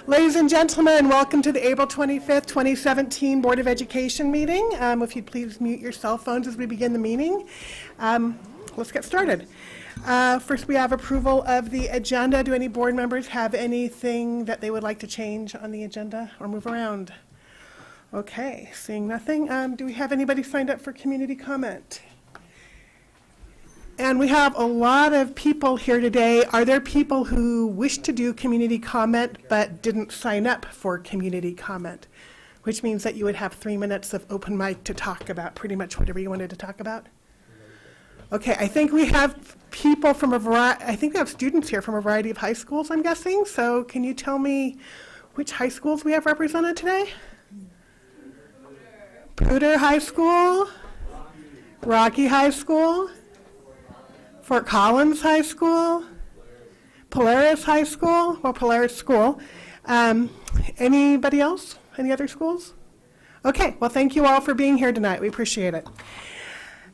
Ladies and gentlemen, welcome to the April 25th, 2017 Board of Education meeting. If you'd please mute your cell phones as we begin the meeting. Let's get started. First, we have approval of the agenda. Do any board members have anything that they would like to change on the agenda or move around? Okay, seeing nothing. Do we have anybody signed up for community comment? And we have a lot of people here today. Are there people who wish to do community comment but didn't sign up for community comment? Which means that you would have 3 minutes of open mic to talk about pretty much whatever you wanted to talk about. Okay, I think we have people from a variety, I think we have students here from a variety of high schools, I'm guessing. So can you tell me which high schools we have represented today? Poudre High School, Rocky High School, Fort Collins High School, Polaris High School, well, Polaris School. Anybody else? Any other schools? Okay, well, thank you all for being here tonight. We appreciate it.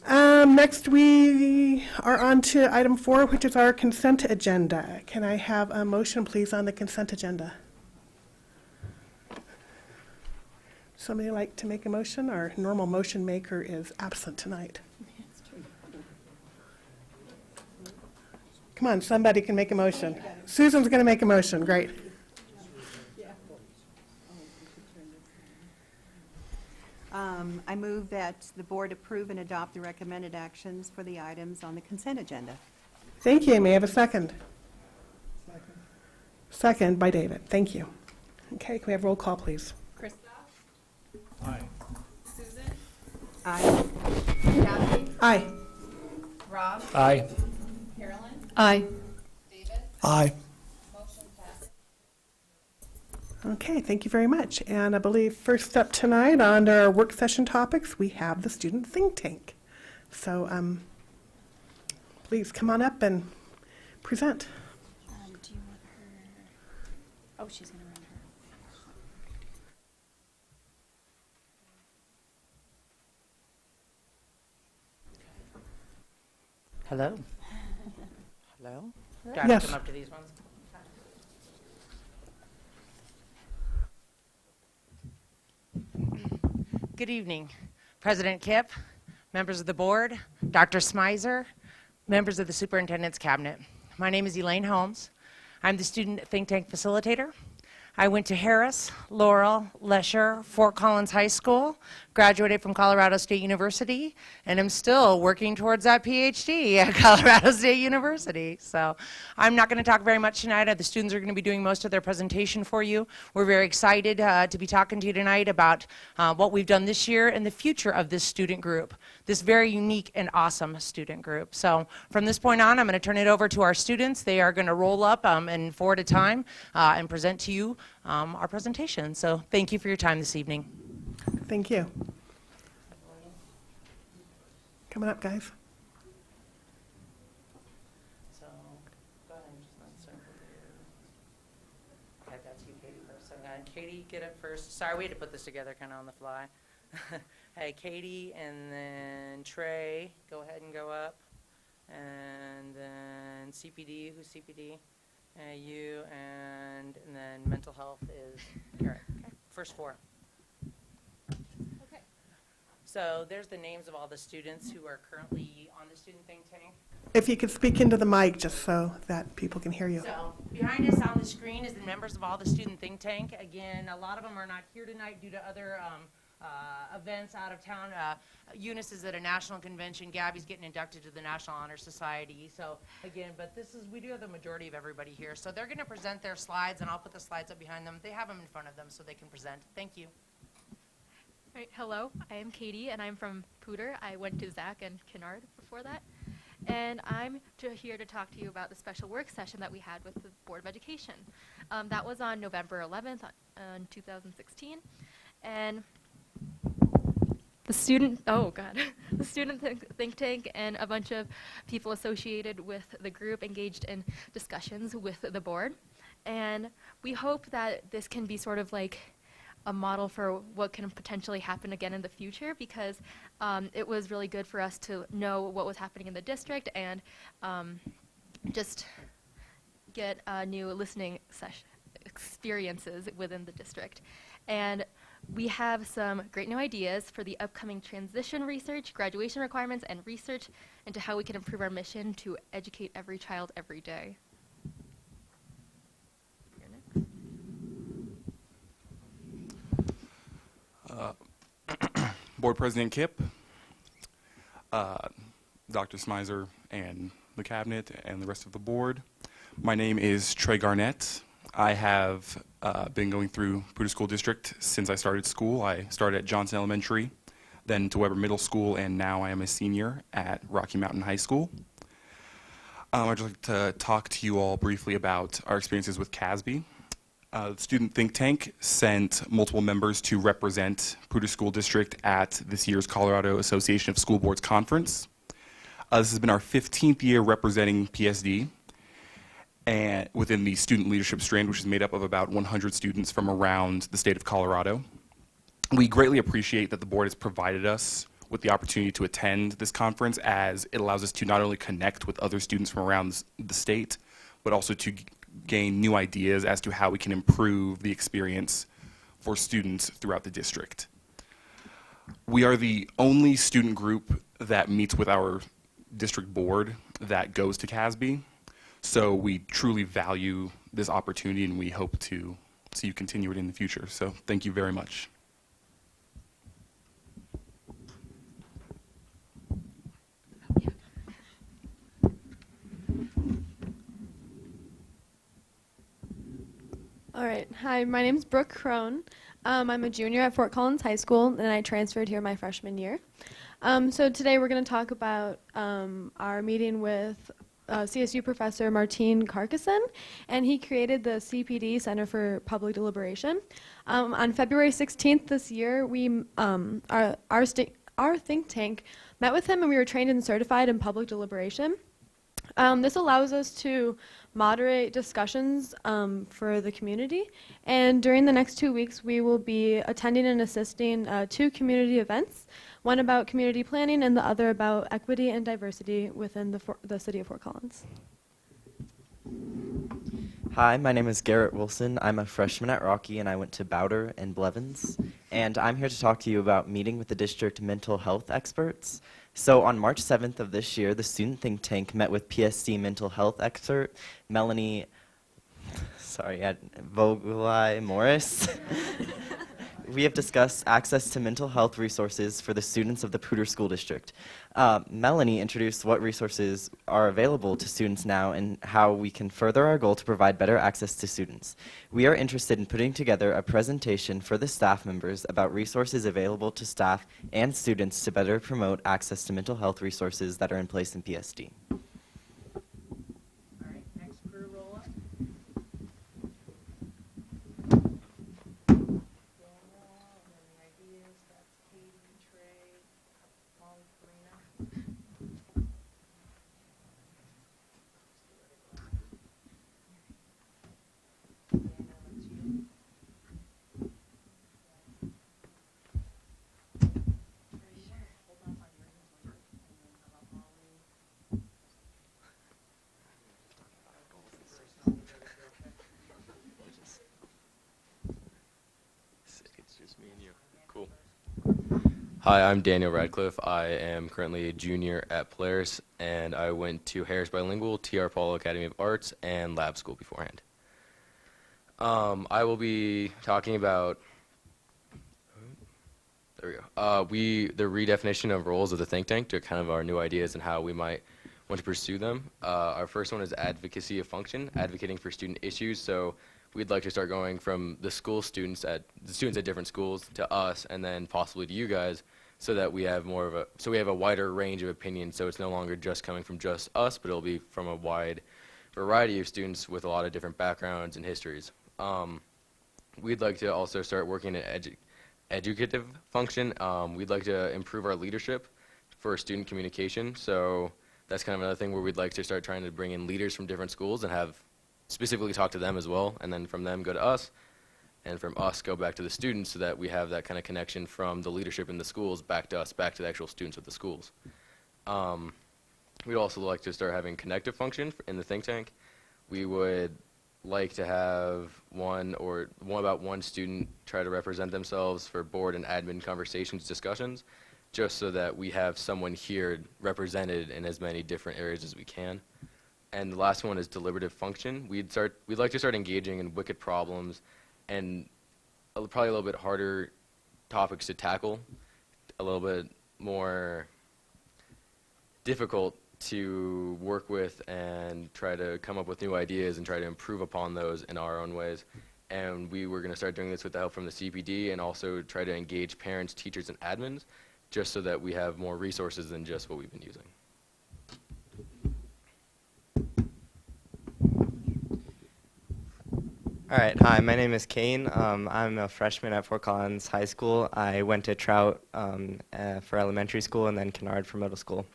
Next, we are on to item 4, which is our consent agenda. Can I have a motion, please, on the consent agenda? Somebody like to make a motion? Our normal motion maker is absent tonight. Come on, somebody can make a motion. Susan's going to make a motion. Great. I move that the board approve and adopt the recommended actions for the items on the consent agenda. Thank you. May I have a second? Second by David. Thank you. Okay, can we have roll call, please? Krista? Aye. Susan? Aye. Kathy? Aye. Rob? Aye. Carolyn? Aye. David? Aye. Motion passes. Okay, thank you very much. And I believe first up tonight on our work session topics, we have the student think tank. So please come on up and present. Do you want her? Oh, she's going to run her. Hello. Hello. Do I have Yes. to come up to these ones? Good evening, President Kipp, members of the board, Dr. Smizer, members of the superintendent's cabinet. My name is Elaine Holmes. I'm the student think tank facilitator. I went to Harris, Laurel, Lesher, Fort Collins High School, graduated from Colorado State University, and I'm still working towards that PhD at Colorado State University. So I'm not going to talk very much tonight. The students are going to be doing most of their presentation for you. We're very excited to be talking to you tonight about what we've done this year and the future of this student group, this very unique and awesome student group. So from this point on, I'm going to turn it over to our students. They are going to roll up and 4 at a time and present to you our presentation. So thank you for your time this evening. Thank you. Coming up, guys. So go ahead and just uncircle here. Okay, that's you, Katie, first. So Katie, get up first. Sorry, we had to put this together kind of on the fly. Hey, Katie, and then Trey, go ahead and go up. And then CPD, who's CPD? You, and then mental health is Garrett. Okay. First 4. Okay. So there's the names of all the students who are currently on the student think tank. If you could speak into the mic just so that people can hear you. So behind us on the screen is the members of all the student think tank. Again, a lot of them are not here tonight due to other events out of town. Eunice is at a national convention. Gabby's getting inducted to the National Honor Society. So again, but we do have the majority of everybody here. So they're going to present their slides, and I'll put the slides up behind them. They have them in front of them so they can present. Thank you. All right, hello, I am Katie, and I'm from Poudre. I went to Zach and Kennard before that. And I'm here to talk to you about the special work session that we had with the Board of Education. That was on November 11th in 2016. And the student think tank and a bunch of people associated with the group engaged in discussions with the board. And we hope that this can be sort of like a model for what can potentially happen again in the future, because it was really good for us to know what was happening in the district and just get a new listening experiences within the district. And we have some great new ideas for the upcoming transition research, graduation requirements, and research into how we can improve our mission to educate every child every day. You're next. Board President Kipp, Dr. Smizer, and the cabinet, and the rest of the board. My name is Trey Garnett. I have been going through Poudre School District since I started school. I started at Johnson Elementary, then to Weber Middle School, and now I am a senior at Rocky Mountain High School. I'd just like to talk to you all briefly about our experiences with CASB. The Student Think Tank sent multiple members to represent Poudre School District at this year's Colorado Association of School Boards Conference. This has been our 15th year representing PSD and within the student leadership strand, which is made up of about 100 students from around the state of Colorado. We greatly appreciate that the board has provided us with the opportunity to attend this conference, as it allows us to not only connect with other students from around the state, but also to gain new ideas as to how we can improve the experience for students throughout the district. We are the only student group that meets with our district board that goes to CASB, so we truly value this opportunity, and we hope to see you continue it in the future. So thank you very much. All right. Hi, my name's Brooke Crone. I'm a junior at Fort Collins High School, and I transferred here my freshman year. So today we're going to talk about our meeting with CSU professor Martine Carcassonne, and he created the CPD, Center for Public Deliberation. On February 16th this year, our think tank met with him, and we were trained and certified in public deliberation. This allows us to moderate discussions for the community, and during the next 2 weeks we will be attending and assisting 2 community events, one about community planning and the other about equity and diversity within the city of Fort Collins. Hi, my name is Garrett Wilson. I'm a freshman at Rocky, and I went to Bowder and Blevins. And I'm here to talk to you about meeting with the district mental health experts. So on March 7th of this year, the Student Think Tank met with PSC mental health expert Melanie, Vogelai Morris. We have discussed access to mental health resources for the students of the Poudre School District. Melanie introduced what resources are available to students now and how we can further our goal to provide better access to students. We are interested in putting together a presentation for the staff members about resources available to staff and students to better promote access to mental health resources that are in place in PSD. All right, next crew roll up. Hi, I'm Daniel Radcliffe. I am currently a junior at Polaris, and I went to Harris Bilingual, T.R. Paul Academy of Arts, and lab school beforehand. I will be talking about the redefinition of roles of the think tank to kind of our new ideas and how we might want to pursue them. Our first one is advocacy of function, advocating for student issues. So we'd like to start going from the students at different schools to us, and then possibly to you guys, so that we have we have a wider range of opinions. So it's no longer just coming from just us, but it'll be from a wide variety of students with a lot of different backgrounds and histories. We'd like to also start working in educative function. We'd like to improve our leadership for student communication. So that's kind of another thing where we'd like to start trying to bring in leaders from different schools and have specifically talk to them as well, and then from them go to us, and from us go back to the students, so that we have that kind of connection from the leadership in the schools back to us, back to the actual students of the schools. We'd also like to start having connective function in the think tank. We would like to have one student try to represent themselves for board and admin conversations, discussions, just so that we have someone here represented in as many different areas as we can. And the last one is deliberative function. We'd like to start engaging in wicked problems and probably a little bit harder topics to tackle, a little bit more difficult to work with and try to come up with new ideas and try to improve upon those in our own ways. And we were going to start doing this with the help from the CPD and also try to engage parents, teachers, and admins just so that we have more resources than just what we've been using. All right, hi, my name is Kane. I'm a freshman at Fort Collins High School. I went to Trout for elementary school and then Kennard for middle school.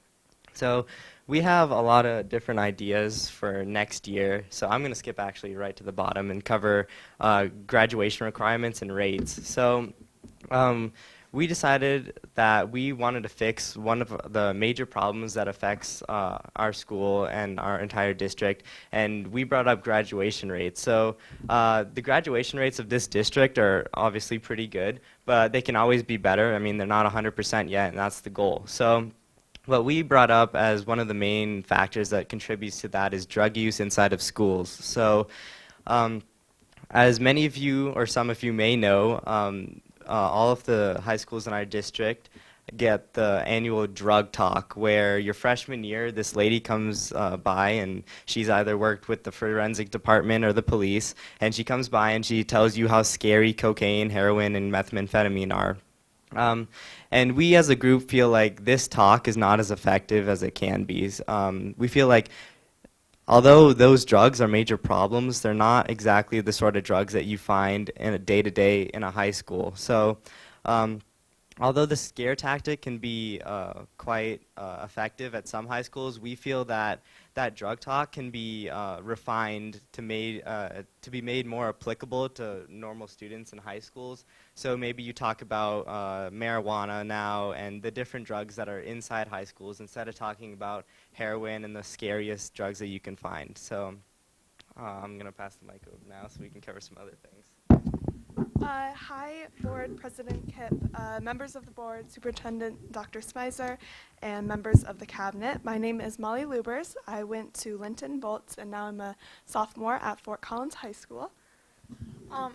So we have a lot of different ideas for next year. So I'm going to skip actually right to the bottom and cover graduation requirements and rates. So we decided that we wanted to fix one of the major problems that affects our school and our entire district, and we brought up graduation rates. So the graduation rates of this district are obviously pretty good, but they can always be better. I mean, they're not 100% yet, and that's the goal. So what we brought up as one of the main factors that contributes to that is drug use inside of schools. So as many of you or some of you may know, all of the high schools in our district get the annual drug talk where your freshman year this lady comes by and she's either worked with the forensic department or the police, and she comes by and she tells you how scary cocaine, heroin, and methamphetamine are. And we as a group feel like this talk is not as effective as it can be. We feel like although those drugs are major problems, they're not exactly the sort of drugs that you find in a day-to-day in a high school. So although the scare tactic can be quite effective at some high schools, we feel that that drug talk can be refined to be made more applicable to normal students in high schools. So maybe you talk about marijuana now and the different drugs that are inside high schools instead of talking about heroin and the scariest drugs that you can find. So I'm going to pass the mic over now so we can cover some other things. Hi, Board President Kip, members of the Board, Superintendent Dr. Smyser, and members of the Cabinet. My name is Molly Lubers. I went to Linton Bolts, and now I'm a sophomore at Fort Collins High School.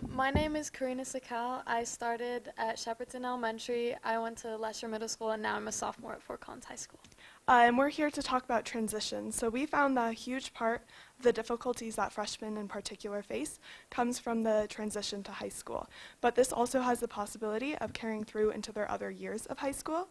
My name is Karina Sakal. I started at Shepherdton Elementary. I went to Lesher Middle School, and now I'm a sophomore at Fort Collins High School. And we're here to talk about transitions. So we found that a huge part of the difficulties that freshmen in particular face comes from the transition to high school. But this also has the possibility of carrying through into their other years of high school.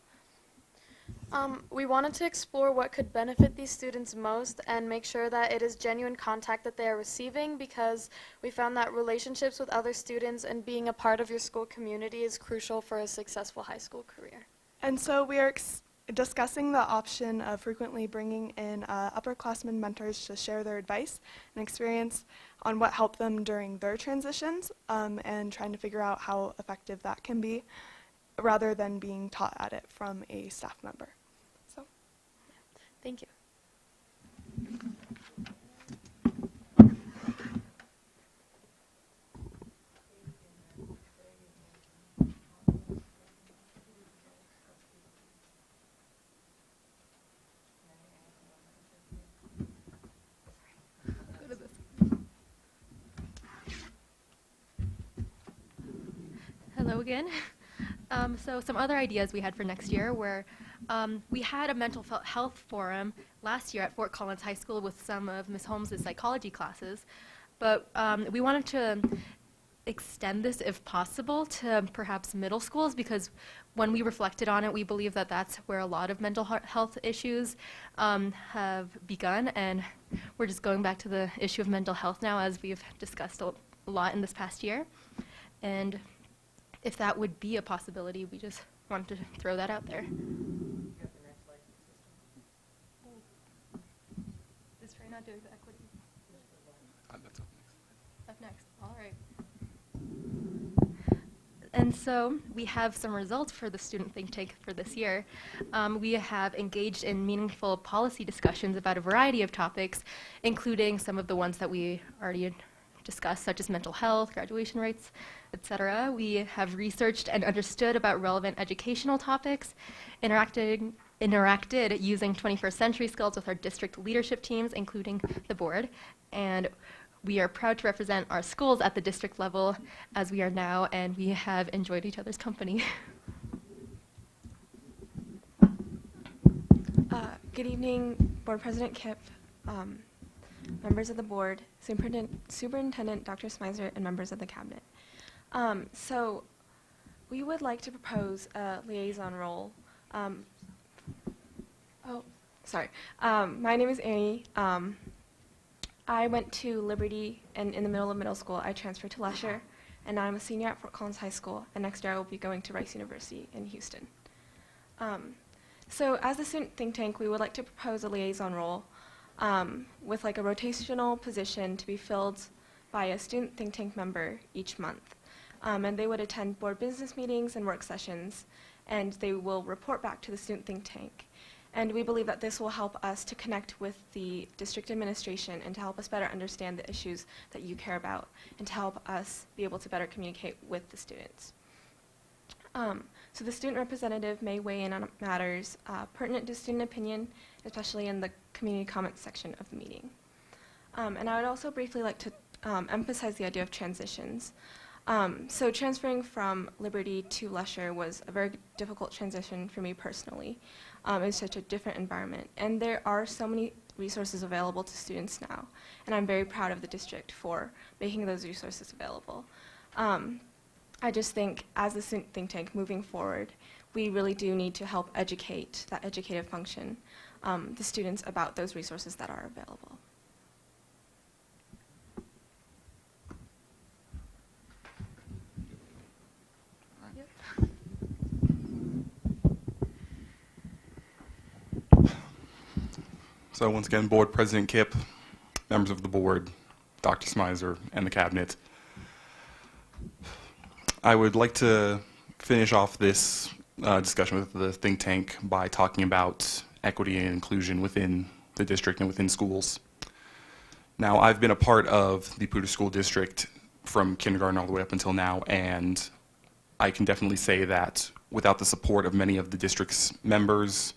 We wanted to explore what could benefit these students most and make sure that it is genuine contact that they are receiving, because we found that relationships with other students and being a part of your school community is crucial for a successful high school career. And so we are discussing the option of frequently bringing in upperclassmen mentors to share their advice and experience on what helped them during their transitions, and trying to figure out how effective that can be rather than being taught at it from a staff member. So, Thank you. Hello again. So some other ideas we had for next year were we had a mental health forum last year at Fort Collins High School with some of Ms. Holmes' psychology classes, but we wanted to extend this, if possible, to perhaps middle schools, because when we reflected on it, we believe that that's where a lot of mental health issues have begun, and we're just going back to the issue of mental health now, as we've discussed a lot in this past year. And if that would be a possibility, we just wanted to throw that out there. Is Trey not doing the equity? That's Up next. All right. And so we have some results for the student think tank for this year. We have engaged in meaningful policy discussions about a variety of topics, including some of the ones that we already discuss, such as mental health, graduation rates, etc. We have researched and understood about relevant educational topics, interacted using 21st century skills with our district leadership teams, including the board, and we are proud to represent our schools at the district level as we are now, and we have enjoyed each other's company. Good evening, Board President Kipp, members of the board, Superintendent Dr. Smizer, and members of the cabinet. So we would like to propose a liaison role. My name is Annie. I went to Liberty, and in the middle of middle school, I transferred to Lesher, and I'm a senior at Fort Collins High School, and next year I will be going to Rice University in Houston. So as the student think tank, we would like to propose a liaison role with like a rotational position to be filled by a student think tank member each month. And they would attend board business meetings and work sessions, and they will report back to the student think tank. And we believe that this will help us to connect with the district administration and to help us better understand the issues that you care about and to help us be able to better communicate with the students. So the student representative may weigh in on matters pertinent to student opinion, especially in the community comments section of the meeting. And I would also briefly like to emphasize the idea of transitions. So transferring from Liberty to Lesher was a very difficult transition for me personally. It's such a different environment. And there are so many resources available to students now. And I'm very proud of the district for making those resources available. I just think as a student think tank moving forward, we really do need to help educate, that educative function, the students about those resources that are available. So once again, Board President Kipp, members of the board, Dr. Smizer, and the cabinet. I would like to finish off this discussion with the think tank by talking about equity and inclusion within the district and within schools. Now, I've been a part of the Poudre School District from kindergarten all the way up until now, and I can definitely say that without the support of many of the district's members,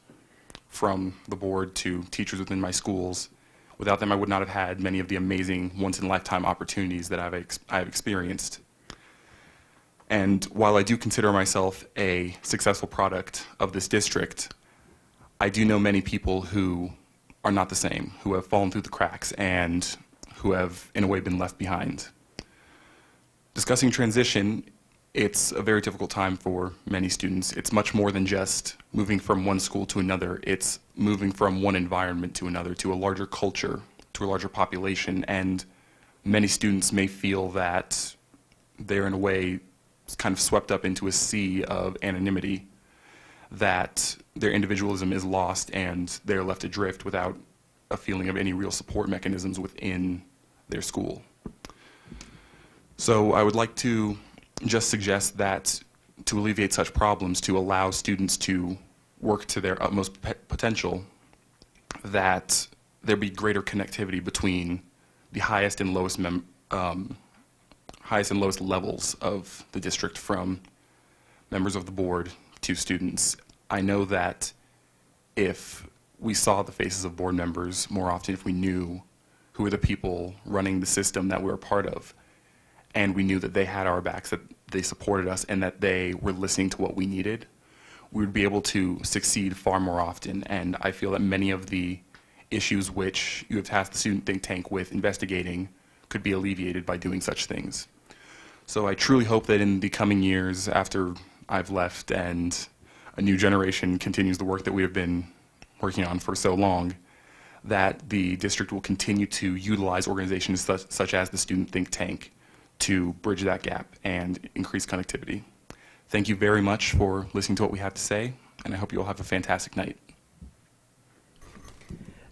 from the board to teachers within my schools, without them I would not have had many of the amazing once-in-a-lifetime opportunities that I've experienced. And while I do consider myself a successful product of this district, I do know many people who are not the same, who have fallen through the cracks and who have, in a way, been left behind. Discussing transition, it's a very difficult time for many students. It's much more than just moving from one school to another. It's moving from one environment to another, to a larger culture, to a larger population, and many students may feel that they're in a way kind of swept up into a sea of anonymity, that their individualism is lost and they're left adrift without a feeling of any real support mechanisms within their school. So I would like to just suggest that to alleviate such problems, to allow students to work to their utmost potential, that there be greater connectivity between the highest and lowest levels of the district, from members of the board to students. I know that if we saw the faces of board members more often, if we knew who were the people running the system that we were a part of, and we knew that they had our backs, that they supported us, and that they were listening to what we needed, we would be able to succeed far more often. And I feel that many of the issues which you have tasked the student think tank with investigating could be alleviated by doing such things. So I truly hope that in the coming years, after I've left and a new generation continues the work that we have been working on for so long, that the district will continue to utilize organizations such as the student think tank to bridge that gap and increase connectivity. Thank you very much for listening to what we have to say, and I hope you all have a fantastic night.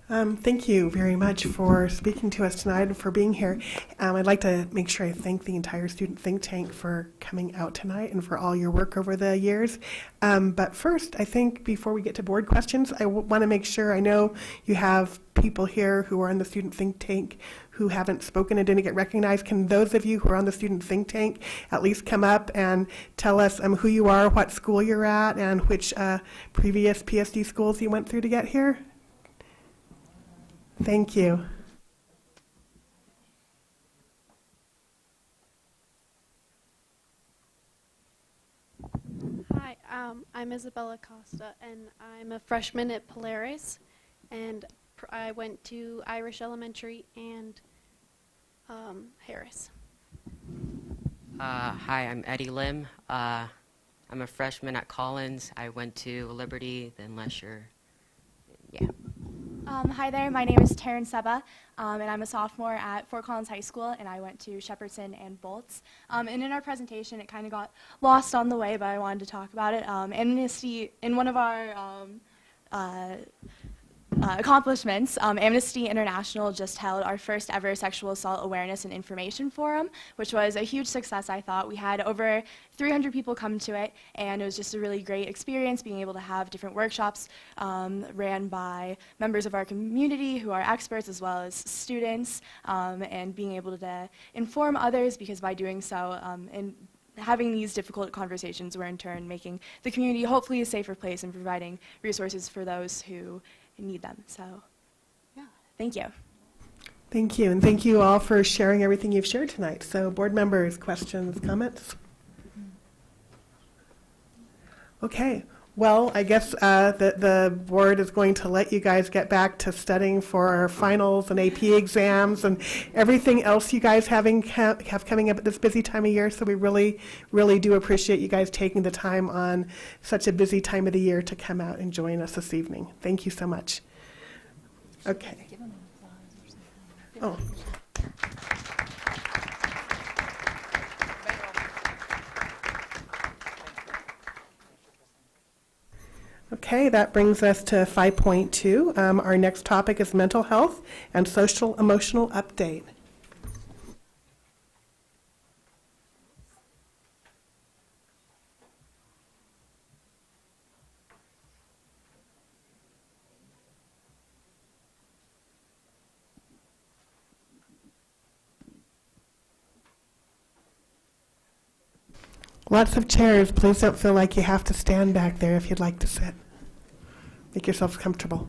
Thank you very much for speaking to us tonight and for being here. I'd like to make sure I thank the entire student think tank for coming out tonight and for all your work over the years. But first, I think before we get to board questions, I want to make sure, I know you have people here who are in the student think tank who haven't spoken and didn't get recognized. Can those of you who are on the student think tank at least come up and tell us who you are, what school you're at, and which previous PSD schools you went through to get here? Thank you. Hi, I'm Isabella Costa, and I'm a freshman at Polaris, and I went to Irish Elementary and Harris. Hi, I'm Eddie Lim. I'm a freshman at Collins. I went to Liberty, then Lesher. Yeah. Hi there, my name is Taryn Seba, and I'm a sophomore at Fort Collins High School, and I went to Shepherdson and Bolts. And in our presentation, it kind of got lost on the way, but I wanted to talk about it. Amnesty, in one of our accomplishments, Amnesty International just held our first ever sexual assault awareness and information forum, which was a huge success, I thought. We had over 300 people come to it, and it was just a really great experience being able to have different workshops ran by members of our community who are experts as well as students, and being able to inform others, because by doing so, and having these difficult conversations, we're in turn making the community hopefully a safer place and providing resources for those who need them. So, yeah, thank you. Thank you, and thank you all for sharing everything you've shared tonight. So, board members, questions, comments? Okay, well, I guess the board is going to let you guys get back to studying for our finals and AP exams and everything else you guys have coming up at this busy time of year. So we really, really do appreciate you guys taking the time on such a busy time of the year to come out and join us this evening. Thank you so much. Okay. Oh. Okay, that brings us to 5.2. Our next topic is mental health and social emotional update. Lots of chairs. Please don't feel like you have to stand back there if you'd like to sit. Make yourselves comfortable.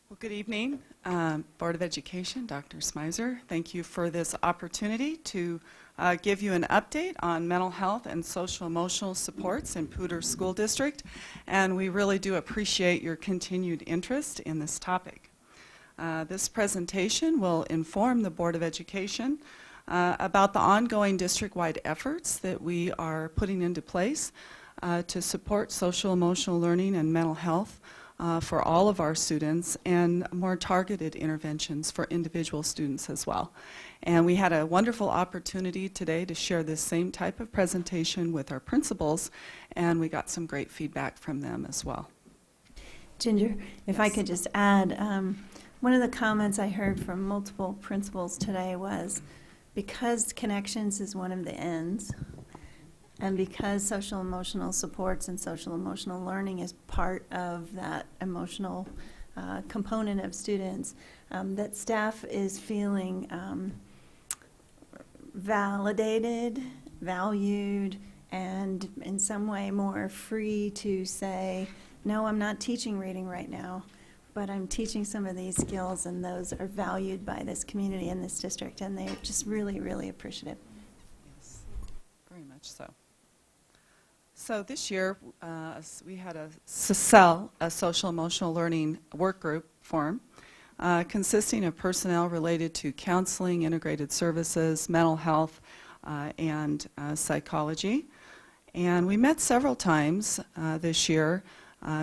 Well, good evening, Board of Education, Dr. Smizer. Thank you for this opportunity to give you an update on mental health and social emotional supports in Poudre School District, and we really do appreciate your continued interest in this topic. This presentation will inform the Board of Education about the ongoing district-wide efforts that we are putting into place to support social emotional learning and mental health for all of our students, and more targeted interventions for individual students as well. And we had a wonderful opportunity today to share this same type of presentation with our principals, and we got some great feedback from them as well. Ginger, if I could just add, one of the comments I heard from multiple principals today was, because connections is one of the ends, and because social emotional supports and social emotional learning is part of that emotional component of students, that staff is feeling validated, valued, and in some way more free to say, no, I'm not teaching reading right now, but I'm teaching some of these skills, and those are valued by this community in this district, and they're just really, really appreciative. Yes, very much so. So this year, we had a SEL, a social emotional learning work group form, consisting of personnel related to counseling, integrated services, mental health, and psychology. And we met several times this year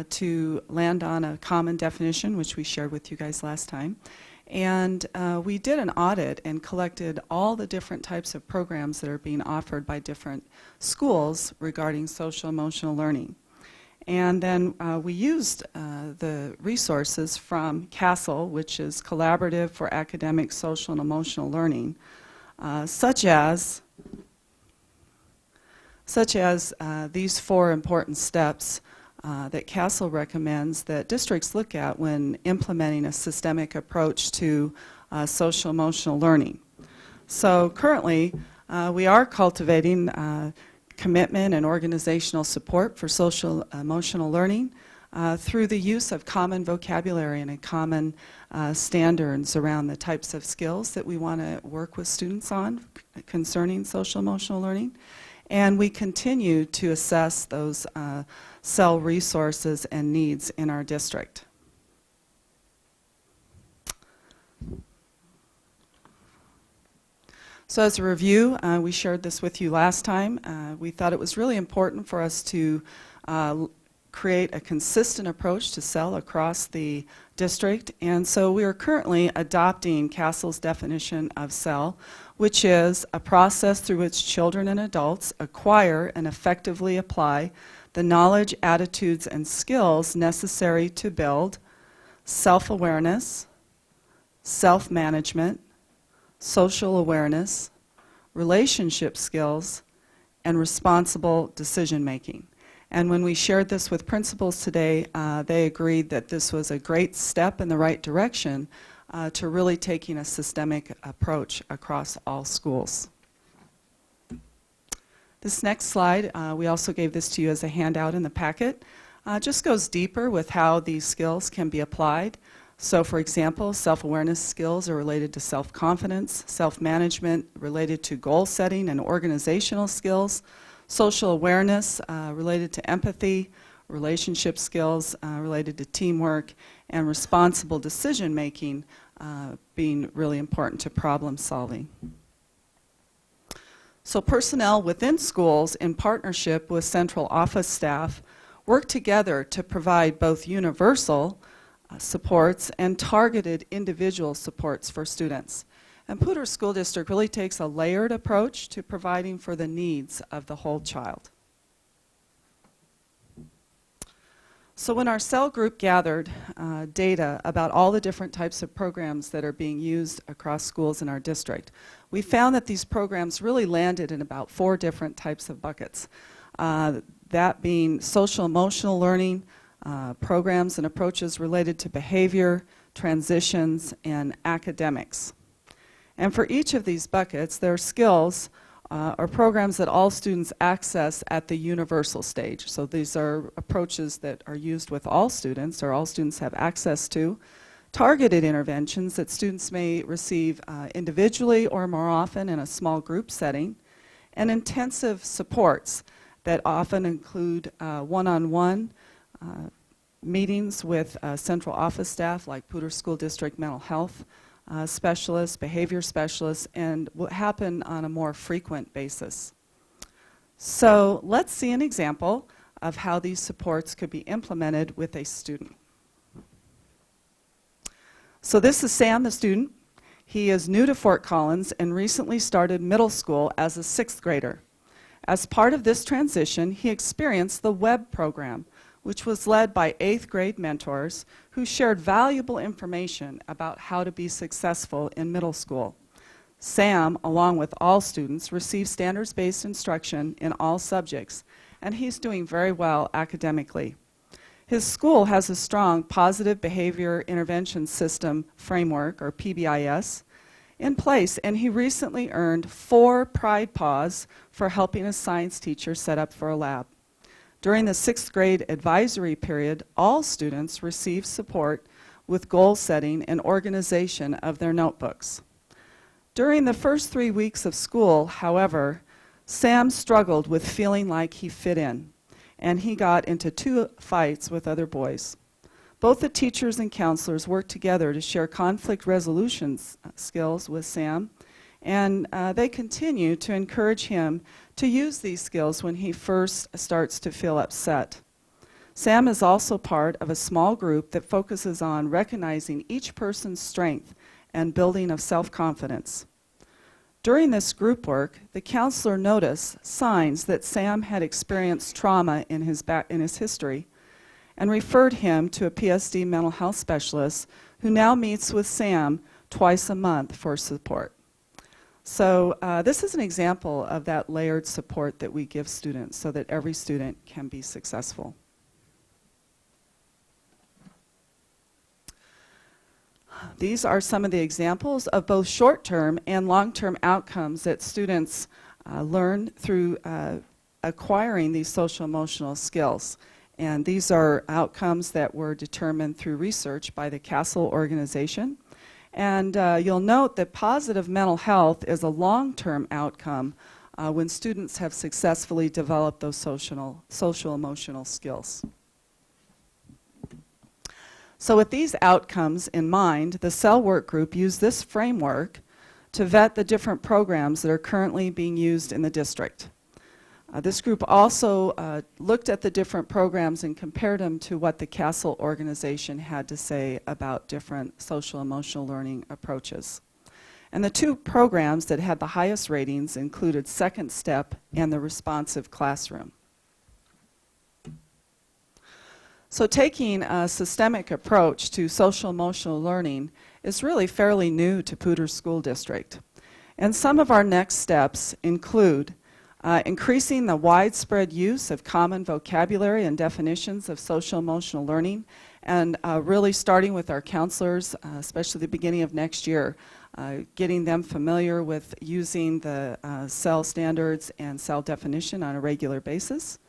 to land on a common definition, which we shared with you guys last time. And we did an audit and collected all the different types of programs that are being offered by different schools regarding social emotional learning. And then we used the resources from CASEL, which is Collaborative for Academic, Social, and Emotional Learning, such as these 4 important steps that CASEL recommends that districts look at when implementing a systemic approach to social emotional learning. So currently, we are cultivating commitment and organizational support for social emotional learning through the use of common vocabulary and common standards around the types of skills that we want to work with students on concerning social emotional learning. And we continue to assess those SEL resources and needs in our district. So as a review, we shared this with you last time. We thought it was really important for us to create a consistent approach to SEL across the district. And so we are currently adopting CASEL's definition of SEL, which is a process through which children and adults acquire and effectively apply the knowledge, attitudes, and skills necessary to build self-awareness, self-management, social awareness, relationship skills, and responsible decision-making. And when we shared this with principals today, they agreed that this was a great step in the right direction to really taking a systemic approach across all schools. This next slide, we also gave this to you as a handout in the packet, just goes deeper with how these skills can be applied. So for example, self-awareness skills are related to self-confidence, self-management related to goal setting and organizational skills, social awareness related to empathy, relationship skills related to teamwork, and responsible decision making being really important to problem solving. So personnel within schools in partnership with central office staff work together to provide both universal supports and targeted individual supports for students. And Poudre School District really takes a layered approach to providing for the needs of the whole child. So when our SEL group gathered data about all the different types of programs that are being used across schools in our district, we found that these programs really landed in about 4 different types of buckets. That being social emotional learning, programs and approaches related to behavior, transitions, and academics. And for each of these buckets, there are skills or programs that all students access at the universal stage. So these are approaches that are used with all students, or all students have access to. Targeted interventions that students may receive individually or more often in a small group setting. And intensive supports that often include one-on-one meetings with central office staff like Poudre School District mental health specialists, behavior specialists, and will happen on a more frequent basis. So let's see an example of how these supports could be implemented with a student. So this is Sam, the student. He is new to Fort Collins and recently started middle school as a 6th grader. As part of this transition, he experienced the WEB program, which was led by 8th grade mentors who shared valuable information about how to be successful in middle school. Sam, along with all students, received standards-based instruction in all subjects, and he's doing very well academically. His school has a strong positive behavior intervention system framework, or PBIS, in place, and he recently earned 4 Pride Paws for helping a science teacher set up for a lab. During the 6th grade advisory period, all students received support with goal setting and organization of their notebooks. During the first 3 weeks of school, however, Sam struggled with feeling like he fit in, and he got into 2 fights with other boys. Both the teachers and counselors worked together to share conflict resolution skills with Sam, and they continue to encourage him to use these skills when he first starts to feel upset. Sam is also part of a small group that focuses on recognizing each person's strength and building of self-confidence. During this group work, the counselor noticed signs that Sam had experienced trauma in his history and referred him to a PSD mental health specialist who now meets with Sam twice a month for support. So this is an example of that layered support that we give students so that every student can be successful. These are some of the examples of both short-term and long-term outcomes that students learn through acquiring these social-emotional skills. And these are outcomes that were determined through research by the CASEL organization. And you'll note that positive mental health is a long-term outcome when students have successfully developed those social-emotional skills. So with these outcomes in mind, the CEL work group used this framework to vet the different programs that are currently being used in the district. This group also looked at the different programs and compared them to what the CASEL organization had to say about different social-emotional learning approaches. And the two programs that had the highest ratings included Second Step and the Responsive Classroom. So taking a systemic approach to social-emotional learning is really fairly new to Poudre School District. And some of our next steps include increasing the widespread use of common vocabulary and definitions of social-emotional learning, and really starting with our counselors, especially the beginning of next year, getting them familiar with using the CEL standards and CEL definition on a regular basis.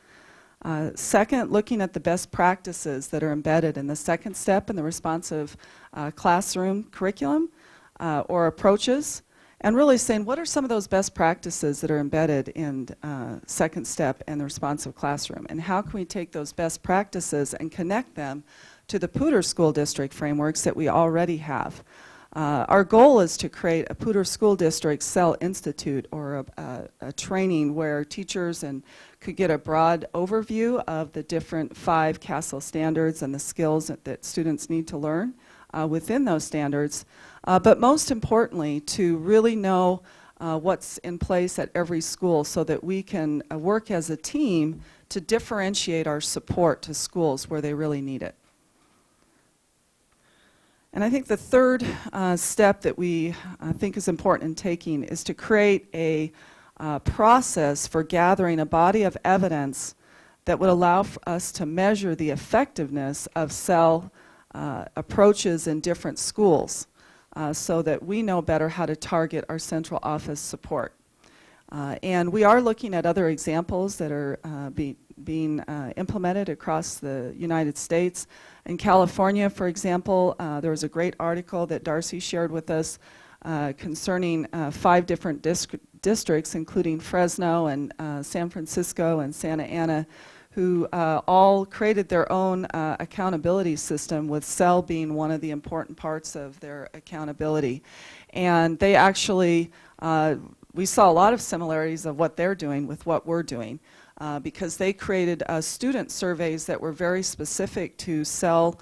Second, looking at the best practices that are embedded in the Second Step in the Responsive Classroom curriculum or approaches, and really saying what are some of those best practices that are embedded in Second Step and the Responsive Classroom, and how can we take those best practices and connect them to the Poudre School District frameworks that we already have. Our goal is to create a Poudre School District CEL Institute, or a training where teachers could get a broad overview of the different 5 CASEL standards and the skills that students need to learn within those standards. But most importantly, to really know what's in place at every school so that we can work as a team to differentiate our support to schools where they really need it. And I think the third step that we think is important in taking is to create a process for gathering a body of evidence that would allow us to measure the effectiveness of CEL approaches in different schools so that we know better how to target our central office support. And we are looking at other examples that are being implemented across the United States. In California, for example, there was a great article that Darcy shared with us concerning 5 different districts, including Fresno and San Francisco and Santa Ana, who all created their own accountability system, with CEL being one of the important parts of their accountability. And they actually, we saw a lot of similarities of what they're doing with what we're doing. Because they created student surveys that were very specific to CEL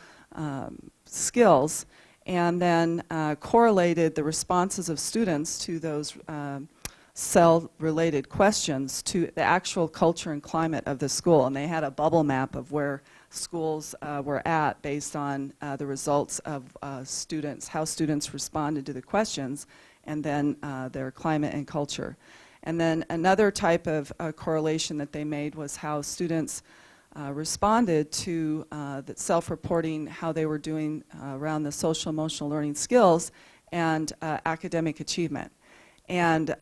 skills, and then correlated the responses of students to those CEL-related questions to the actual culture and climate of the school. And they had a bubble map of where schools were at based on the results of students, how students responded to the questions, and then their climate and culture. And then another type of correlation that they made was how students responded to the self-reporting, how they were doing around the social-emotional learning skills and academic achievement. And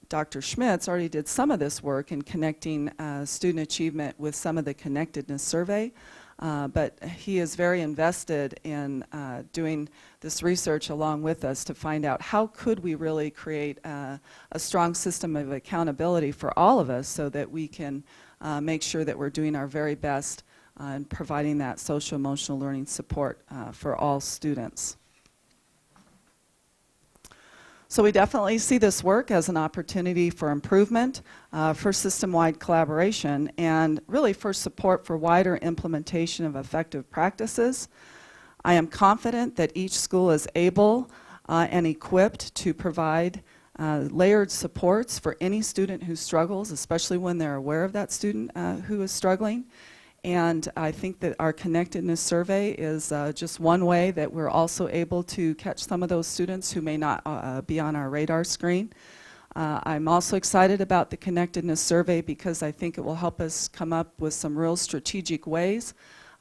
Dr. Schmitz already did some of this work in connecting student achievement with some of the connectedness survey. But he is very invested in doing this research along with us to find out how could we really create a strong system of accountability for all of us so that we can make sure that we're doing our very best in providing that social-emotional learning support for all students. So we definitely see this work as an opportunity for improvement, for system-wide collaboration, and really for support for wider implementation of effective practices. I am confident that each school is able and equipped to provide layered supports for any student who struggles, especially when they're aware of that student who is struggling. And I think that our connectedness survey is just one way that we're also able to catch some of those students who may not be on our radar screen. I'm also excited about the connectedness survey because I think it will help us come up with some real strategic ways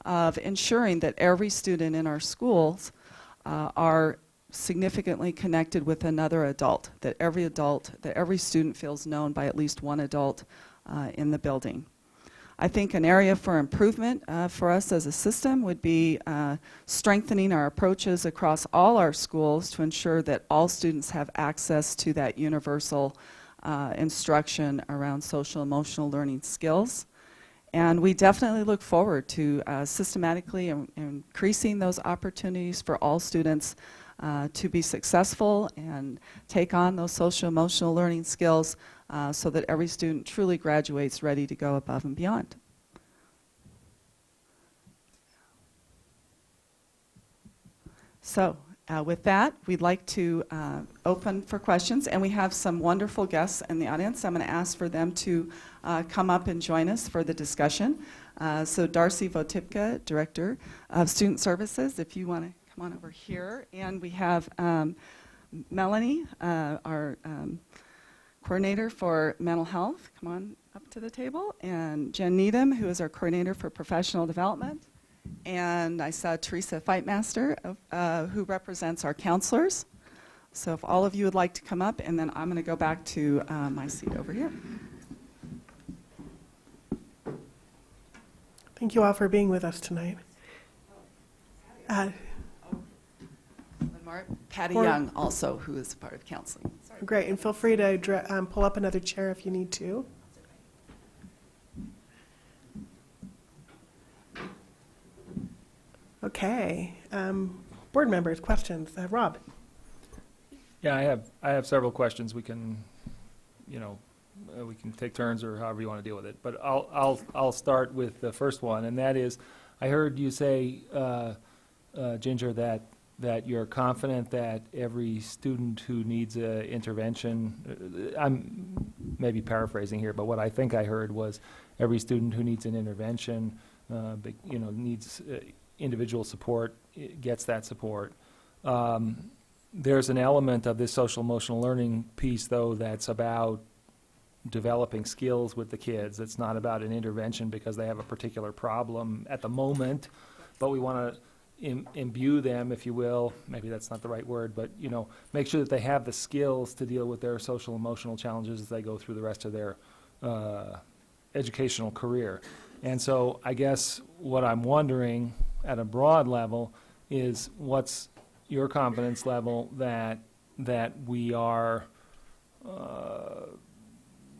of ensuring that every student in our schools are significantly connected with another adult, that every student feels known by at least one adult in the building. I think an area for improvement for us as a system would be strengthening our approaches across all our schools to ensure that all students have access to that universal instruction around social emotional learning skills. And we definitely look forward to systematically increasing those opportunities for all students to be successful and take on those social emotional learning skills so that every student truly graduates ready to go above and beyond. So with that, we'd like to open for questions, and we have some wonderful guests in the audience. I'm going to ask for them to come up and join us for the discussion. So Darcy Votipka, Director of Student Services, if you want to come on over here. And we have Melanie, our Coordinator for Mental Health, come on up to the table, and Jen Needham, who is our Coordinator for Professional Development. And I saw Teresa Fightmaster, who represents our counselors. So if all of you would like to come up, and then I'm going to go back to my seat over here. Thank you all for being with us tonight. Patty Or- Young also, who is part of counseling. Great, and feel free to pull up another chair if you need to. Okay, board members, questions? Rob? Yeah, I have several questions. We can, we can take turns or however you want to deal with it. But I'll start with the first one, and that is, I heard you say, Ginger, that you're confident that every student who needs an intervention, I'm maybe paraphrasing here, but what I think I heard was every student who needs an intervention, needs individual support, gets that support. There's an element of this social emotional learning piece, though, that's about developing skills with the kids. It's not about an intervention because they have a particular problem at the moment, but we want to imbue them, if you will, maybe that's not the right word, but make sure that they have the skills to deal with their social emotional challenges as they go through the rest of their educational career. And so I guess what I'm wondering at a broad level is what's your confidence level that we are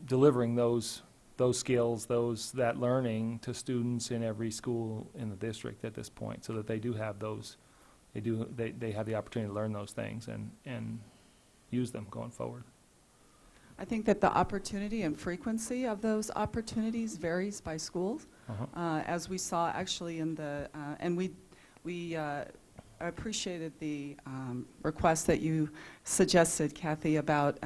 delivering those skills, that learning to students in every school in the district at this point, so that they do have those, they have the opportunity to learn those things and use them going forward. I think that the opportunity and frequency of those opportunities varies by schools. As we saw actually in the, and we appreciated the request that you suggested, Kathy, about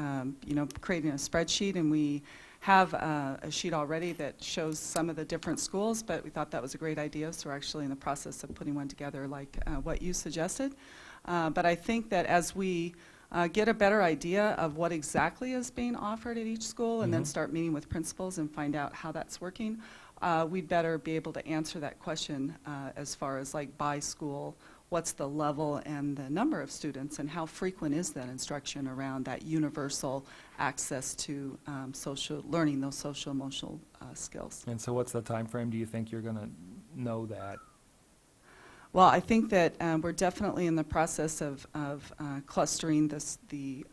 creating a spreadsheet, and we have a sheet already that shows some of the different schools, but we thought that was a great idea, so we're actually in the process of putting one together like what you suggested. But I think that as we get a better idea of what exactly is being offered at each school and then start meeting with principals and find out how that's working, we'd better be able to answer that question as far as like by school, what's the level and the number of students and how frequent is that instruction around that universal access to learning those social emotional skills. And so what's the time frame do you think you're going to know that? Well, I think that we're definitely in the process of clustering the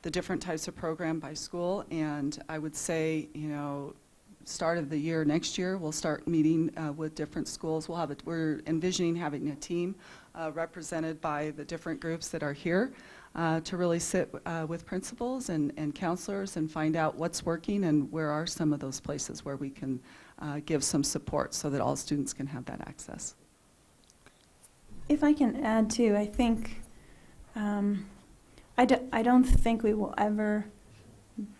different types of program by school, and I would say, start of the year next year, we'll start meeting with different schools. We're envisioning having a team represented by the different groups that are here to really sit with principals and counselors and find out what's working and where are some of those places where we can give some support so that all students can have that access. If I can add too, I think, I don't think we will ever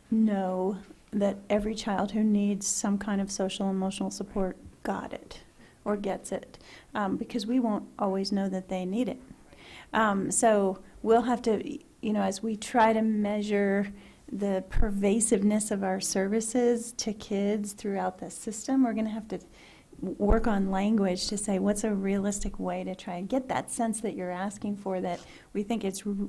know that every child who needs some kind of social emotional support got it or gets it, because we won't always know that they need it. So we'll have to, as we try to measure the pervasiveness of our services to kids throughout the system. We're going to have to work on language to say what's a realistic way to try and get that sense that you're asking for, that we think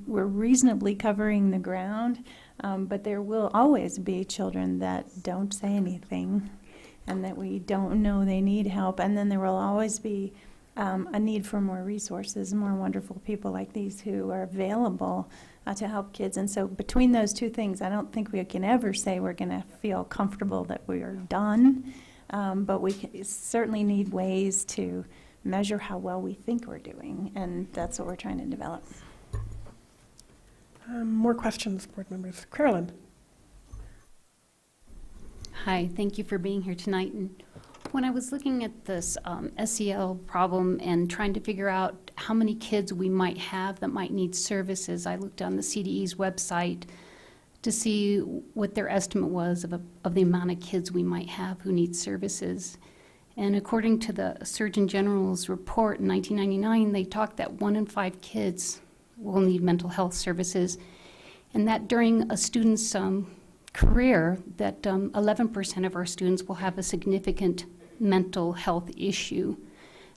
we're reasonably covering the ground, but there will always be children that don't say anything and that we don't know they need help, and then there will always be a need for more resources, more wonderful people like these who are available to help kids. And so between those two things, I don't think we can ever say we're going to feel comfortable that we are done. But we certainly need ways to measure how well we think we're doing, and that's what we're trying to develop. More questions, board members. Carolyn. Hi, thank you for being here tonight. And when I was looking at this SEL problem and trying to figure out how many kids we might have that might need services, I looked on the CDE's website to see what their estimate was of the amount of kids we might have who need services. And according to the Surgeon General's report in 1999, they talked that 1 in 5 kids will need mental health services, and that during a student's career, that 11% of our students will have a significant mental health issue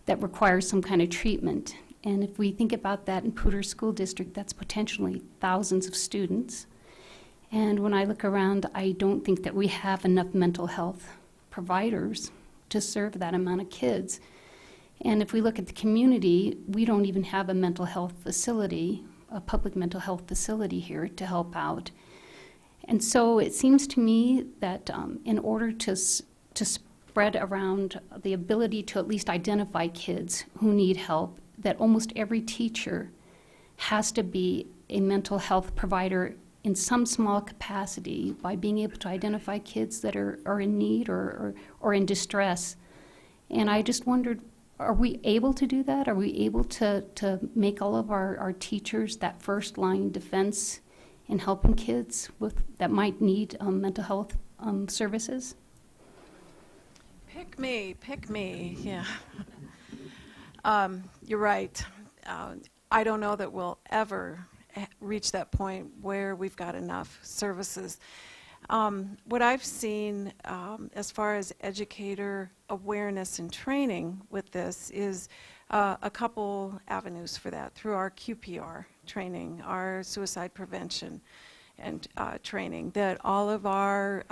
that requires some kind of treatment. And if we think about that in Poudre School District, that's potentially thousands of students. And when I look around, I don't think that we have enough mental health providers to serve that amount of kids. And if we look at the community, we don't even have a mental health facility, a public mental health facility here to help out. And so it seems to me that in order to spread around the ability to at least identify kids who need help, that almost every teacher has to be a mental health provider in some small capacity by being able to identify kids that are in need or in distress. And I just wondered, are we able to do that? Are we able to make all of our teachers that first line defense in helping kids that might need mental health services? Pick me, yeah. You're right. I don't know that we'll ever reach that point where we've got enough services. What I've seen as far as educator awareness and training with this is a couple avenues for that through our QPR training, our suicide prevention and training, that all of our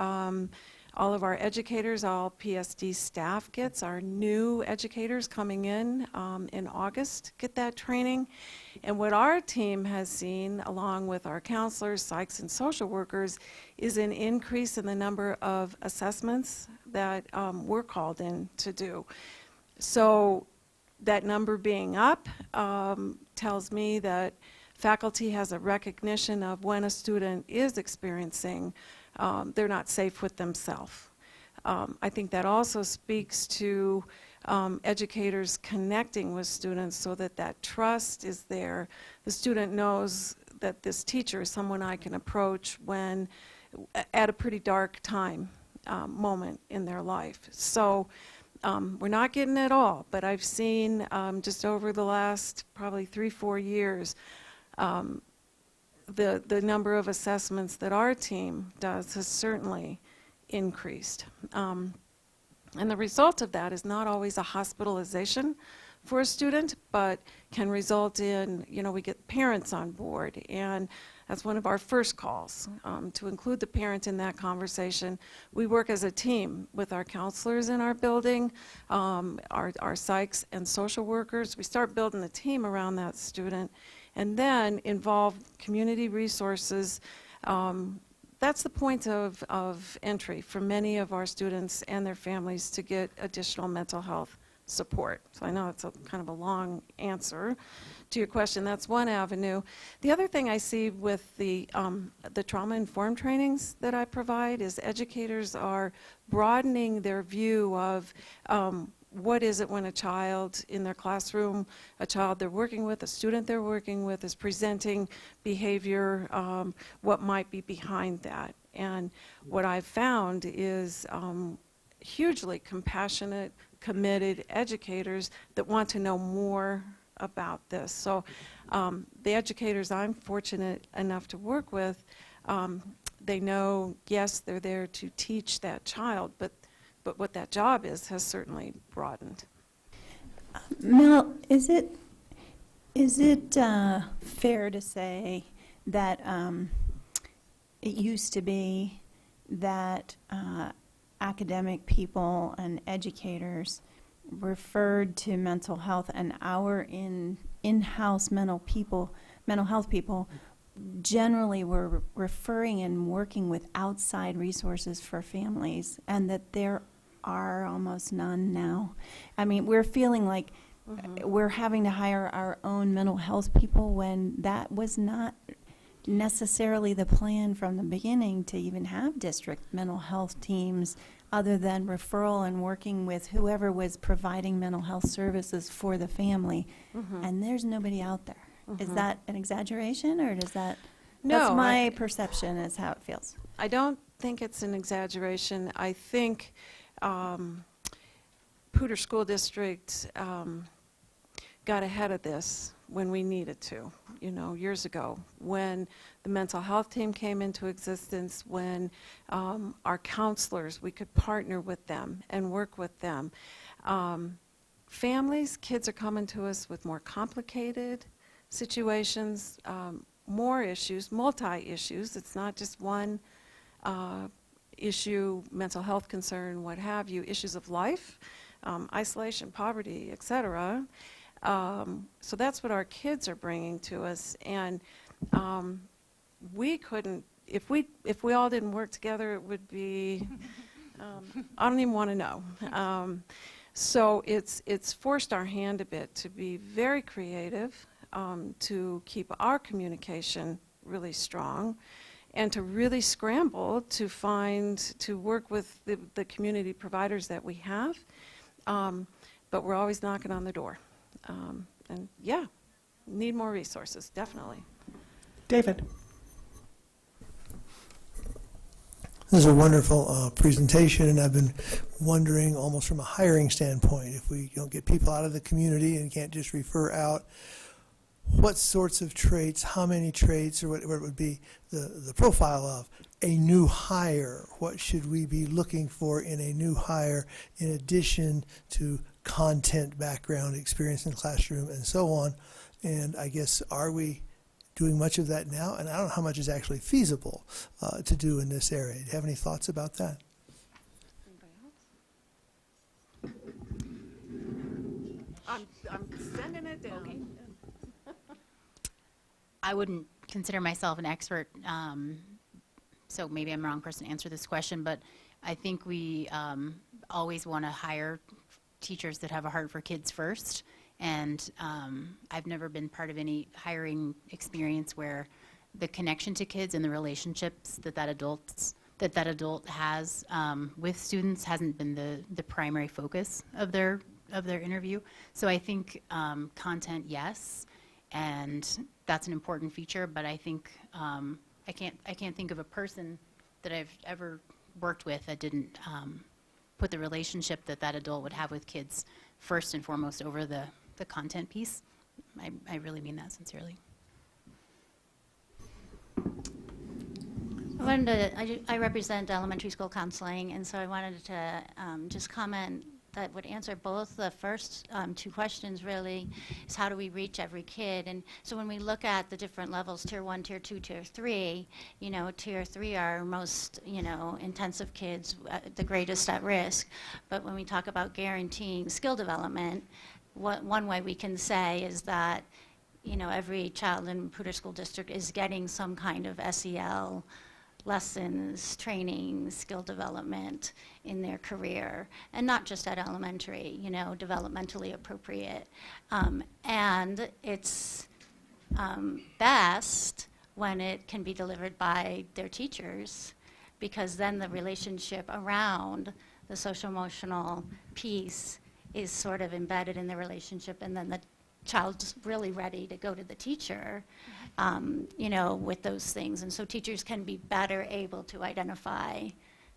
educators, all PSD staff gets. Our new educators coming in August get that training. And what our team has seen, along with our counselors, psychs, and social workers, is an increase in the number of assessments that we're called in to do. So that number being up tells me that faculty has a recognition of when a student is experiencing they're not safe with themselves. I think that also speaks to educators connecting with students so that that trust is there. The student knows that this teacher is someone I can approach when at a pretty dark time moment in their life. So we're not getting it all, but I've seen just over the last probably 3-4 years the number of assessments that our team does has certainly increased. And the result of that is not always a hospitalization for a student, but can result in, we get parents on board. And that's one of our first calls, to include the parent in that conversation. We work as a team with our counselors in our building, our psychs and social workers. We start building a team around that student and then involve community resources. That's the point of entry for many of our students and their families to get additional mental health support. So I know it's a kind of a long answer to your question. That's one avenue. The other thing I see with the trauma-informed trainings that I provide is educators are broadening their view of what is it when a child in their classroom, a child they're working with, a student they're working with is presenting behavior, what might be behind that. And what I've found is hugely compassionate, committed educators that want to know more about this. So the educators I'm fortunate enough to work with, they know, yes, they're there to teach that child, but what that job is has certainly broadened. Mel, is it fair to say that it used to be that academic people and educators referred to mental health, and our in-house mental health people generally were referring and working with outside resources for families, and that there are almost none now? I mean, we're feeling like we're having to hire our own mental health people when that was not necessarily the plan from the beginning, to even have district mental health teams, other than referral and working with whoever was providing mental health services for the family. And there's nobody out there. Is that an exaggeration, or does that? No, that's my perception, is how it feels. I don't think it's an exaggeration. I think Poudre School District got ahead of this when we needed to, years ago, when the mental health team came into existence, when our counselors, we could partner with them and work with them. Families, kids are coming to us with more complicated situations, more issues, multi-issues. It's not just one issue, mental health concern, what have you, issues of life, isolation, poverty, etc. So that's what our kids are bringing to us, and we couldn't, if we all didn't work together, it would be, I don't even want to know. So it's forced our hand a bit to be very creative, to keep our communication really strong, and to really scramble to work with the community providers that we have. But we're always knocking on the door. And yeah, need more resources, definitely. David. This is a wonderful presentation, and I've been wondering, almost from a hiring standpoint, if we don't get people out of the community and can't just refer out, what sorts of traits, how many traits, or what would be the profile of a new hire? What should we be looking for in a new hire, in addition to content, background, experience in the classroom, and so on? And I guess, are we doing much of that now? And I don't know how much is actually feasible to do in this area. Do you have any thoughts about that? I'm sending it down. I wouldn't consider myself an expert, so maybe I'm the wrong person to answer this question, but I think we always want to hire teachers that have a heart for kids first, and I've never been part of any hiring experience where the connection to kids and the relationships that adult has with students hasn't been the primary focus of their interview. So I think content, yes, and that's an important feature, but I think I can't think of a person that I've ever worked with that didn't put the relationship that adult would have with kids first and foremost over the content piece. I really mean that sincerely. I represent elementary school counseling, and so I wanted to just comment that would answer both the first two questions, really, is how do we reach every kid? And so when we look at the different levels, Tier 1, Tier 2, Tier 3, Tier 3 are most, intensive kids, the greatest at risk. But when we talk about guaranteeing skill development, one way we can say is that, every child in Poudre School District is getting some kind of SEL lessons, training, skill development in their career, and not just at elementary, developmentally appropriate. And it's best when it can be delivered by their teachers, because then the relationship around the social-emotional piece is sort of embedded in the relationship, and then the child's really ready to go to the teacher, with those things. And so teachers can be better able to identify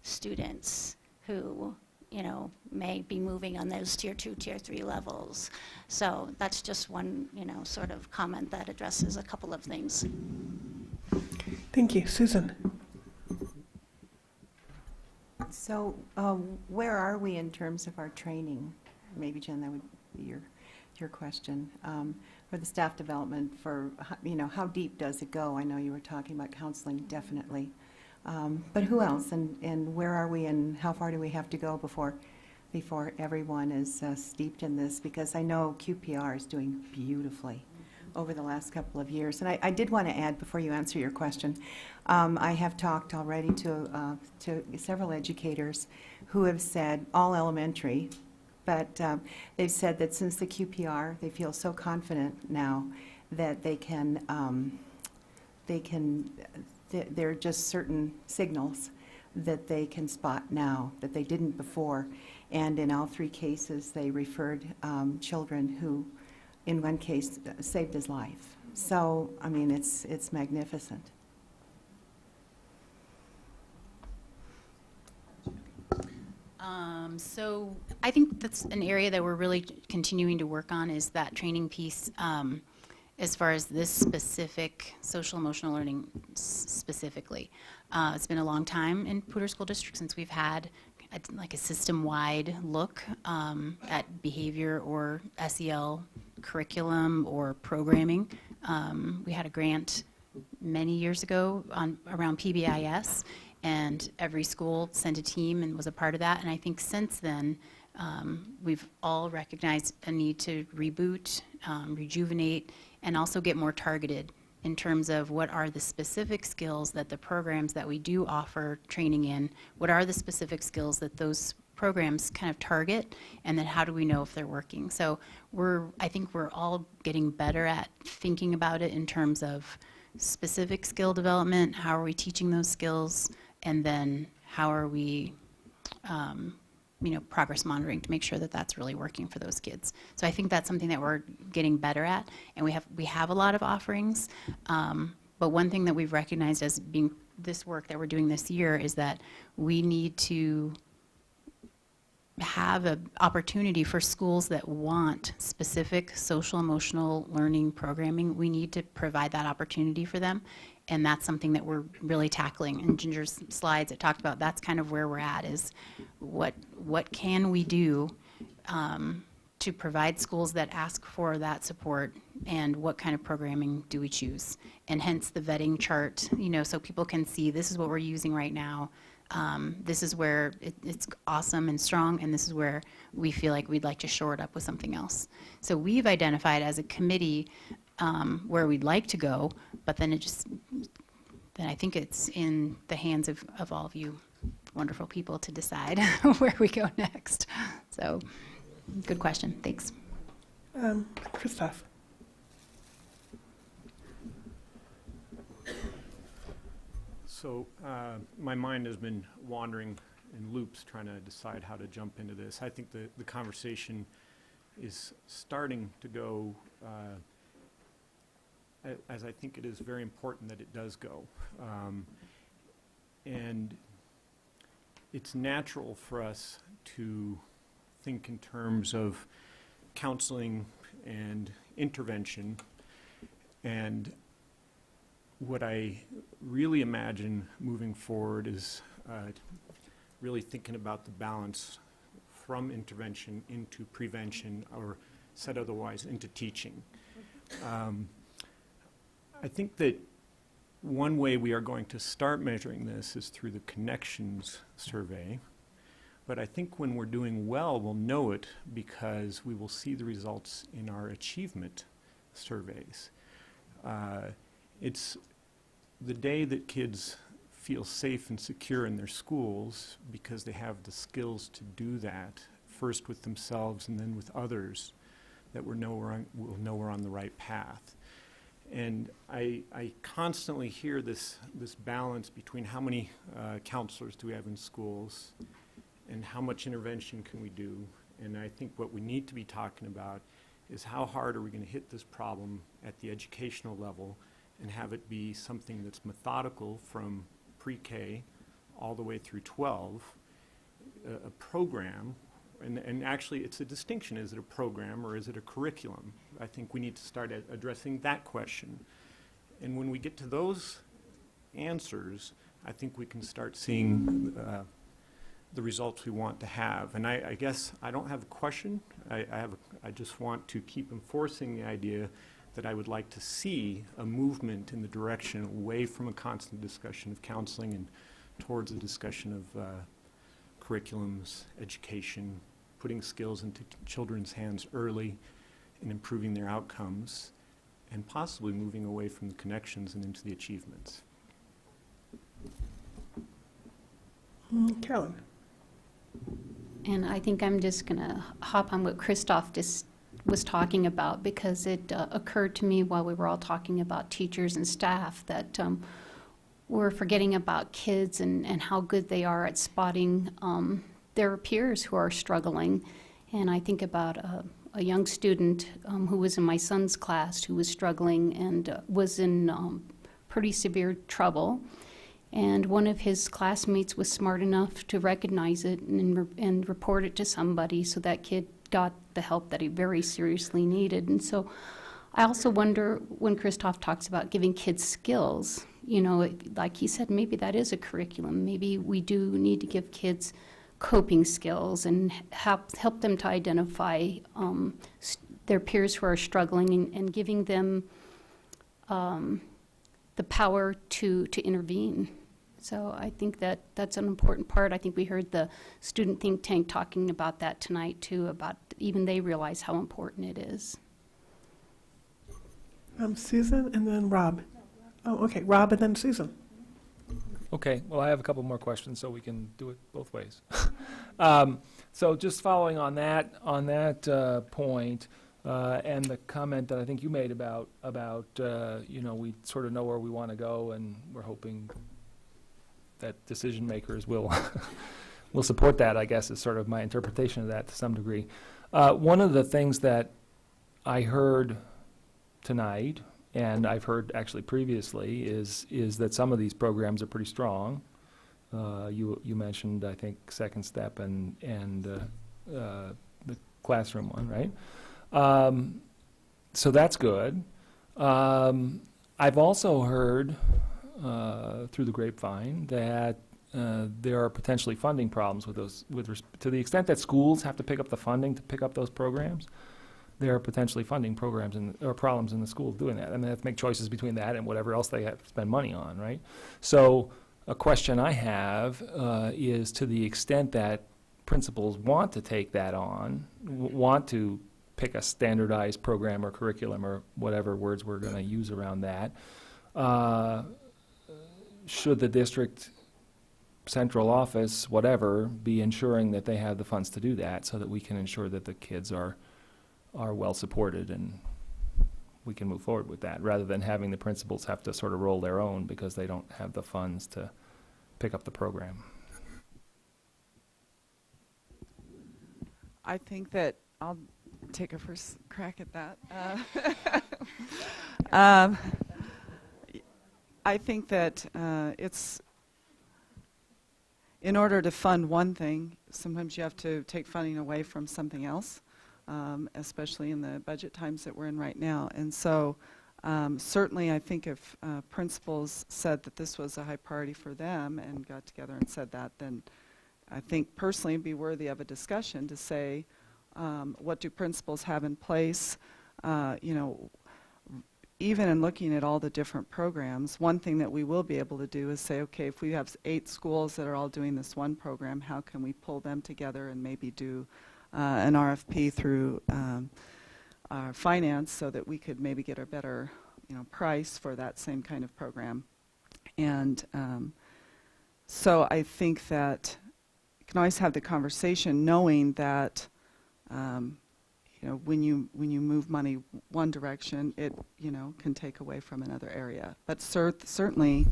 students who, may be moving on those Tier 2, Tier 3 levels. So that's just one, sort of comment that addresses a couple of things. Thank you. Susan. So where are we in terms of our training? Maybe, Jen, that would be your question. For the staff development, for, how deep does it go? I know you were talking about counseling, definitely. But who else? And where are we, and how far do we have to go before everyone is steeped in this? Because I know QPR is doing beautifully over the last couple of years. And I did want to add, before you answer your question, I have talked already to several educators who have said, all elementary, but they've said that since the QPR, they feel so confident now that there are just certain signals that they can spot now that they didn't before. And in all 3 cases, they referred children who, in one case, saved his life. So, I mean, it's magnificent. So I think that's an area that we're really continuing to work on, is that training piece as far as this specific social emotional learning specifically. It's been a long time in Poudre School District since we've had a system-wide look at behavior or SEL curriculum or programming. We had a grant many years ago around PBIS, and every school sent a team and was a part of that. And I think since then, we've all recognized a need to reboot, rejuvenate, and also get more targeted in terms of what are the specific skills that the programs that we do offer training in, what are the specific skills that those programs kind of target, and then how do we know if they're working. So I think we're all getting better at thinking about it in terms of specific skill development, how are we teaching those skills, and then how are we progress monitoring to make sure that that's really working for those kids. So I think that's something that we're getting better at, and we have a lot of offerings, but one thing that we've recognized as being this work that we're doing this year is that we need to have an opportunity for schools that want specific social emotional learning programming. We need to provide that opportunity for them, and that's something that we're really tackling. In Ginger's slides, it talked about that's kind of where we're at, is what can we do to provide schools that ask for that support, and what kind of programming do we choose, and hence the vetting chart, so people can see this is what we're using right now. This is where it's awesome and strong, and this is where we feel like we'd like to shore it up with something else. So we've identified as a committee where we'd like to go, but then then I think it's in the hands of all of you wonderful people to decide where we go next. So, good question. Thanks. Christoph. So my mind has been wandering in loops trying to decide how to jump into this. I think the conversation is starting to go as I think it is very important that it does go. And it's natural for us to think in terms of counseling and intervention, and what I really imagine moving forward is really thinking about the balance from intervention into prevention, or said otherwise, into teaching. I think that one way we are going to start measuring this is through the Connections survey. But I think when we're doing well, we'll know it because we will see the results in our achievement surveys. It's the day that kids feel safe and secure in their schools because they have the skills to do that, first with themselves and then with others, that we'll know we're on the right path. And I constantly hear this balance between how many counselors do we have in schools and how much intervention can we do. And I think what we need to be talking about is how hard are we going to hit this problem at the educational level and have it be something that's methodical from pre-K all the way through 12, a program. And actually, it's a distinction. Is it a program or is it a curriculum? I think we need to start addressing that question. And when we get to those answers, I think we can start seeing the results we want to have. And I guess I don't have a question. I just want to keep enforcing the idea that I would like to see a movement in the direction away from a constant discussion of counseling and towards a discussion of curriculums, education, putting skills into children's hands early and improving their outcomes, and possibly moving away from the connections and into the achievements. Carolyn. And I think I'm just going to hop on what Christoph just was talking about, because it occurred to me while we were all talking about teachers and staff that we're forgetting about kids and how good they are at spotting their peers who are struggling. And I think about a young student who was in my son's class who was struggling and was in pretty severe trouble. And one of his classmates was smart enough to recognize it and report it to somebody, so that kid got the help that he very seriously needed. And so I also wonder, when Christoph talks about giving kids skills, you know, like he said, maybe that is a curriculum. Maybe we do need to give kids coping skills and help them to identify their peers who are struggling, and giving them the power to intervene. So I think that that's an important part. I think we heard the student think tank talking about that tonight too, about even they realize how important it is. Susan and then Rob. Oh, okay, Rob and then Susan. Okay, well, I have a couple more questions, so we can do it both ways. So just following on that point, and the comment that I think you made about you know, we sort of know where we want to go, and we're hoping that decision makers will will support that, I guess, is sort of my interpretation of that to some degree. One of the things that I heard tonight, and I've heard actually previously, is that some of these programs are pretty strong. You mentioned, I think, Second Step and the classroom one, right? So that's good. I've also heard through the grapevine that there are potentially funding problems with those. To the extent that schools have to pick up the funding to pick up those programs, there are potentially funding programs or problems in the schools doing that. I mean, they have to make choices between that and whatever else they have to spend money on, right? So a question I have is, to the extent that principals want to take that on, want to pick a standardized program or curriculum or whatever words we're going to use around that, should the district central office, whatever, be ensuring that they have the funds to do that, so that we can ensure that the kids are well supported and we can move forward with that, rather than having the principals have to sort of roll their own because they don't have the funds to pick up the program. I think that I'll take a first crack at that. I think that it's, in order to fund one thing, sometimes you have to take funding away from something else, especially in the budget times that we're in right now. And so certainly I think if principals said that this was a high priority for them and got together and said that, then I think personally it'd be worthy of a discussion to say, what do principals have in place? You know, even in looking at all the different programs, one thing that we will be able to do is say, okay, if we have 8 schools that are all doing this one program, how can we pull them together and maybe do an RFP through our finance, so that we could maybe get a better, you know, price for that same kind of program. And so I think that you can always have the conversation, knowing that you know, when you move money one direction, it, you know, can take away from another area. But certainly,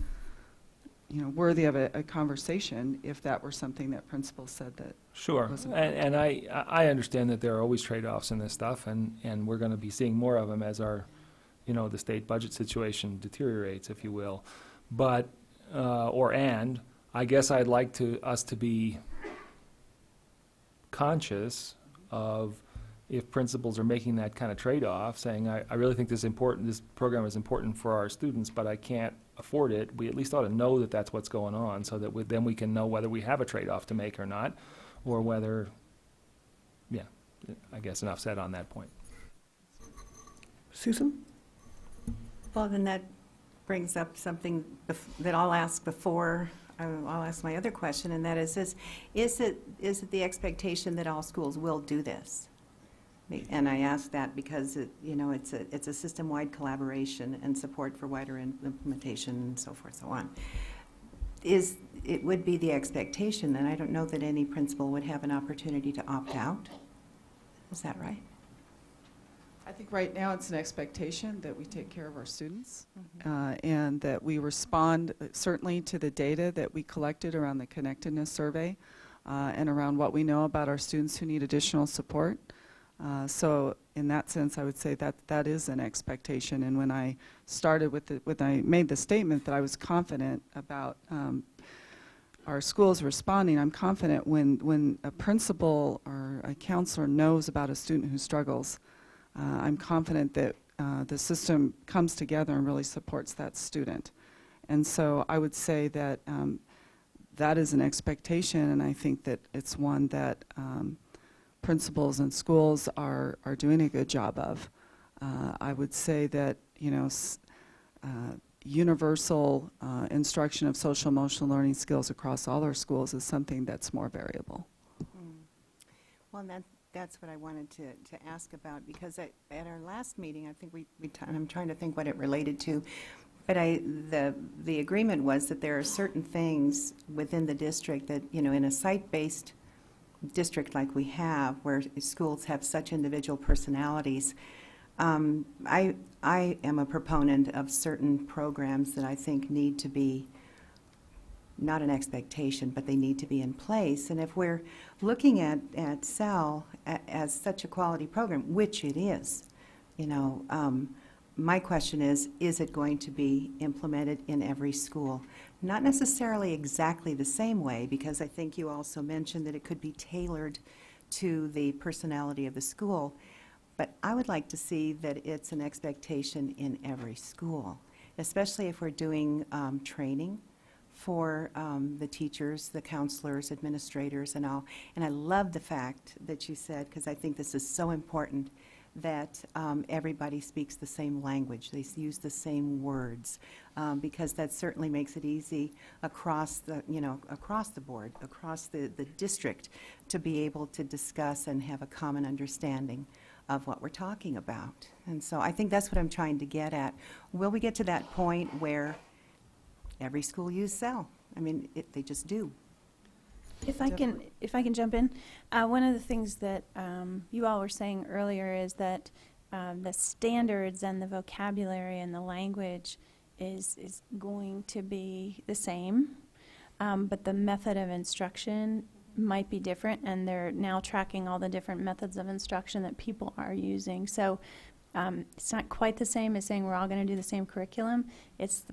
you know, worthy of a conversation if that were something that principals said that. Sure, and I understand that there are always trade-offs in this stuff, and we're going to be seeing more of them as our, you know, the state budget situation deteriorates, if you will. But I guess I'd like us to be conscious of if principals are making that kind of trade-off, saying, I really think this program is important for our students, but I can't afford it, we at least ought to know that that's what's going on, so that then we can know whether we have a trade-off to make or not, or whether, yeah, I guess enough said on that point. Susan? Well, then that brings up something that I'll ask before I'll ask my other question, and that is it the expectation that all schools will do this? And I ask that because it's a system-wide collaboration and support for wider implementation and so forth, so on. It would be the expectation, and I don't know that any principal would have an opportunity to opt out. Is that right? I think right now it's an expectation that we take care of our students and that we respond certainly to the data that we collected around the connectedness survey and around what we know about our students who need additional support. So in that sense, I would say that is an expectation. And when I started when I made the statement that I was confident about our schools responding, I'm confident when a principal or a counselor knows about a student who struggles, I'm confident that the system comes together and really supports that student. And so I would say that that is an expectation, and I think that it's one that principals and schools are doing a good job of. I would say that, universal instruction of social emotional learning skills across all our schools is something that's more variable. Well, that's what I wanted to ask about, because at our last meeting, I think and I'm trying to think what it related to, but the agreement was that there are certain things within the district that, in a site-based district like we have, where schools have such individual personalities, I am a proponent of certain programs that I think need to be not an expectation, but they need to be in place. And if we're looking at SEL as such a quality program, which it is, my question is it going to be implemented in every school? Not necessarily exactly the same way, because I think you also mentioned that it could be tailored to the personality of the school. But I would like to see that it's an expectation in every school, especially if we're doing training for the teachers, the counselors, administrators, and all. And I love the fact that you said, because I think this is so important, that everybody speaks the same language. They use the same words, because that certainly makes it easy across the, across the board, across the district, to be able to discuss and have a common understanding of what we're talking about. And so I think that's what I'm trying to get at. Will we get to that point where every school use SEL? I mean, they just do. If I can jump in, one of the things that you all were saying earlier is that the standards and the vocabulary and the language is going to be the same, but the method of instruction might be different, and they're now tracking all the different methods of instruction that people are using. So it's not quite the same as saying we're all going to do the same curriculum.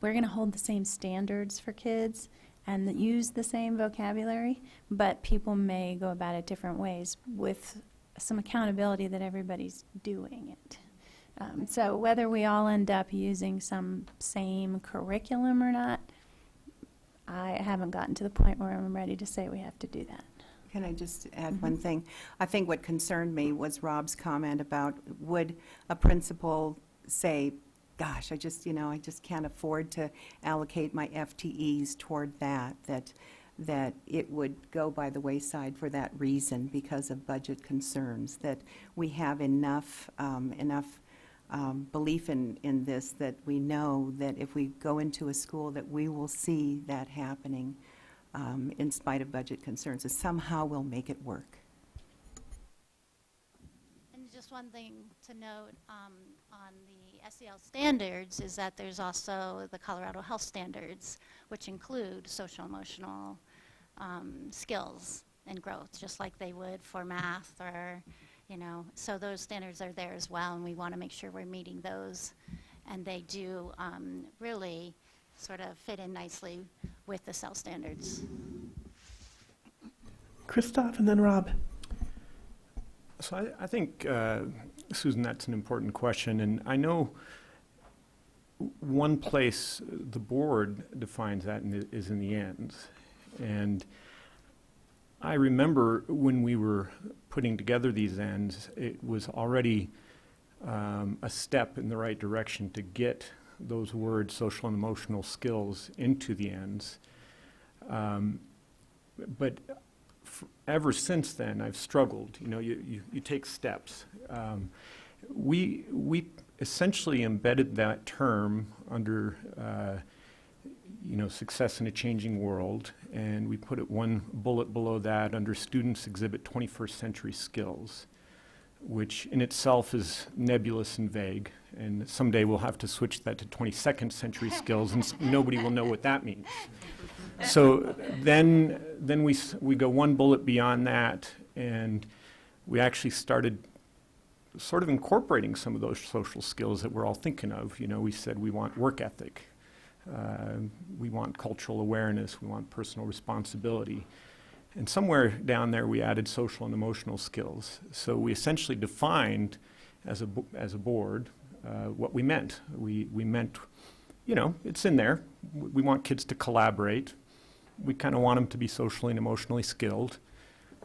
We're going to hold the same standards for kids and use the same vocabulary, but people may go about it different ways with some accountability that everybody's doing it. So whether we all end up using some same curriculum or not, I haven't gotten to the point where I'm ready to say we have to do that. Can I just add one thing? I think what concerned me was Rob's comment about, would a principal say, gosh, I just can't afford to allocate my FTEs toward that it would go by the wayside for that reason because of budget concerns, that we have enough belief in this, that we know that if we go into a school that we will see that happening in spite of budget concerns, that somehow we'll make it work. And just one thing to note on the SEL standards is that there's also the Colorado Health Standards, which include social emotional skills and growth, just like they would for math or, so those standards are there as well, and we want to make sure we're meeting those, and they do really sort of fit in nicely with the SEL standards. Christoph and then Rob. So I think, Susan, that's an important question, and I know one place the board defines that is in the ends. And I remember when we were putting together these ends, it was already a step in the right direction to get those words, social and emotional skills, into the ends. But ever since then, I've struggled. You know, you take steps. We essentially embedded that term under, success in a changing world, and we put it one bullet below that under students exhibit 21st century skills, which in itself is nebulous and vague. And someday we'll have to switch that to 22nd century skills, and nobody will know what that means. So then we go one bullet beyond that, and we actually started sort of incorporating some of those social skills that we're all thinking of. You know, we said we want work ethic, we want cultural awareness, we want personal responsibility. And somewhere down there we added social and emotional skills. So we essentially defined as a board what we meant. We meant, it's in there. We want kids to collaborate. We kind of want them to be socially and emotionally skilled,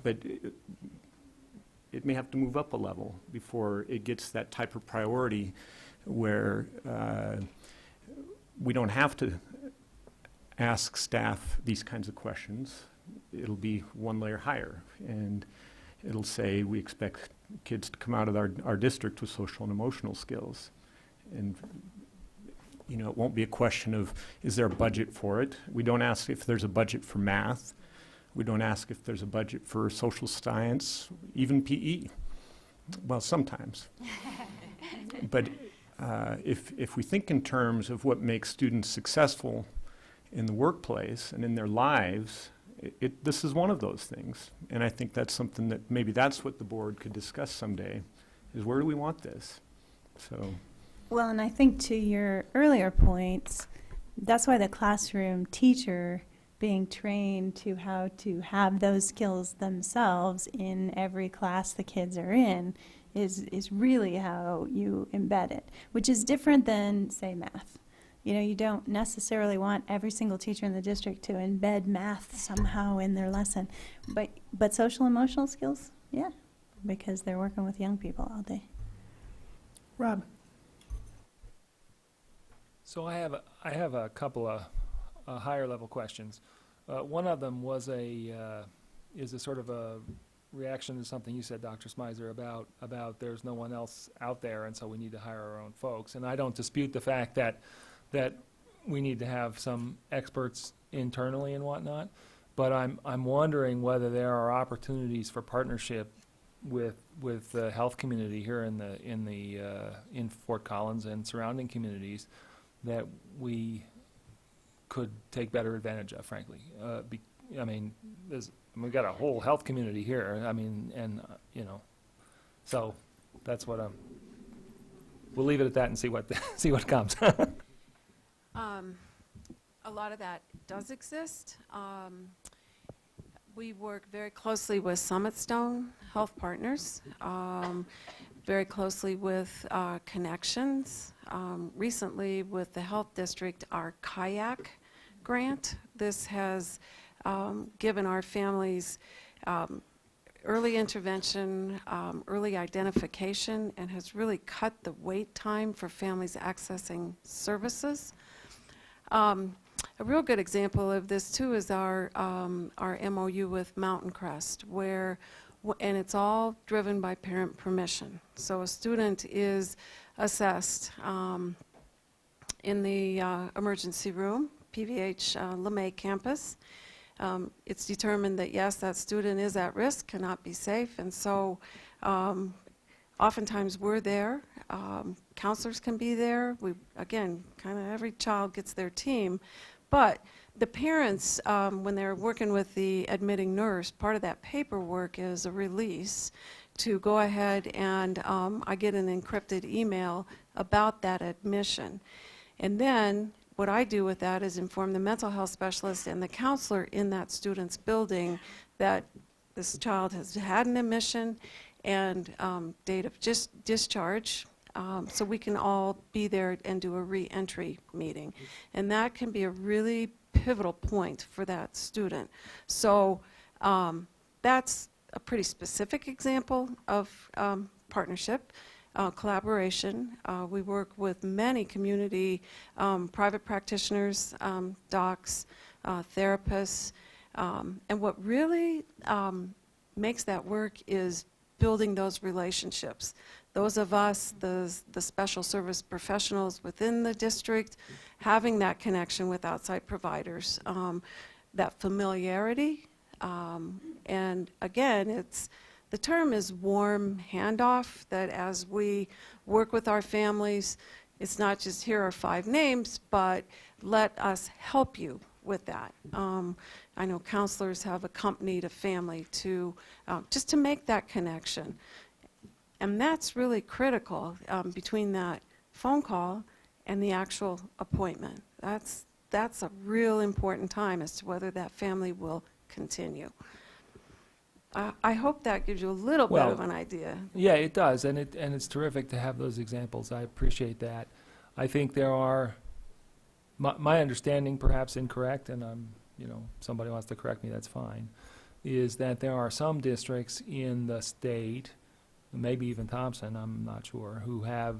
but it may have to move up a level before it gets that type of priority where we don't have to ask staff these kinds of questions. It'll be one layer higher, and it'll say we expect kids to come out of our district with social and emotional skills. And it won't be a question of, is there a budget for it? We don't ask if there's a budget for math. We don't ask if there's a budget for social science, even PE. Well, sometimes. But if we think in terms of what makes students successful in the workplace and in their lives, this is one of those things. And I think that's something that maybe that's what the board could discuss someday, is where do we want this? So. Well, and I think to your earlier points, that's why the classroom teacher being trained to how to have those skills themselves in every class the kids are in is really how you embed it, which is different than, say, math. You don't necessarily want every single teacher in the district to embed math somehow in their lesson. But social emotional skills, yeah, because they're working with young people all day. Rob. So I have a couple of higher level questions. One of them was is a sort of a reaction to something you said, Dr. Smyser, about there's no one else out there, and so we need to hire our own folks. And I don't dispute the fact that we need to have some experts internally and whatnot, but I'm wondering whether there are opportunities for partnership with the health community here in Fort Collins and surrounding communities that we could take better advantage of, frankly. We've got a whole health community here. So that's what we'll leave it at that and see what comes. A lot of that does exist. We work very closely with Summit Stone Health Partners, very closely with Connections. Recently with the health district, our kayak grant. This has given our families early intervention, early identification, and has really cut the wait time for families accessing services. A real good example of this too is our MOU with Mountain Crest, and it's all driven by parent permission. So a student is assessed in the emergency room, PVH LeMay campus. It's determined that yes, that student is at risk, cannot be safe, and so oftentimes we're there. Counselors can be there. Again, kind of every child gets their team, but the parents, when they're working with the admitting nurse, part of that paperwork is a release to go ahead and I get an encrypted email about that admission. And then what I do with that is inform the mental health specialist and the counselor in that student's building that this child has had an admission and date of discharge, so we can all be there and do a re-entry meeting. And that can be a really pivotal point for that student. So that's a pretty specific example of partnership, collaboration. We work with many community private practitioners, docs, therapists, and what really makes that work is building those relationships. Those of us, the special service professionals within the district, having that connection with outside providers, that familiarity, and again, the term is warm handoff, that as we work with our families, it's not just here are 5 names, but let us help you with that. I know counselors have accompanied a family to just to make that connection. And that's really critical between that phone call and the actual appointment. That's a real important time as to whether that family will continue. I hope that gives you a little bit of an idea. Yeah, it does, and it's terrific to have those examples. I appreciate that. I think there are, my understanding, perhaps incorrect, and somebody wants to correct me, that's fine, is that there are some districts in the state, maybe even Thompson, I'm not sure, who have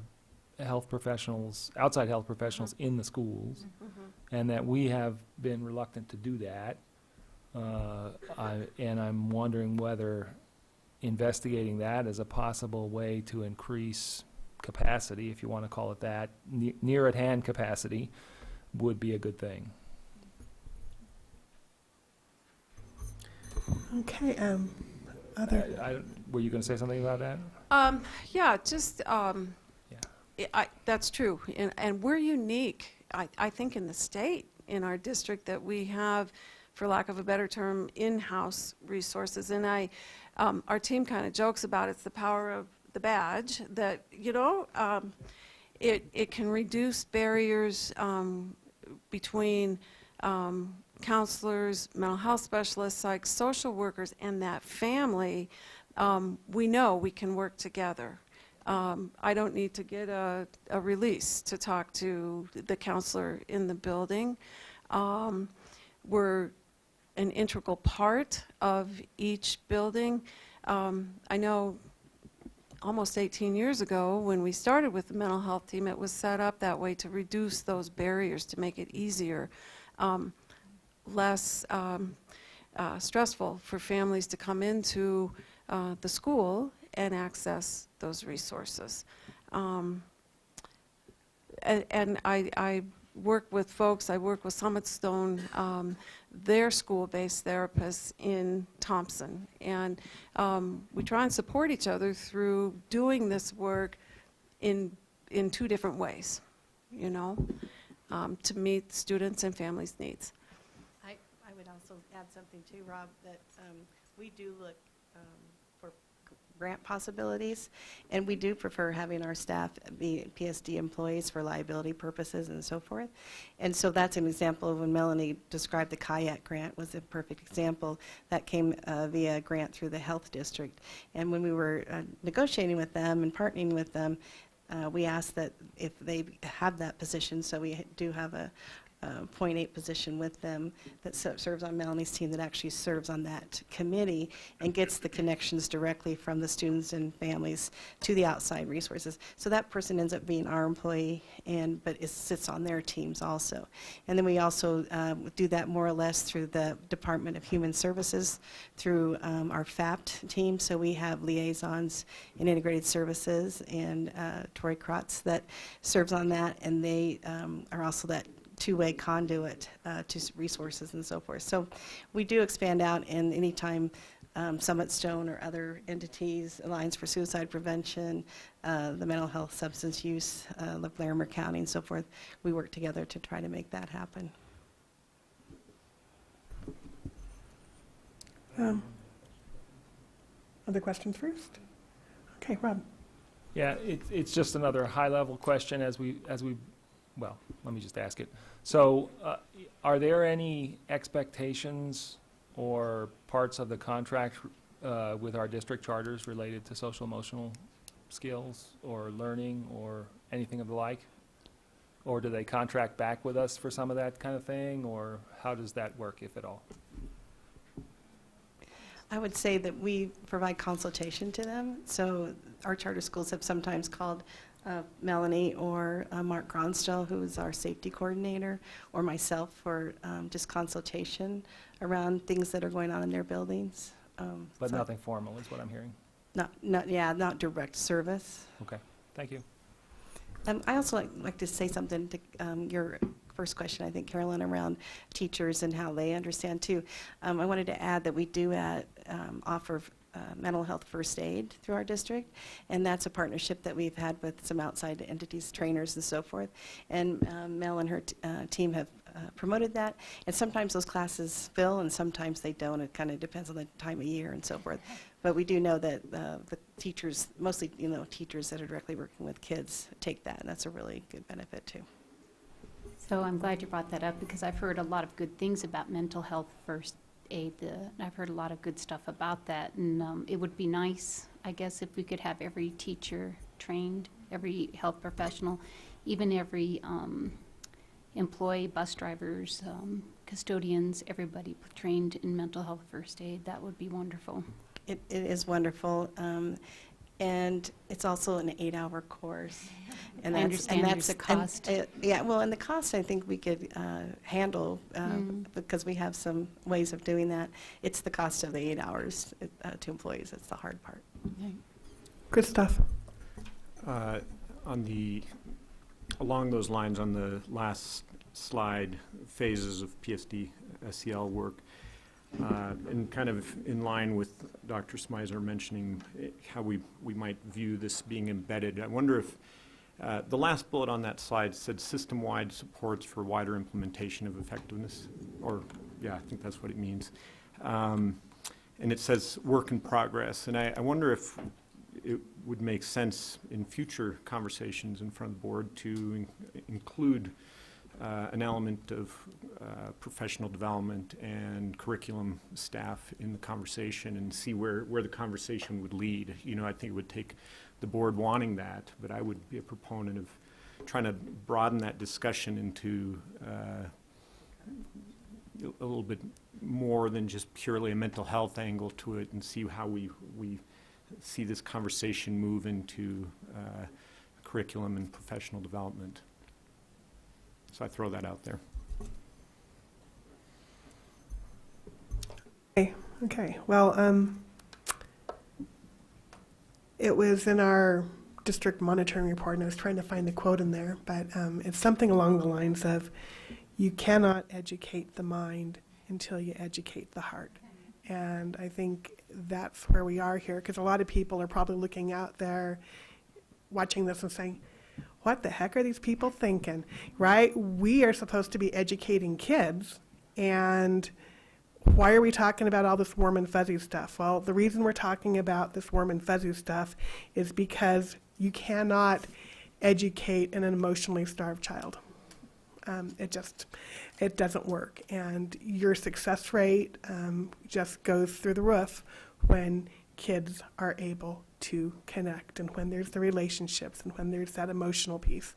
health professionals, outside health professionals in the schools, and that we have been reluctant to do that. And I'm wondering whether investigating that as a possible way to increase capacity, if you want to call it that, near at hand capacity, would be a good thing. Okay, were you going to say something about that? Yeah, just, that's true. And we're unique, I think, in the state, in our district, that we have, for lack of a better term, in-house resources. And our team kind of jokes about it's the power of the badge, that, it can reduce barriers between counselors, mental health specialists, like social workers, and that family. We know we can work together. I don't need to get a release to talk to the counselor in the building. We're an integral part of each building. I know almost 18 years ago, when we started with the mental health team, it was set up that way to reduce those barriers, to make it easier, less stressful for families to come into the school and access those resources. And I work with folks, I work with Summit Stone, their school-based therapists in Thompson. And we try and support each other through doing this work in 2 different ways, to meet students and families' needs. I would also add something too, Rob, that we do look for grant possibilities, and we do prefer having our staff be PSD employees for liability purposes and so forth. And so that's an example of when Melanie described the kayak grant was a perfect example. That came via a grant through the health district. And when we were negotiating with them and partnering with them, we asked that if they have that position, so we do have a .8 position with them that serves on Melanie's team, that actually serves on that committee and gets the connections directly from the students and families to the outside resources. So that person ends up being our employee, but it sits on their teams also. And then we also do that more or less through the Department of Human Services, through our FAPT team. So we have liaisons in integrated services, and Tori Krotz that serves on that, and they are also that two-way conduit to resources and so forth. So we do expand out, and anytime Summit Stone or other entities, Alliance for Suicide Prevention, the Mental Health Substance Use, Larimer County and so forth, we work together to try to make that happen. Other questions first? Okay, Rob. Yeah, it's just another high-level question well, let me just ask it. So, are there any expectations or parts of the contract with our district charters related to social emotional skills or learning or anything of the like? Or do they contract back with us for some of that kind of thing, or how does that work, if at all? I would say that we provide consultation to them. So our charter schools have sometimes called Melanie or Mark Gronstall, who is our safety coordinator, or myself for just consultation around things that are going on in their buildings. But so nothing formal is what I'm hearing. not direct service. Okay, thank you. I also like to say something to your first question, I think, Carolyn, around teachers and how they understand too. I wanted to add that we do offer mental health first aid through our district, and that's a partnership that we've had with some outside entities, trainers and so forth. And Mel and her team have promoted that, and sometimes those classes fill and sometimes they don't. It kind of depends on the time of year and so forth. But we do know that the teachers, mostly teachers that are directly working with kids, take that, and that's a really good benefit too. So I'm glad you brought that up, because I've heard a lot of good things about mental health first aid. I've heard a lot of good stuff about that, and it would be nice, I guess, if we could have every teacher trained, every health professional, even every employee, bus drivers, custodians, everybody trained in mental health first aid. That would be wonderful. It is wonderful. And it's also an 8-hour course. And I understand there's a cost. And the cost I think we could handle because we have some ways of doing that. It's the cost of the 8 hours to employees. That's the hard part. Okay. Good stuff. Along those lines, on the last slide, phases of PSD SEL work, and kind of in line with Dr. Smyser mentioning how we might view this being embedded. I wonder if the last bullet on that slide said system-wide supports for wider implementation of effectiveness, or yeah, I think that's what it means. And it says work in progress, and I wonder if it would make sense in future conversations in front of the board to include an element of professional development and curriculum staff in the conversation and see where the conversation would lead. I think it would take the board wanting that, but I would be a proponent of trying to broaden that discussion into a little bit more than just purely a mental health angle to it, and see how we see this conversation move into curriculum and professional development. So I throw that out there. Okay. Well, it was in our district monitoring report, and I was trying to find the quote in there, but it's something along the lines of, you cannot educate the mind until you educate the heart. And I think that's where we are here, because a lot of people are probably looking out there, watching this and saying, what the heck are these people thinking, right? We are supposed to be educating kids, and why are we talking about all this warm and fuzzy stuff? Well, the reason we're talking about this warm and fuzzy stuff is because you cannot educate an emotionally starved child. It doesn't work, and your success rate just goes through the roof when kids are able to connect, and when there's the relationships, and when there's that emotional piece.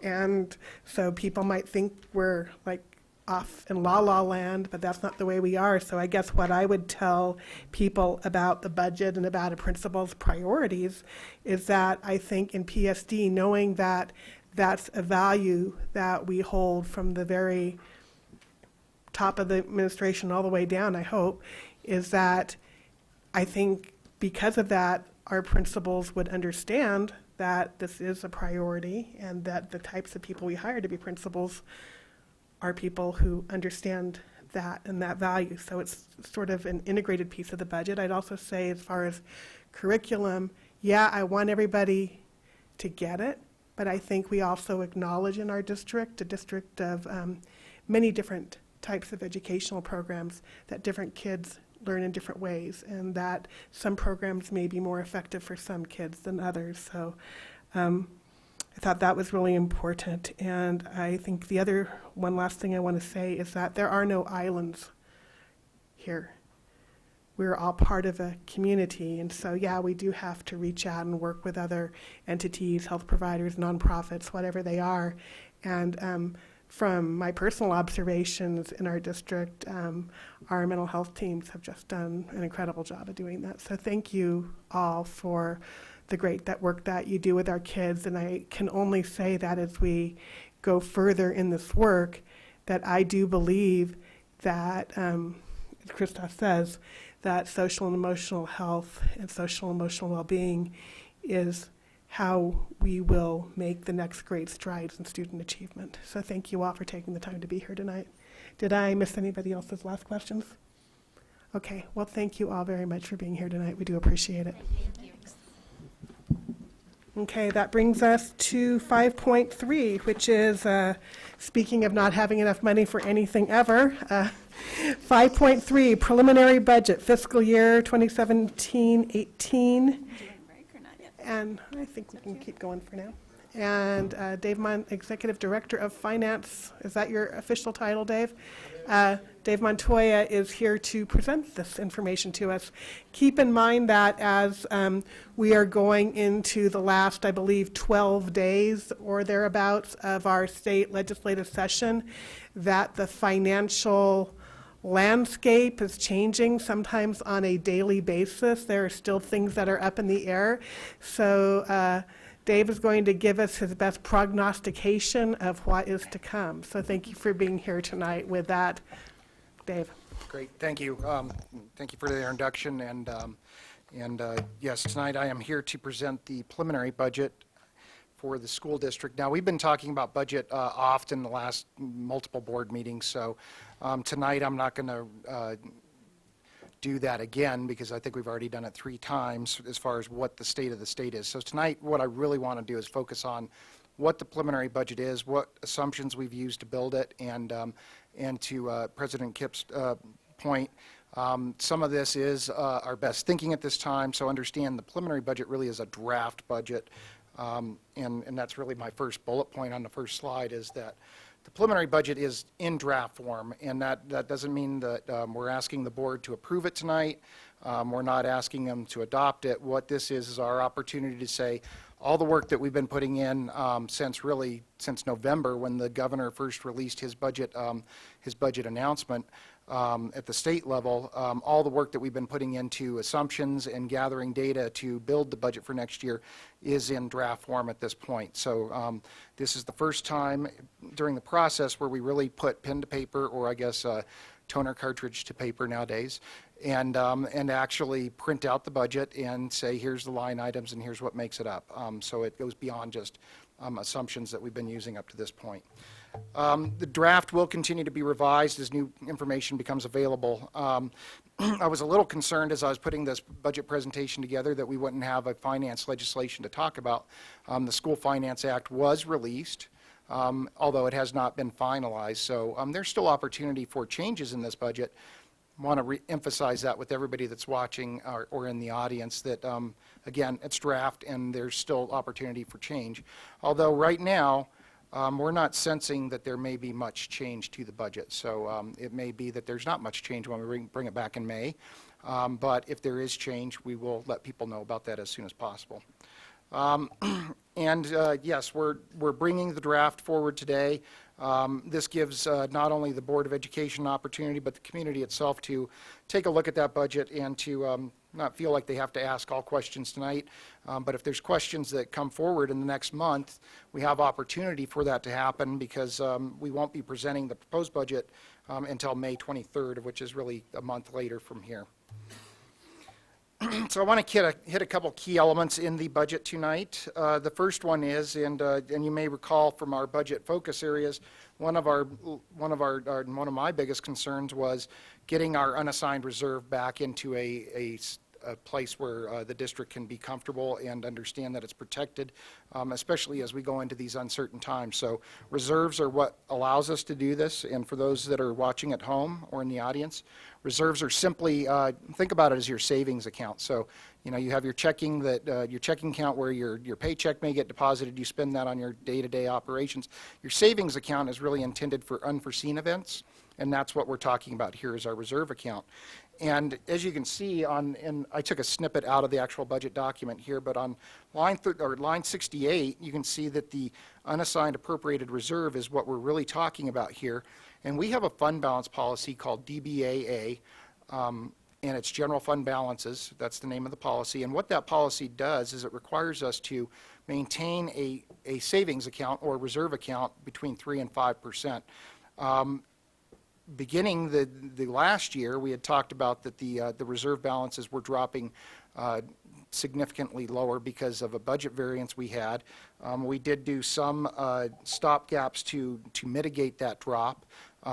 And so people might think we're like off in la la land, but that's not the way we are. So I guess what I would tell people about the budget and about a principal's priorities is that I think in PSD, knowing that that's a value that we hold from the very top of the administration all the way down, I hope, is that I think because of that, our principals would understand that this is a priority, and that the types of people we hire to be principals are people who understand that and that value. So it's sort of an integrated piece of the budget. I'd also say, as far as curriculum, yeah, I want everybody to get it, but I think we also acknowledge in our district, a district of many different types of educational programs, that different kids learn in different ways, and that some programs may be more effective for some kids than others. So I thought that was really important. And I think the other one last thing I want to say is that there are no islands here. we're all part of a community. And so, yeah, we do have to reach out and work with other entities, health providers, nonprofits, whatever they are. And from my personal observations in our district, our mental health teams have just done an incredible job of doing that. So thank you all for the great work that you do with our kids. And I can only say that as we go further in this work, that I do believe that, as Christoph says, that social and emotional health and social and emotional well-being is how we will make the next great strides in student achievement. So thank you all for taking the time to be here tonight. Did I miss anybody else's last questions? Okay, well, thank you all very much for being here tonight. We do appreciate it. Thank you. Okay, that brings us to 5.3, which is, speaking of not having enough money for anything ever, 5.3, preliminary budget, fiscal year 2017-18. And I think we can keep going for now. And Dave Executive Director of Finance, is that your official title, Dave? Dave Montoya is here to present this information to us. Keep in mind that as we are going into the last, I believe, 12 days or thereabouts of our state legislative session, that the financial landscape is changing sometimes on a daily basis. There are still things that are up in the air. So Dave is going to give us his best prognostication of what is to come. So thank you for being here tonight with that. Dave. Great, thank you. Thank you for the introduction. And yes, tonight I am here to present the preliminary budget for the school district. Now, we've been talking about budget often the last multiple board meetings, so tonight I'm not going to do that again because I think we've already done it 3 times as far as what the state of the state is. So tonight what I really want to do is focus on what the preliminary budget is, what assumptions we've used to build it, and to President Kipp's point, some of this is our best thinking at this time, so understand the preliminary budget really is a draft budget. And that's really my first bullet point on the first slide, is that the preliminary budget is in draft form, and that doesn't mean that we're asking the board to approve it tonight. We're not asking them to adopt it. What this is our opportunity to say all the work that we've been putting in since November, when the governor first released his budget announcement at the state level, all the work that we've been putting into assumptions and gathering data to build the budget for next year is in draft form at this point. So this is the first time during the process where we really put pen to paper, or I guess toner cartridge to paper nowadays, and actually print out the budget and say, here's the line items and here's what makes it up. So it goes beyond just assumptions that we've been using up to this point. The draft will continue to be revised as new information becomes available. I was a little concerned as I was putting this budget presentation together that we wouldn't have a finance legislation to talk about. The School Finance Act was released, although it has not been finalized. So there's still opportunity for changes in this budget. I want to re-emphasize that with everybody that's watching or in the audience, that again, it's draft and there's still opportunity for change. Although right now, we're not sensing that there may be much change to the budget. So it may be that there's not much change when we bring it back in May. But if there is change, we will let people know about that as soon as possible. Yes, we're bringing the draft forward today. This gives not only the Board of Education an opportunity, but the community itself to take a look at that budget and to not feel like they have to ask all questions tonight. But if there's questions that come forward in the next month, we have opportunity for that to happen, because we won't be presenting the proposed budget until May 23rd, which is really a month later from here. So I want to hit a couple key elements in the budget tonight. The first one is, and you may recall from our budget focus areas, one of my biggest concerns was getting our unassigned reserve back into a place where the district can be comfortable and understand that it's protected, especially as we go into these uncertain times. So reserves are what allows us to do this. And for those that are watching at home or in the audience, reserves are simply, think about it as your savings account. So, you know, you have your checking account where your paycheck may get deposited. You spend that on your day-to-day operations. Your savings account is really intended for unforeseen events. and that's what we're talking about here is our reserve account. And as you can see and I took a snippet out of the actual budget document here, but on line 68, you can see that the unassigned appropriated reserve is what we're really talking about here. And we have a fund balance policy called DBAA, and it's general fund balances. That's the name of the policy. And what that policy does is it requires us to maintain a savings account or reserve account between 3 and 5%. Beginning the last year, we had talked about that the reserve balances were dropping significantly lower because of a budget variance we had. We did do some stopgaps to mitigate that drop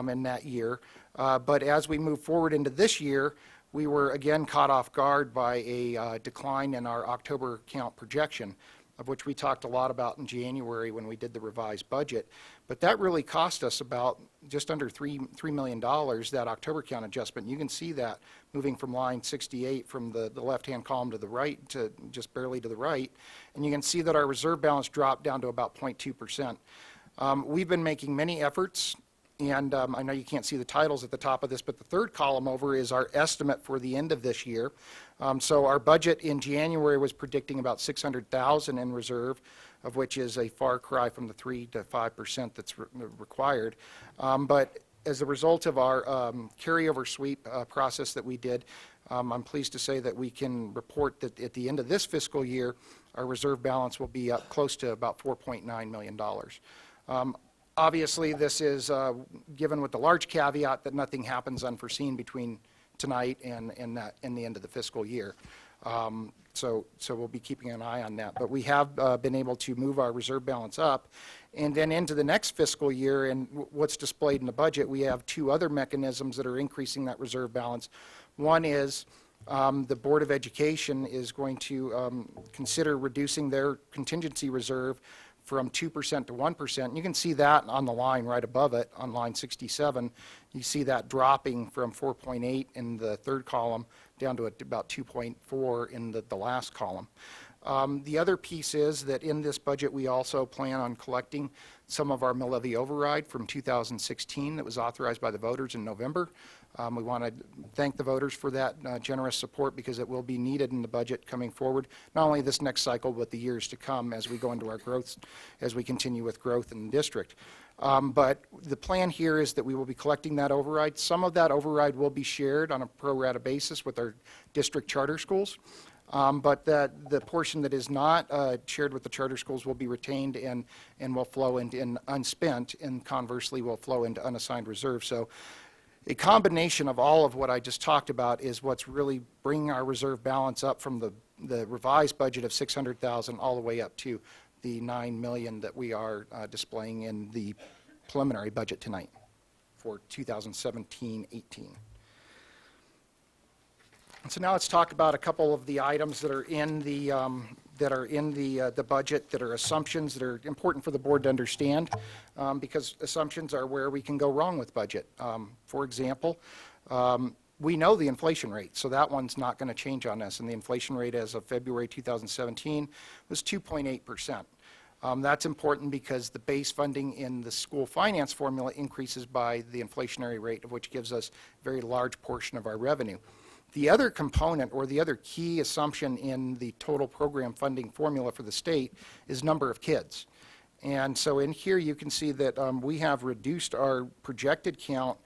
in that year. But as we move forward into this year, we were again caught off guard by a decline in our October count projection, of which we talked a lot about in January when we did the revised budget. But that really cost us about just under $3 million, that October count adjustment. You can see that moving from line 68 from the left-hand column to the right, to just barely to the right. And you can see that our reserve balance dropped down to about 0.2%. We've been making many efforts, and I know you can't see the titles at the top of this, but the third column over is our estimate for the end of this year. So our budget in January was predicting about $600,000 in reserve, of which is a far cry from the 3 to 5% that's required. But as a result of our carryover sweep process that we did, I'm pleased to say that we can report that at the end of this fiscal year, our reserve balance will be up close to about $4.9 million. Obviously, this is given with the large caveat that nothing happens unforeseen between tonight and the end of the fiscal year. So we'll be keeping an eye on that. But we have been able to move our reserve balance up. And then into the next fiscal year, and what's displayed in the budget, we have two other mechanisms that are increasing that reserve balance. One is the Board of Education is going to consider reducing their contingency reserve from 2% to 1%. You can see that on the line right above it, on line 67. You see that dropping from 4.8 in the third column down to about 2.4 in the last column. The other piece is that in this budget, we also plan on collecting some of our mill levy override from 2016 that was authorized by the voters in November. We want to thank the voters for that generous support, because it will be needed in the budget coming forward, not only this next cycle, but the years to come as we go into our growth, as we continue with growth in the district. But the plan here is that we will be collecting that override. Some of that override will be shared on a pro rata basis with our district charter schools. But the portion that is not shared with the charter schools will be retained and will flow into unspent, and conversely will flow into unassigned reserves. So a combination of all of what I just talked about is what's really bringing our reserve balance up from the revised budget of $600,000 all the way up to the $9 million that we are displaying in the preliminary budget tonight for 2017-18. So now let's talk about a couple of the items that are in the budget, that are assumptions that are important for the board to understand, because assumptions are where we can go wrong with budget. For example, we know the inflation rate, so that one's not going to change on us. And the inflation rate as of February 2017 was 2.8%. That's important because the base funding in the school finance formula increases by the inflationary rate, of which gives us a very large portion of our revenue. The other component, or the other key assumption in the total program funding formula for the state, is number of kids. And so in here you can see that we have reduced our projected count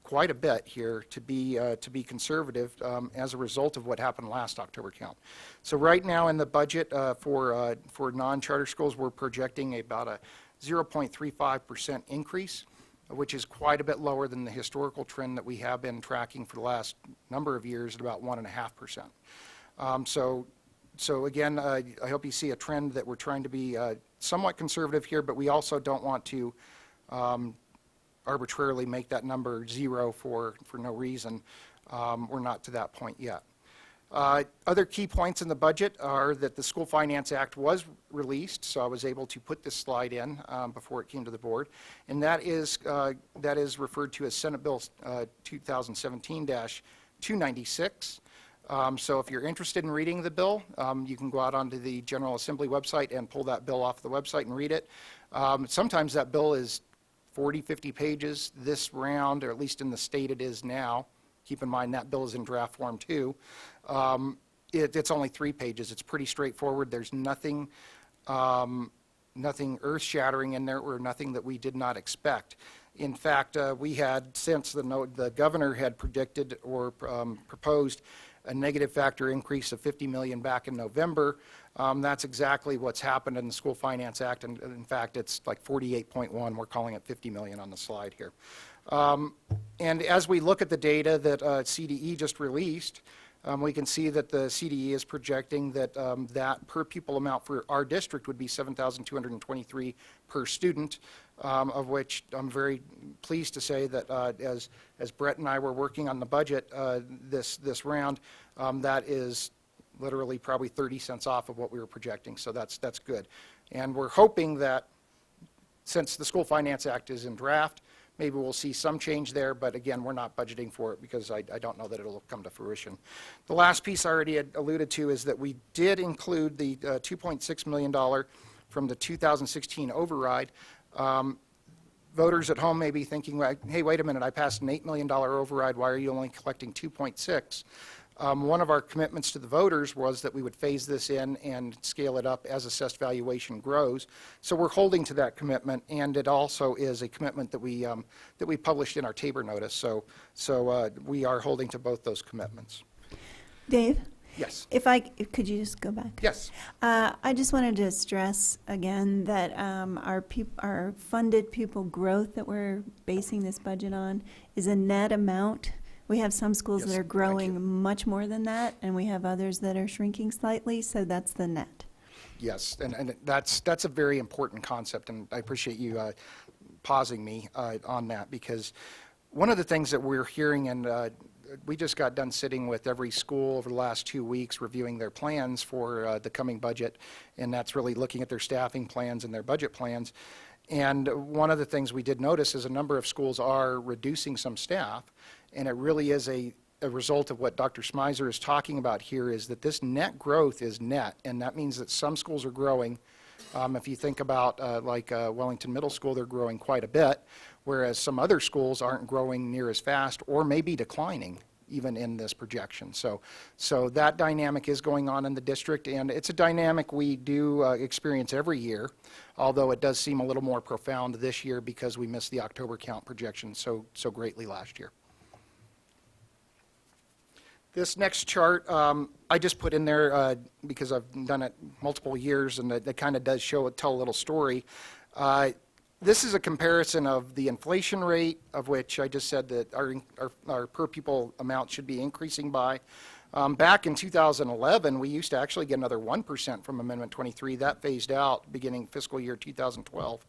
quite a bit here to be conservative as a result of what happened last October count. So right now in the budget for non-charter schools, we're projecting about a 0.35% increase, which is quite a bit lower than the historical trend that we have been tracking for the last number of years at about 1.5%. So again, I hope you see a trend that we're trying to be somewhat conservative here, but we also don't want to arbitrarily make that number zero for no reason. We're not to that point yet. Other key points in the budget are that the School Finance Act was released, so I was able to put this slide in before it came to the board, and that is referred to as Senate Bill 2017-296. So if you're interested in reading the bill, you can go out onto the General Assembly website and pull that bill off the website and read it. Sometimes that bill is 40, 50 pages this round, or at least in the state it is now. Keep in mind that bill is in draft form too. It's only 3 pages. It's pretty straightforward. There's nothing, nothing earth-shattering in there, or nothing that we did not expect. In fact, we had, since the governor had predicted or proposed a negative factor increase of $50 million back in November, that's exactly what's happened in the School Finance Act. And in fact, it's like 48.1. We're calling it 50 million on the slide here. And as we look at the data that CDE just released, we can see that the CDE is projecting that that per pupil amount for our district would be $7,223 per student, of which I'm very pleased to say that as Brett and I were working on the budget this round, that is literally probably 30 cents off of what we were projecting. So that's good. And we're hoping that since the School Finance Act is in draft, maybe we'll see some change there, but again, we're not budgeting for it because I don't know that it'll come to fruition. The last piece I already had alluded to is that we did include the $2.6 million from the 2016 override. Voters at home may be thinking, hey, wait a minute, I passed an $8 million override. Why are you only collecting 2.6? One of our commitments to the voters was that we would phase this in and scale it up as assessed valuation grows. So we're holding to that commitment, and it also is a commitment that we published in our Tabor notice. So we are holding to both those commitments. Dave? Yes. Could you just go back? Yes. I just wanted to stress again that our funded pupil growth that we're basing this budget on is a net amount. We have some schools that are growing much more than that, and we have others that are shrinking slightly, so that's the net. Yes, and that's a very important concept, and I appreciate you pausing me on that, because one of the things that we're hearing, and we just got done sitting with every school over the last 2 weeks reviewing their plans for the coming budget, and that's really looking at their staffing plans and their budget plans. And one of the things we did notice is a number of schools are reducing some staff, and it really is a result of what Dr. Smyser is talking about here, is that this net growth is net, and that means that some schools are growing. If you think about Wellington Middle School, they're growing quite a bit, whereas some other schools aren't growing near as fast or maybe declining even in this projection. So that dynamic is going on in the district, and it's a dynamic we do experience every year, although it does seem a little more profound this year because we missed the October count projection so greatly last year. This next chart, I just put in there because I've done it multiple years, and it kind of does tell a little story. This is a comparison of the inflation rate, of which I just said that our per pupil amount should be increasing by. Back in 2011, we used to actually get another 1% from Amendment 23. That phased out beginning fiscal year 2012.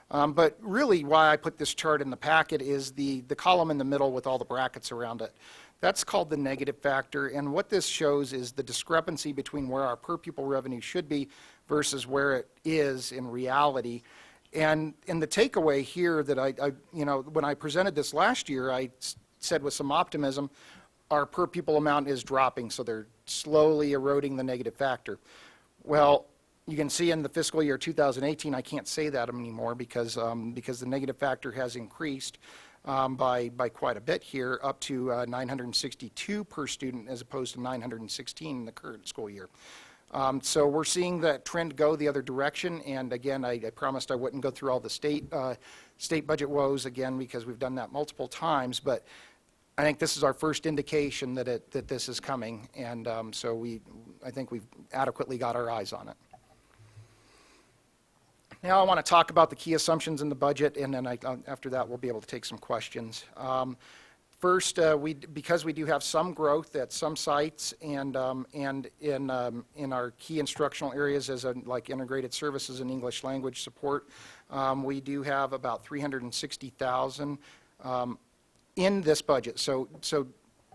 But really why I put this chart in the packet is the column in the middle with all the brackets around it. That's called the negative factor, and what this shows is the discrepancy between where our per pupil revenue should be versus where it is in reality. And the takeaway here that when I presented this last year, I said with some optimism, our per pupil amount is dropping, so they're slowly eroding the negative factor. Well, you can see in the fiscal year 2018, I can't say that anymore because the negative factor has increased by quite a bit here, up to 962 per student as opposed to 916 in the current school year. So we're seeing that trend go the other direction, and again, I promised I wouldn't go through all the state budget woes again because we've done that multiple times, but I think this is our first indication that this is coming, and so I think we've adequately got our eyes on it. Now I want to talk about the key assumptions in the budget, and then after that we'll be able to take some questions. First, because we do have some growth at some sites and in our key instructional areas like integrated services and English language support, we do have about $360,000 in this budget. So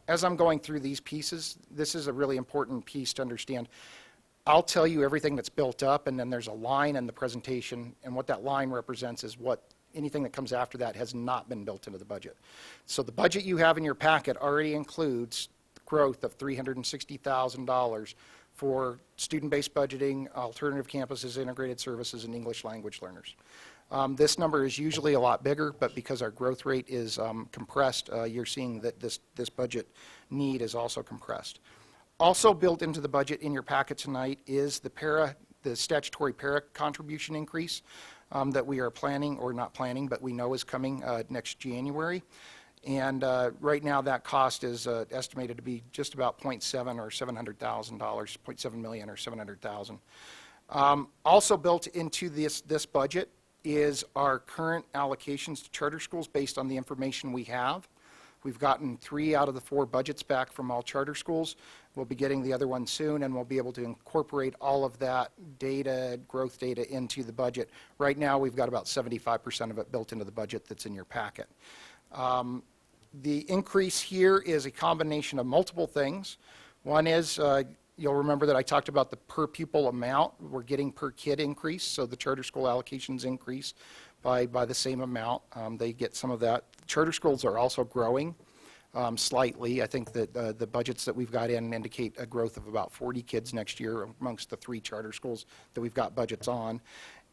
as I'm going through these pieces, this is a really important piece to understand. I'll tell you everything that's built up, and then there's a line in the presentation, and what that line represents is what anything that comes after that has not been built into the budget. So the budget you have in your packet already includes growth of $360,000 for student-based budgeting, alternative campuses, integrated services, and English language learners. This number is usually a lot bigger, but because our growth rate is compressed, you're seeing that this budget need is also compressed. Also built into the budget in your packet tonight is the statutory para contribution increase that we are planning, or not planning, but we know is coming next January. And right now that cost is estimated to be just about 0.7 or $700,000, 0.7 million or 700,000. Also built into this budget is our current allocations to charter schools based on the information we have. We've gotten 3 out of the 4 budgets back from all charter schools. We'll be getting the other one soon, and we'll be able to incorporate all of that data, growth data, into the budget. Right now, we've got about 75% of it built into the budget that's in your packet. The increase here is a combination of multiple things. One is, you'll remember that I talked about the per pupil amount we're getting per kid increase, so the charter school allocations increase by the same amount. They get some of that. Charter schools are also growing slightly. I think that the budgets that we've got in indicate a growth of about 40 kids next year amongst the 3 charter schools that we've got budgets on.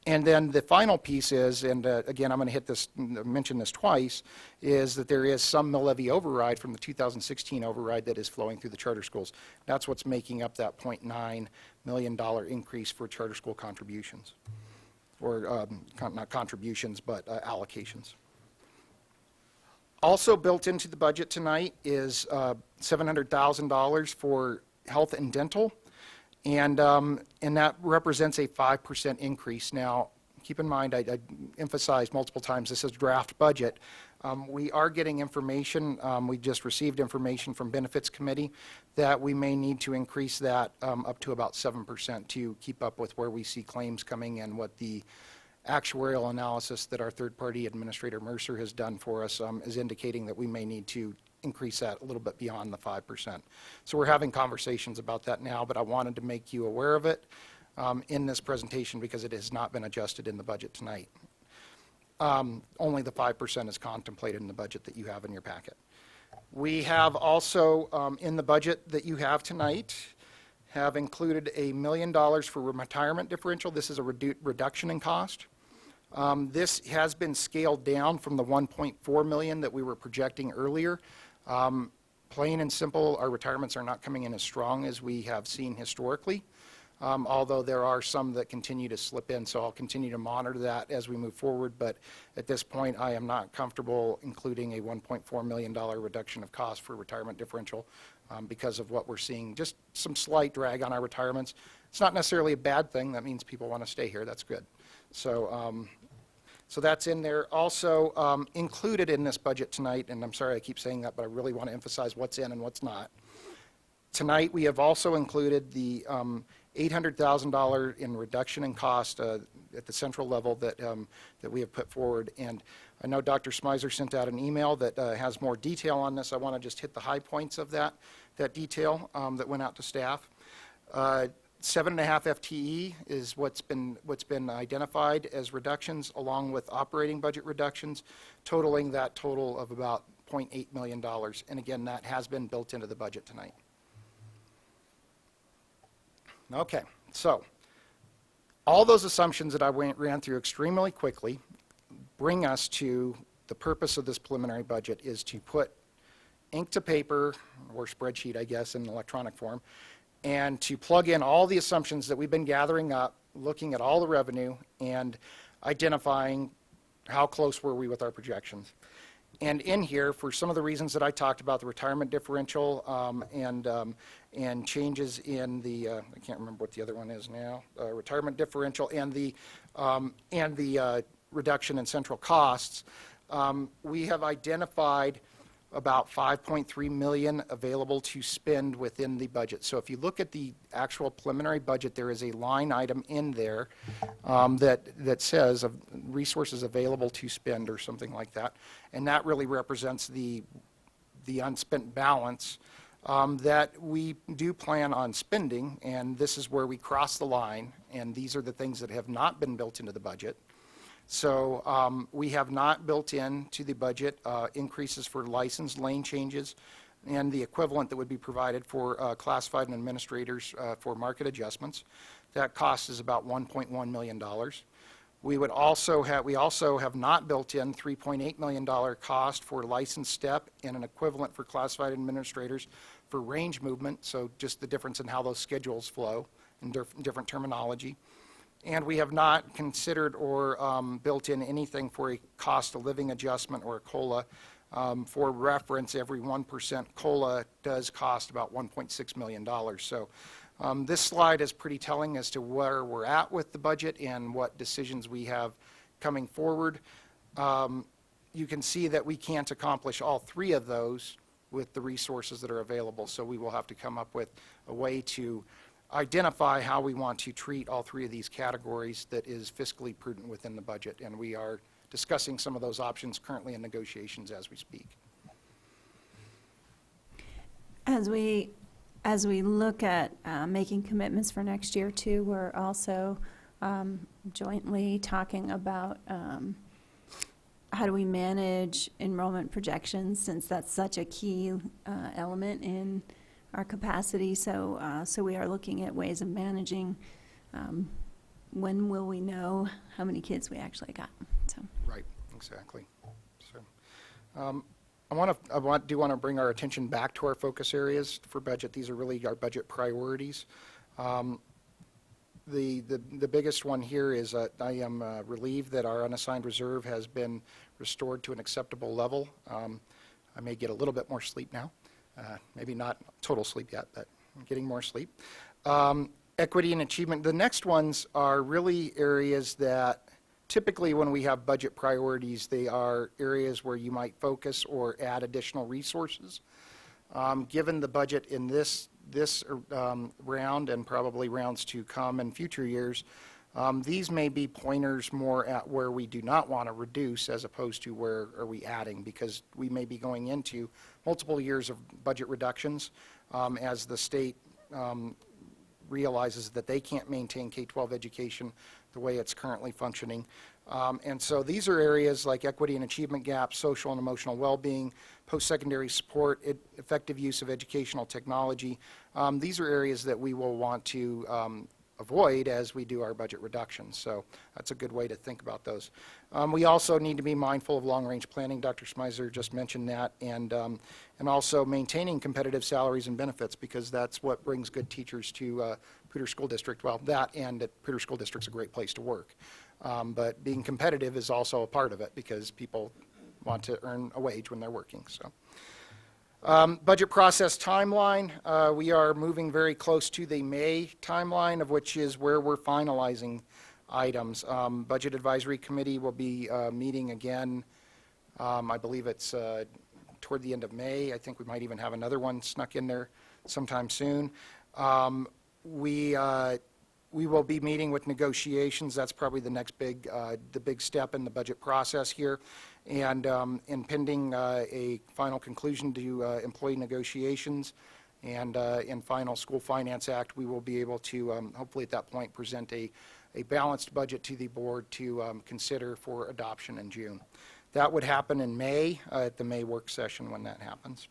And then the final piece is, and again, I'm going to mention this twice, is that there is some mill levy override from the 2016 override that is flowing through the charter schools. That's what's making up that $0.9 million increase for charter school contributions, or not contributions, but allocations. Also built into the budget tonight is $700,000 for health and dental. And that represents a 5% increase. Now, keep in mind, I emphasized multiple times, this is draft budget. We are getting information, we just received information from Benefits Committee that we may need to increase that up to about 7% to keep up with where we see claims coming and what the actuarial analysis that our third-party administrator Mercer has done for us is indicating that we may need to increase that a little bit beyond the 5%. So we're having conversations about that now, but I wanted to make you aware of it in this presentation because it has not been adjusted in the budget tonight. Only the 5% is contemplated in the budget that you have in your packet. We have also, in the budget that you have tonight, have included $1 million for retirement differential. This is a reduction in cost. This has been scaled down from the $1.4 million that we were projecting earlier. Plain and simple, our retirements are not coming in as strong as we have seen historically, although there are some that continue to slip in, so I'll continue to monitor that as we move forward, but at this point I am not comfortable including a $1.4 million reduction of cost for retirement differential because of what we're seeing, just some slight drag on our retirements. It's not necessarily a bad thing. That means people want to stay here. That's good. So that's in there. Also included in this budget tonight, and I'm sorry I keep saying that, but I really want to emphasize what's in and what's not. Tonight we have also included the $800,000 in reduction in cost at the central level that we have put forward. And I know Dr. Smizer sent out an email that has more detail on this. I want to just hit the high points of that detail that went out to staff. 7.5 FTE is what's been identified as reductions, along with operating budget reductions, totaling that total of about $0.8 million. And again, that has been built into the budget tonight. Okay, so all those assumptions that I ran through extremely quickly bring us to the purpose of this preliminary budget is to put ink to paper, or spreadsheet, I guess, in electronic form, and to plug in all the assumptions that we've been gathering up, looking at all the revenue, and identifying how close were we with our projections. And in here, for some of the reasons that I talked about, the retirement differential and changes in the, I can't remember what the other one is now, retirement differential and the reduction in central costs, we have identified about $5.3 million available to spend within the budget. So if you look at the actual preliminary budget, there is a line item in there that says resources available to spend or something like that. And that really represents the unspent balance that we do plan on spending. And this is where we cross the line. And these are the things that have not been built into the budget. So we have not built into the budget increases for licensed lane changes, and the equivalent that would be provided for classified and administrators for market adjustments. That cost is about $1.1 million. We also have not built in $3.8 million cost for licensed step and an equivalent for classified administrators for range movement, so just the difference in how those schedules flow in different terminology. And we have not considered or built in anything for a cost of living adjustment or a COLA. For reference, every 1% COLA does cost about $1.6 million. So this slide is pretty telling as to where we're at with the budget and what decisions we have coming forward. You can see that we can't accomplish all three of those with the resources that are available, so we will have to come up with a way to identify how we want to treat all three of these categories that is fiscally prudent within the budget, and we are discussing some of those options currently in negotiations as we speak. As we look at making commitments for next year too, we're also jointly talking about how do we manage enrollment projections, since that's such a key element in our capacity. So we are looking at ways of managing when will we know how many kids we actually got. So. Right, exactly. So, do want to bring our attention back to our focus areas for budget. These are really our budget priorities. The biggest one here is I am relieved that our unassigned reserve has been restored to an acceptable level. I may get a little bit more sleep now. Maybe not total sleep yet, but I'm getting more sleep. Equity and achievement. The next ones are really areas that typically when we have budget priorities, they are areas where you might focus or add additional resources. Given the budget in this round and probably rounds to come in future years, these may be pointers more at where we do not want to reduce as opposed to where are we adding, because we may be going into multiple years of budget reductions as the state realizes that they can't maintain K-12 education the way it's currently functioning. And so these are areas like equity and achievement gaps, social and emotional well-being, post-secondary support, effective use of educational technology. These are areas that we will want to avoid as we do our budget reductions. So that's a good way to think about those. We also need to be mindful of long-range planning. Dr. Smyser just mentioned that, and also maintaining competitive salaries and benefits, because that's what brings good teachers to Poudre School District. Well, that and at Poudre School District's a great place to work. But being competitive is also a part of it, because people want to earn a wage when they're working. So. Budget process timeline, we are moving very close to the May timeline, of which is where we're finalizing items. Budget Advisory Committee will be meeting again, I believe it's toward the end of May. I think we might even have another one snuck in there sometime soon. We will be meeting with negotiations. That's probably the next big step in the budget process here. And pending a final conclusion to employee negotiations and in final School Finance Act, we will be able to hopefully at that point present a balanced budget to the board to consider for adoption in June. That would happen in May, at the May work session when that happens.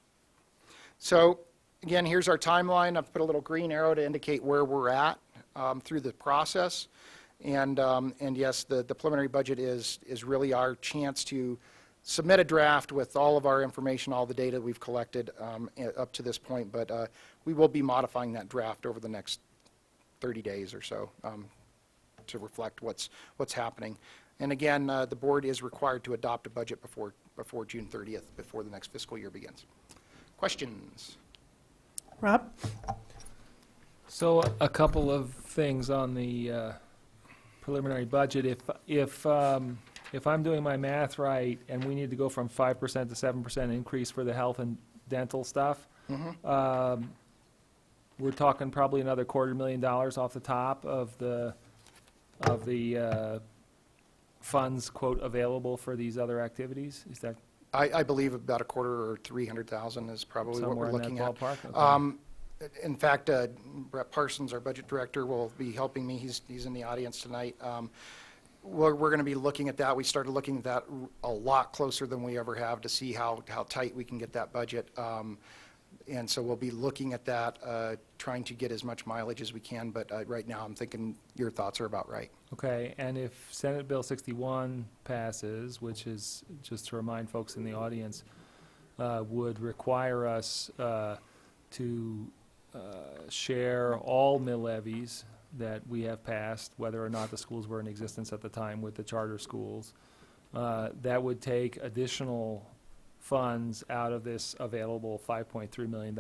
So again, here's our timeline. I've put a little green arrow to indicate where we're at through the process. And yes, the preliminary budget is really our chance to submit a draft with all of our information, all the data we've collected up to this point. But we will be modifying that draft over the next 30 days or so to reflect what's happening. And again, the board is required to adopt a budget before June 30th, before the next fiscal year begins. Questions? Rob? So a couple of things on the preliminary budget. If I'm doing my math right, and we need to go from 5% to 7% increase for the health and dental stuff, we're talking probably another $250,000 off the top of the funds, quote, available for these other activities. Is that I believe about $250,000 or $300,000 is probably what we're looking at. Ballpark? Okay. In fact, Brett Parsons, our budget director, will be helping me. He's in the audience tonight. We're going to be looking at that. We started looking at that a lot closer than we ever have to see how tight we can get that budget. And so we'll be looking at that, trying to get as much mileage as we can, but right now I'm thinking your thoughts are about right. Okay, and if Senate Bill 61 passes, which is, just to remind folks in the audience, would require us to share all mill levies that we have passed, whether or not the schools were in existence at the time, with the charter schools, that would take additional funds out of this available $5.3 million,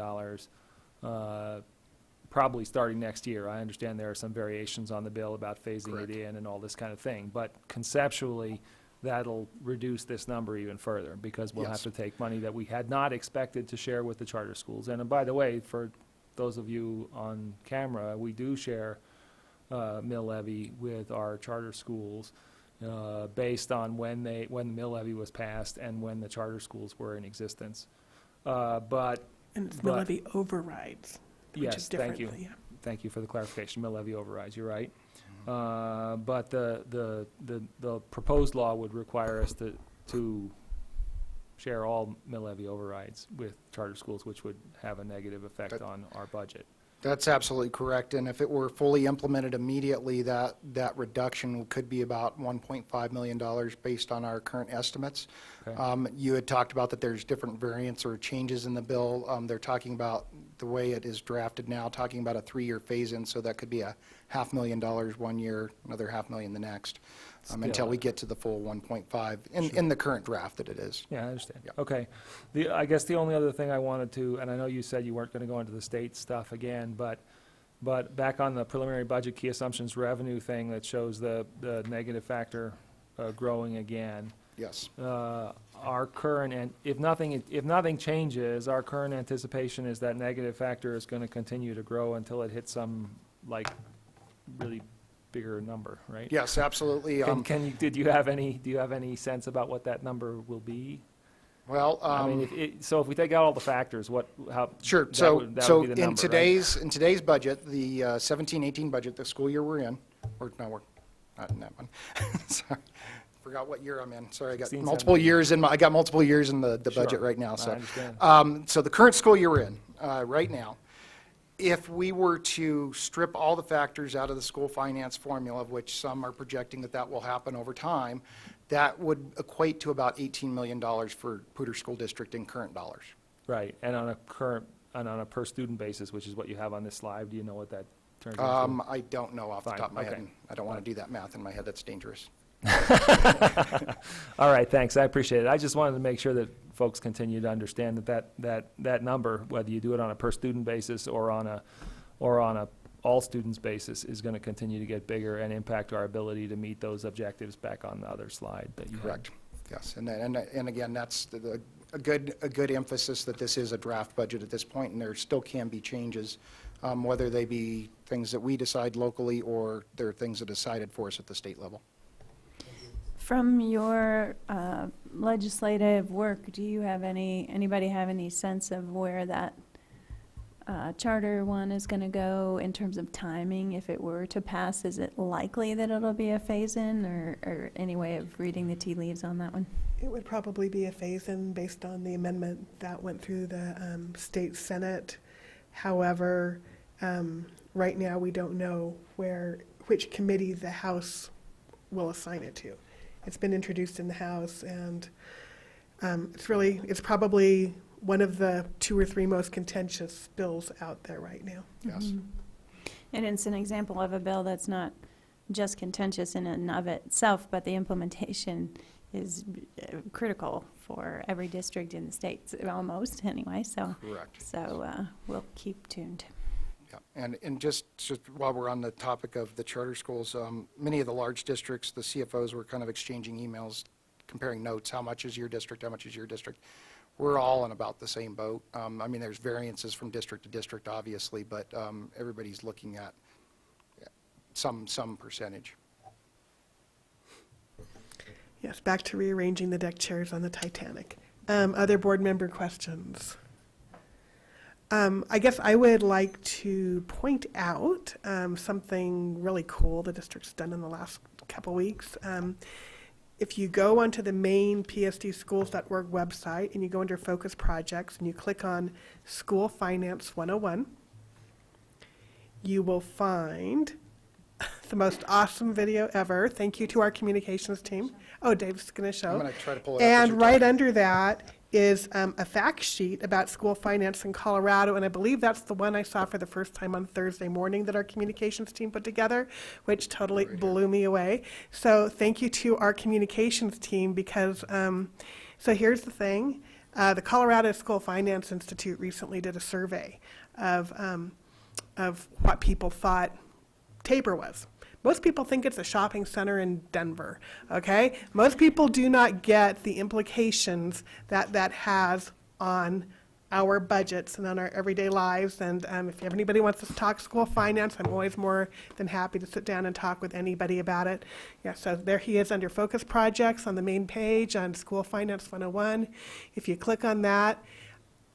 probably starting next year. I understand there are some variations on the bill about phasing Correct. it in and all this kind of thing, but conceptually, that'll reduce this number even further, because we'll Yes. have to take money that we had not expected to share with the charter schools. And by the way, for those of you on camera, we do share mill levy with our charter schools, based on when the mill levy was passed and when the charter schools were in existence. But And it's mill but- levy overrides, which is yes, different. thank you. Yeah. Thank you for the clarification. Mill levy overrides. You're right. But the proposed law would require us to share all mill levy overrides with charter schools, which would have a negative effect on our budget. That's absolutely correct, and if it were fully implemented immediately, that reduction could be about $1.5 million based on our current estimates. Okay. You had talked about that there's different variants or changes in the bill. They're talking about, the way it is drafted now, talking about a 3-year phase-in, so that could be a $500,000 one year, another $500,000 the next, until Still- we get to the full 1.5 in the current draft that it is. Yeah, I understand. Yeah. Okay. I guess the only other thing I wanted to, and I know you said you weren't going to go into the state stuff again, but back on the preliminary budget key assumptions revenue thing that shows the negative factor growing again. Yes. Our current, and if nothing changes, our current anticipation is that negative factor is going to continue to grow until it hits some, like, really bigger number, right? Yes, absolutely. Do you have any sense about what that number will be? Well, I mean, so if we take out all the factors, Sure. that So, would be the so number, in right? today's budget, the 17-18 budget, the school year we're in, or no, we're not in that one. Sorry, forgot what year I'm in. Sorry, I got 16, multiple 17. years in. I got multiple years in the Sure. budget right now. I So, understand. so the current school year we're in right now, if we were to strip all the factors out of the school finance formula, of which some are projecting that will happen over time, that would equate to about $18 million for Poudre School District in current dollars. Right, and on a per student basis, which is what you have on this slide, do you know what that turns into? I don't know off the Fine, top of my head. okay. And I don't want to do that math in my head. That's dangerous. All right, thanks, I appreciate it. I just wanted to make sure that folks continue to understand that number, whether you do it on a per student basis or on a all students basis, is going to continue to get bigger and impact our ability to meet those objectives back on the other slide that you had. Correct. Yes. And again, that's a good emphasis that this is a draft budget at this point, and there still can be changes, whether they be things that we decide locally or they're things that are decided for us at the state level. From your legislative work, do you have anybody have any sense of where that charter one is going to go in terms of timing? If it were to pass, is it likely that it'll be a phase-in, or any way of reading the tea leaves on that one? It would probably be a phase-in based on the amendment that went through the state senate. However, right now we don't know which committee the House will assign it to. It's been introduced in the House, and it's probably one of the 2 or 3 most contentious bills out there right now. Yes. Mhm. And it's an example of a bill that's not just contentious in and of itself, but the implementation is critical for every district in the state, almost anyway. So, Correct. So we'll keep tuned. Yeah. And just while we're on the topic of the charter schools, many of the large districts, the CFOs were kind of exchanging emails, comparing notes. How much is your district? How much is your district? We're all in about the same boat. I mean, there's variances from district to district, obviously, but everybody's looking at some percentage. Yes, back to rearranging the deck chairs on the Titanic. Other board member questions? I guess I would like to point out something really cool the district's done in the last couple weeks. if you go onto the main psdschools.org website and you go under Focus Projects and you click on School Finance 101, you will find the most awesome video ever. Thank you to our communications team. Oh, Dave's going to show. I'm going to try to pull it up as And you're right talking. under that is a fact sheet about school finance in Colorado, and I believe that's the one I saw for the first time on Thursday morning that our communications team put together, which totally blew me away. So thank you to our communications team because, so here's the thing. The Colorado School Finance Institute recently did a survey of what people thought Tabor was. Most people think it's a shopping center in Denver, okay? Most people do not get the implications that that has on our budgets and on our everyday lives. And if anybody wants to talk school finance, I'm always more than happy to sit down and talk with anybody about it. Yeah, so there he is under Focus Projects on the main page on School Finance 101. If you click on that,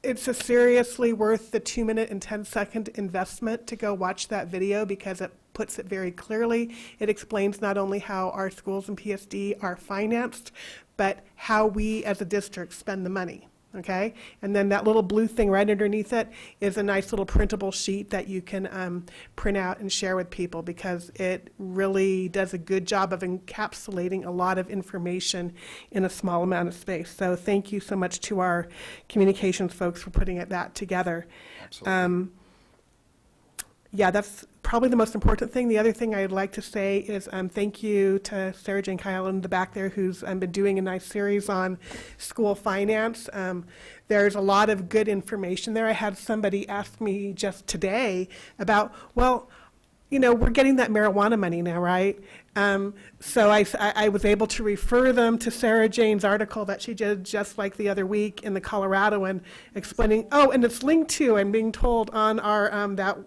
it's a seriously worth the 2-minute and 10-second investment to go watch that video because it puts it very clearly. It explains not only how our schools and PSD are financed, but how we as a district spend the money. Okay? And then that little blue thing right underneath it is a nice little printable sheet that you can print out and share with people because it really does a good job of encapsulating a lot of information in a small amount of space. So thank you so much to our communications folks for putting that together. Absolutely. Yeah, that's probably the most important thing. The other thing I'd like to say is thank you to Sarah Jane Kyle in the back there who's been doing a nice series on school finance. There's a lot of good information there. I had somebody ask me just today about, well, you know, we're getting that marijuana money now, right? So I was able to refer them to Sarah Jane's article that she did just like the other week in the Coloradoan explaining, oh, and it's linked to, I'm being told, on our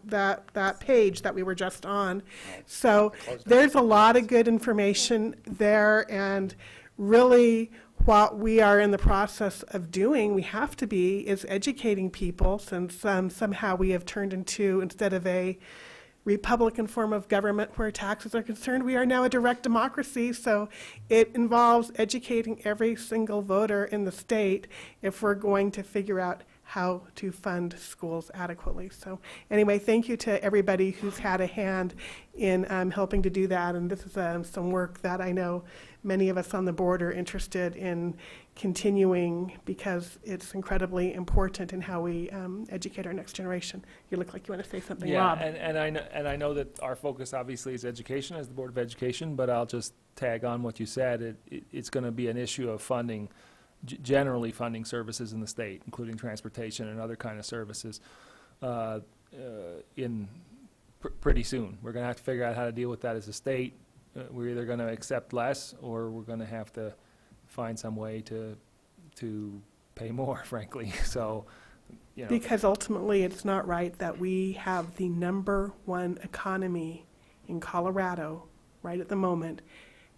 that page that we were just on. So there's a lot of good information there, and really what we are in the process of doing, we have to be, is educating people, since somehow we have turned into, instead of a Republican form of government where taxes are concerned, we are now a direct democracy. So it involves educating every single voter in the state if we're going to figure out how to fund schools adequately. So anyway, thank you to everybody who's had a hand in helping to do that. And this is some work that I know many of us on the board are interested in continuing because it's incredibly important in how we educate our next generation. You look like you want to say something, Yeah, Rob. and I know that our focus obviously is education as the Board of Education, but I'll just tag on what you said. It's going to be an issue of funding, generally funding services in the state, including transportation and other kind of services, pretty soon. We're going to have to figure out how to deal with that as a state. We're either going to accept less, or we're going to have to find some way to pay more, frankly. So, you know. Because ultimately, it's not right that we have the #1 economy in Colorado right at the moment,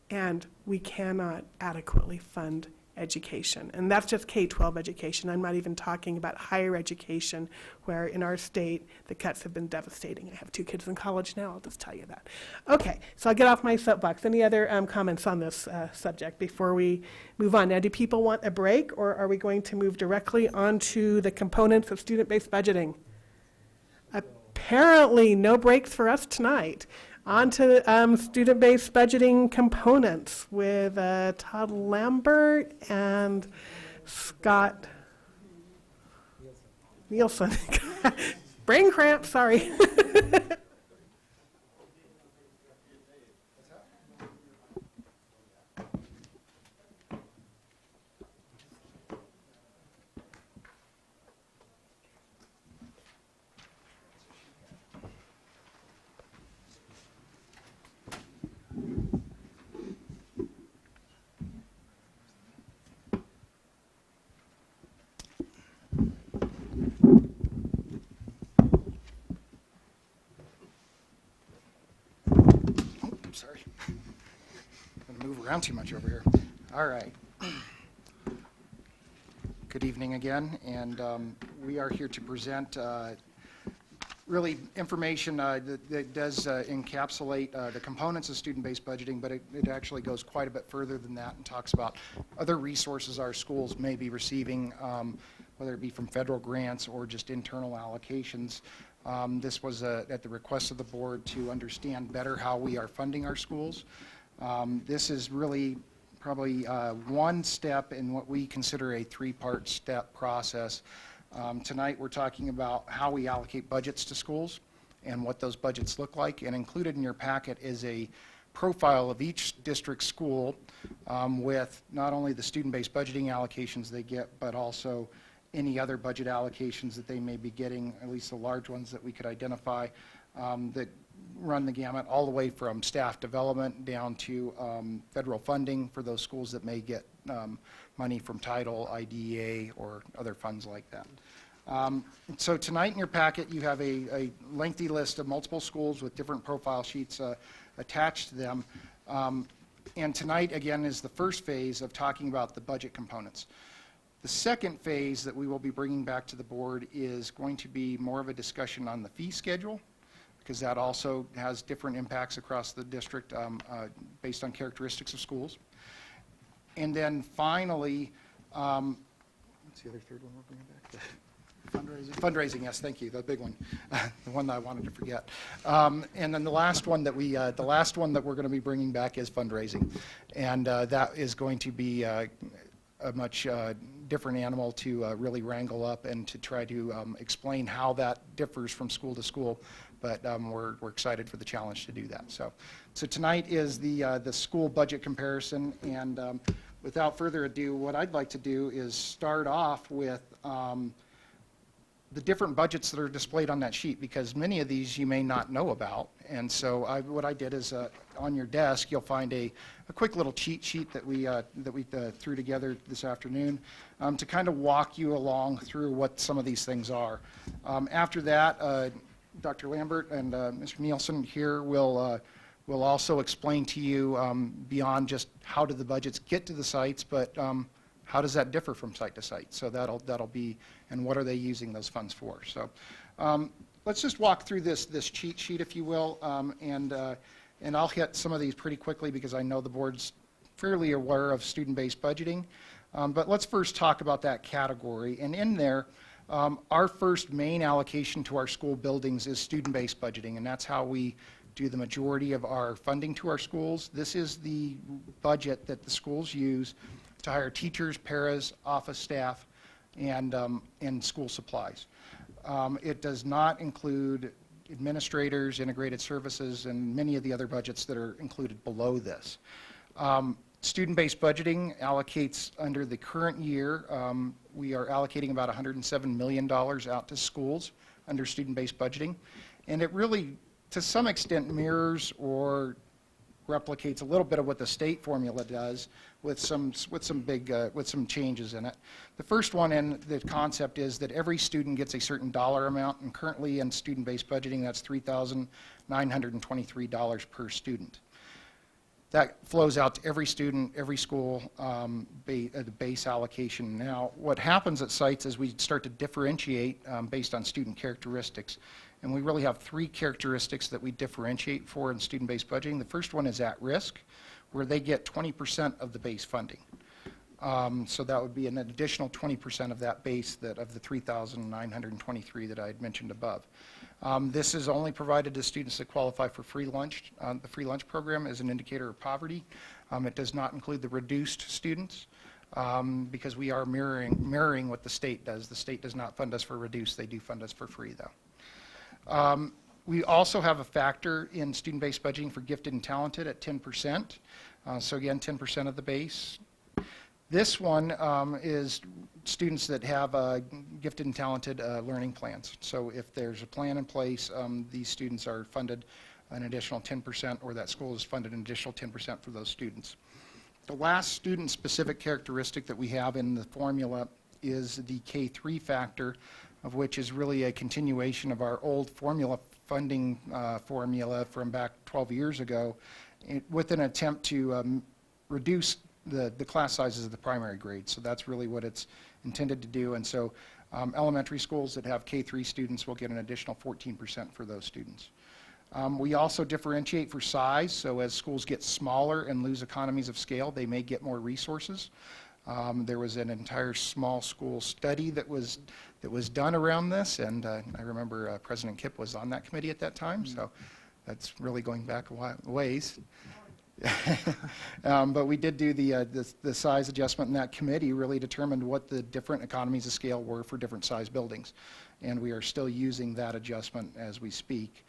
and we cannot adequately fund education. And that's just K-12 education. I'm not even talking about higher education, where in our state, the cuts have been devastating. I have 2 kids in college now, I'll just tell you that. Okay, so I'll get off my soapbox. Any other comments on this subject before we move on? Now, do people want a break, or are we going to move directly onto the components of student-based budgeting? Apparently, no breaks for us tonight. On to student-based budgeting components with Todd Lambert and Scott Nielsen. Brain cramp, sorry. I'm sorry. I'm going to move around too much over here. All right. Good evening again, and we are here to present really information that does encapsulate the components of student-based budgeting, but it actually goes quite a bit further than that and talks about other resources our schools may be receiving, whether it be from federal grants or just internal allocations. This was at the request of the board to understand better how we are funding our schools. This is really probably one step in what we consider a three-part step process. Tonight we're talking about how we allocate budgets to schools and what those budgets look like, and included in your packet is a profile of each district school with not only the student-based budgeting allocations they get, but also any other budget allocations that they may be getting, at least the large ones that we could identify, that run the gamut all the way from staff development down to federal funding for those schools that may get money from Title, IDEA, or other funds like that. So tonight in your packet you have a lengthy list of multiple schools with different profile sheets attached to them. And tonight again is the first phase of talking about the budget components. The second phase that we will be bringing back to the board is going to be more of a discussion on the fee schedule, because that also has different impacts across the district based on characteristics of schools. And then finally, what's the other third one we're bringing back? Fundraising, yes, thank you, the big one, the one that I wanted to forget. And then the last one that we're going to be bringing back is fundraising, and that is going to be a much different animal to really wrangle up and to try to explain how that differs from school to school. But we're excited for the challenge to do that. So tonight is the school budget comparison, and without further ado, what I'd like to do is start off with the different budgets that are displayed on that sheet, because many of these you may not know about. And so what I did is on your desk you'll find a quick little cheat sheet that we threw together this afternoon to kind of walk you along through what some of these things are. After that, Dr. Lambert and Mr. Nielsen here will also explain to you beyond just how do the budgets get to the sites, but how does that differ from site to site? So that'll be, and what are they using those funds for? So let's just walk through this cheat sheet, if you will, and I'll hit some of these pretty quickly because I know the board's fairly aware of student-based budgeting. But let's first talk about that category. And in there, our first main allocation to our school buildings is student-based budgeting, and that's how we do the majority of our funding to our schools. This is the budget that the schools use to hire teachers, paras, office staff, and school supplies. It does not include administrators, integrated services, and many of the other budgets that are included below this. Student-based budgeting allocates under the current year, we are allocating about $107 million out to schools under student-based budgeting, and it really, to some extent, mirrors or replicates a little bit of what the state formula does, with some changes in it. The first one in the concept is that every student gets a certain dollar amount, and currently in student-based budgeting that's $3,923 per student. That flows out to every student, every school, the base allocation. Now, what happens at sites is we start to differentiate based on student characteristics. And we really have three characteristics that we differentiate for in student-based budgeting. The first one is at risk, where they get 20% of the base funding. So that would be an additional 20% of that base of the $3,923 that I had mentioned above. This is only provided to students that qualify for free lunch. The free lunch program is an indicator of poverty. It does not include the reduced students because we are mirroring what the state does. The state does not fund us for reduced. They do fund us for free, though. We also have a factor in student-based budgeting for gifted and talented at 10%. So again, 10% of the base. This one is students that have gifted and talented learning plans. So if there's a plan in place, these students are funded an additional 10%, or that school is funded an additional 10% for those students. The last student-specific characteristic that we have in the formula is the K-3 factor, of which is really a continuation of our old formula funding formula from back 12 years ago, with an attempt to reduce the class sizes of the primary grade. So that's really what it's intended to do. And so Elementary schools that have K-3 students will get an additional 14% for those students. We also differentiate for size, so as schools get smaller and lose economies of scale, they may get more resources. There was an entire small school study that was done around this, and I remember President Kipp was on that committee at that time, so that's really going back a ways. But we did do the size adjustment, and that committee really determined what the different economies of scale were for different size buildings, and we are still using that adjustment as we speak.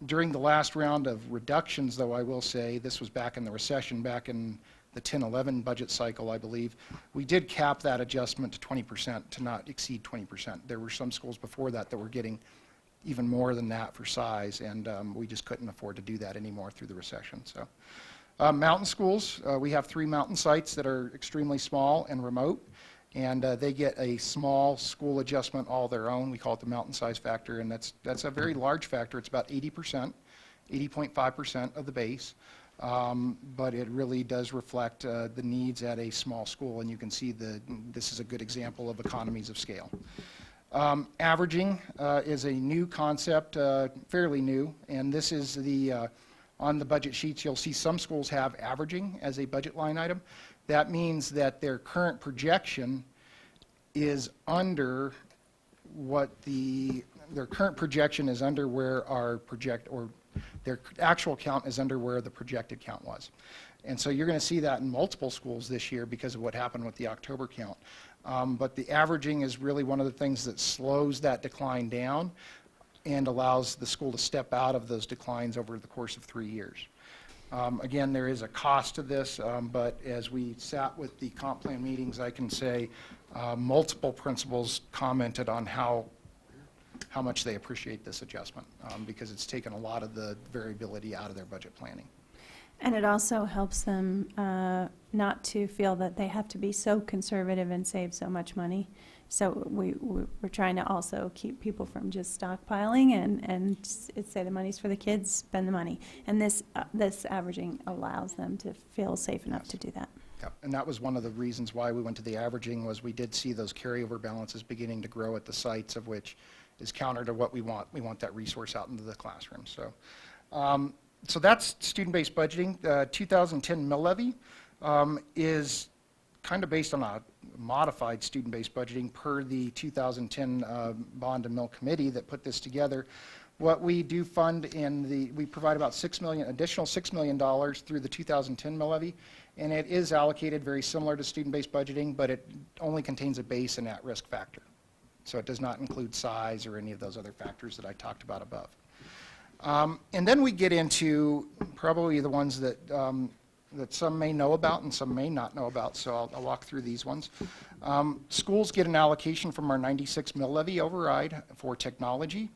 During the last round of reductions, though, I will say, this was back in the recession, back in the 10-11 budget cycle, I believe, we did cap that adjustment to 20%, to not exceed 20%. There were some schools before that that were getting even more than that for size, and we just couldn't afford to do that anymore through the recession. So, mountain schools, we have 3 mountain sites that are extremely small and remote, and they get a small school adjustment all their own. We call it the mountain size factor, and that's a very large factor. It's about 80%, 80.5% of the base. But it really does reflect the needs at a small school, and you can see this is a good example of economies of scale. Averaging is a new concept, fairly new, and this is on the budget sheets, you'll see some schools have averaging as a budget line item. That means that their current projection is under what their current projection is under where our their actual count is under where the projected count was. And so you're going to see that in multiple schools this year because of what happened with the October count. But the averaging is really one of the things that slows that decline down and allows the school to step out of those declines over the course of 3 years. Again, there is a cost to this, but as we sat with the comp plan meetings, I can say multiple principals commented on how much they appreciate this adjustment because it's taken a lot of the variability out of their budget planning. And it also helps them not to feel that they have to be so conservative and save so much money. So we're trying to also keep people from just stockpiling and say the money's for the kids, spend the money. And this averaging allows them to feel safe enough to do that. Yep. And that was one of the reasons why we went to the averaging was we did see those carryover balances beginning to grow at the sites, of which is counter to what we want. We want that resource out into the classroom. So that's student-based budgeting. The 2010 mill levy is kind of based on a modified student-based budgeting per the 2010 Bond and Mill Committee that put this together. What we do fund we provide about additional $6 million through the 2010 mill levy, and it is allocated very similar to student-based budgeting, but it only contains a base and at-risk factor. So it does not include size or any of those other factors that I talked about above. And then we get into probably the ones that some may know about and some may not know about, so I'll walk through these ones. Schools get an allocation from our 96 mill levy override for technology.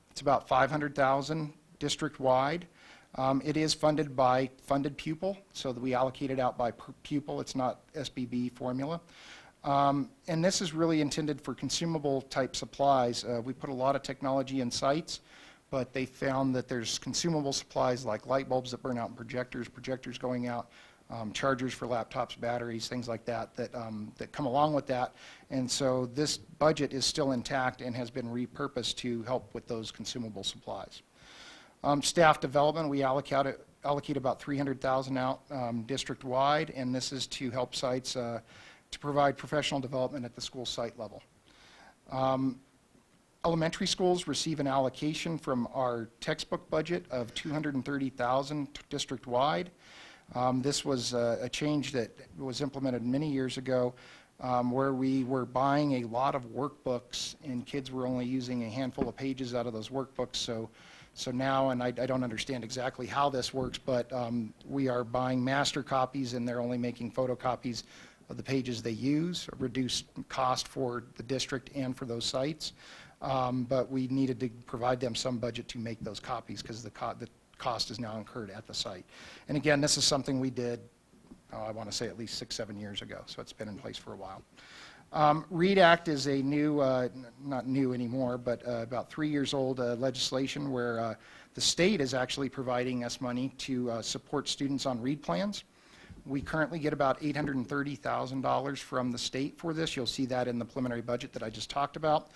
It's about $500,000 district-wide. It is funded by funded pupil, so that we allocate it out by pupil. It's not SBB formula. And this is really intended for consumable type supplies. We put a lot of technology in sites, but they found that there's consumable supplies like light bulbs that burn out in projectors going out, chargers for laptops, batteries, things like that come along with that. And so this budget is still intact and has been repurposed to help with those consumable supplies. Staff development, we allocate about $300,000 out district-wide, and this is to help sites to provide professional development at the school site level. Elementary schools receive an allocation from our textbook budget of $230,000 district-wide. This was a change that was implemented many years ago where we were buying a lot of workbooks and kids were only using a handful of pages out of those workbooks. So now, and I don't understand exactly how this works, but we are buying master copies and they're only making photocopies of the pages they use, a reduced cost for the district and for those sites. But we needed to provide them some budget to make those copies because the cost is now incurred at the site. And again, this is something we did, I want to say at least 6-7 years ago, so it's been in place for a while. READ Act is a new, not new anymore, but about 3 years old legislation where the state is actually providing us money to support students on READ plans. We currently get about $830,000 from the state for this. You'll see that in the preliminary budget that I just talked about.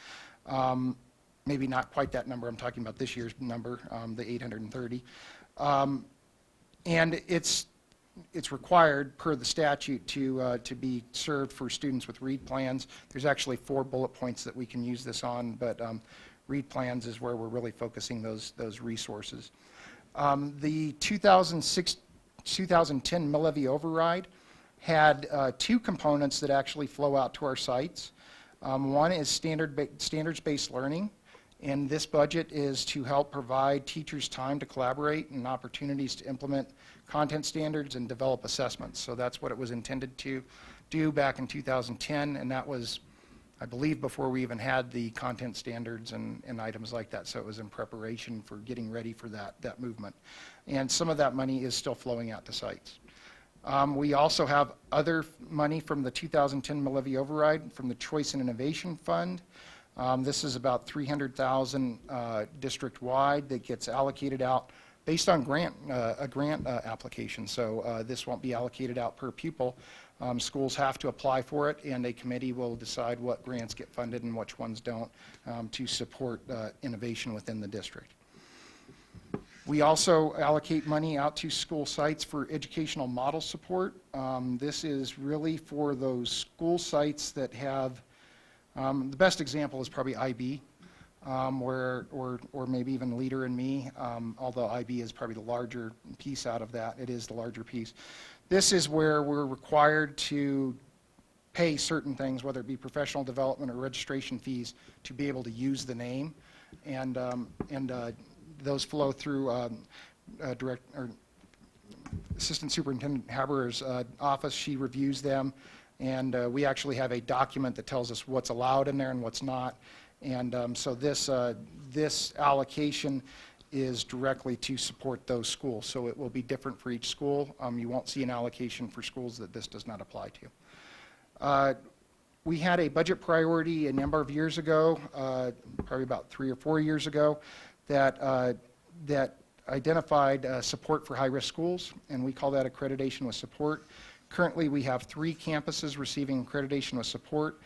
Maybe not quite that number. I'm talking about this year's number, the 830. And it's required per the statute to be served for students with READ plans. There's actually 4 bullet points that we can use this on, but READ plans is where we're really focusing those resources. The 2010 mill levy override had 2 components that actually flow out to our sites. One is standards-based learning, and this budget is to help provide teachers time to collaborate and opportunities to implement content standards and develop assessments. So that's what it was intended to do back in 2010, and that was, I believe, before we even had the content standards and items like that. So it was in preparation for getting ready for that movement. And some of that money is still flowing out to sites. We also have other money from the 2010 mill levy override from the Choice and Innovation Fund. This is about $300,000 district-wide that gets allocated out based on a grant application. So this won't be allocated out per pupil. Schools have to apply for it, and a committee will decide what grants get funded and which ones don't to support innovation within the district. We also allocate money out to school sites for educational model support. This is really for those school sites that have, the best example is probably IB, or maybe even Leader in Me, although IB is probably the larger piece out of that. It is the larger piece. This is where we're required to pay certain things, whether it be professional development or registration fees, to be able to use the name. And those flow through Assistant Superintendent Haberer's office. She reviews them, and we actually have a document that tells us what's allowed in there and what's not. And so this allocation is directly to support those schools. So it will be different for each school. You won't see an allocation for schools that this does not apply to. We had a budget priority a number of years ago, probably about 3 or 4 years ago, that identified support for high-risk schools, and we call that accreditation with support. Currently, we have 3 campuses receiving accreditation with support,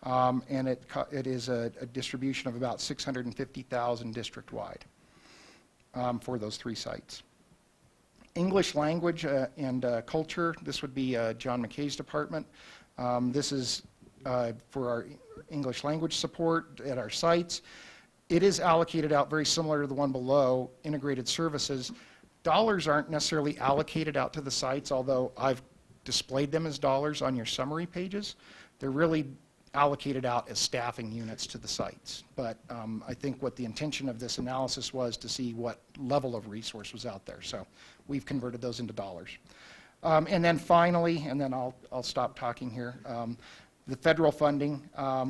and it is a distribution of about $650,000 district-wide for those 3 sites. English language and culture, this would be John McKay's department. This is for our English language support at our sites. It is allocated out very similar to the one below, integrated services. Dollars aren't necessarily allocated out to the sites, although I've displayed them as dollars on your summary pages. They're really allocated out as staffing units to the sites. But I think what the intention of this analysis was to see what level of resource was out there. So we've converted those into dollars. And then finally, and then I'll stop talking here, the federal funding.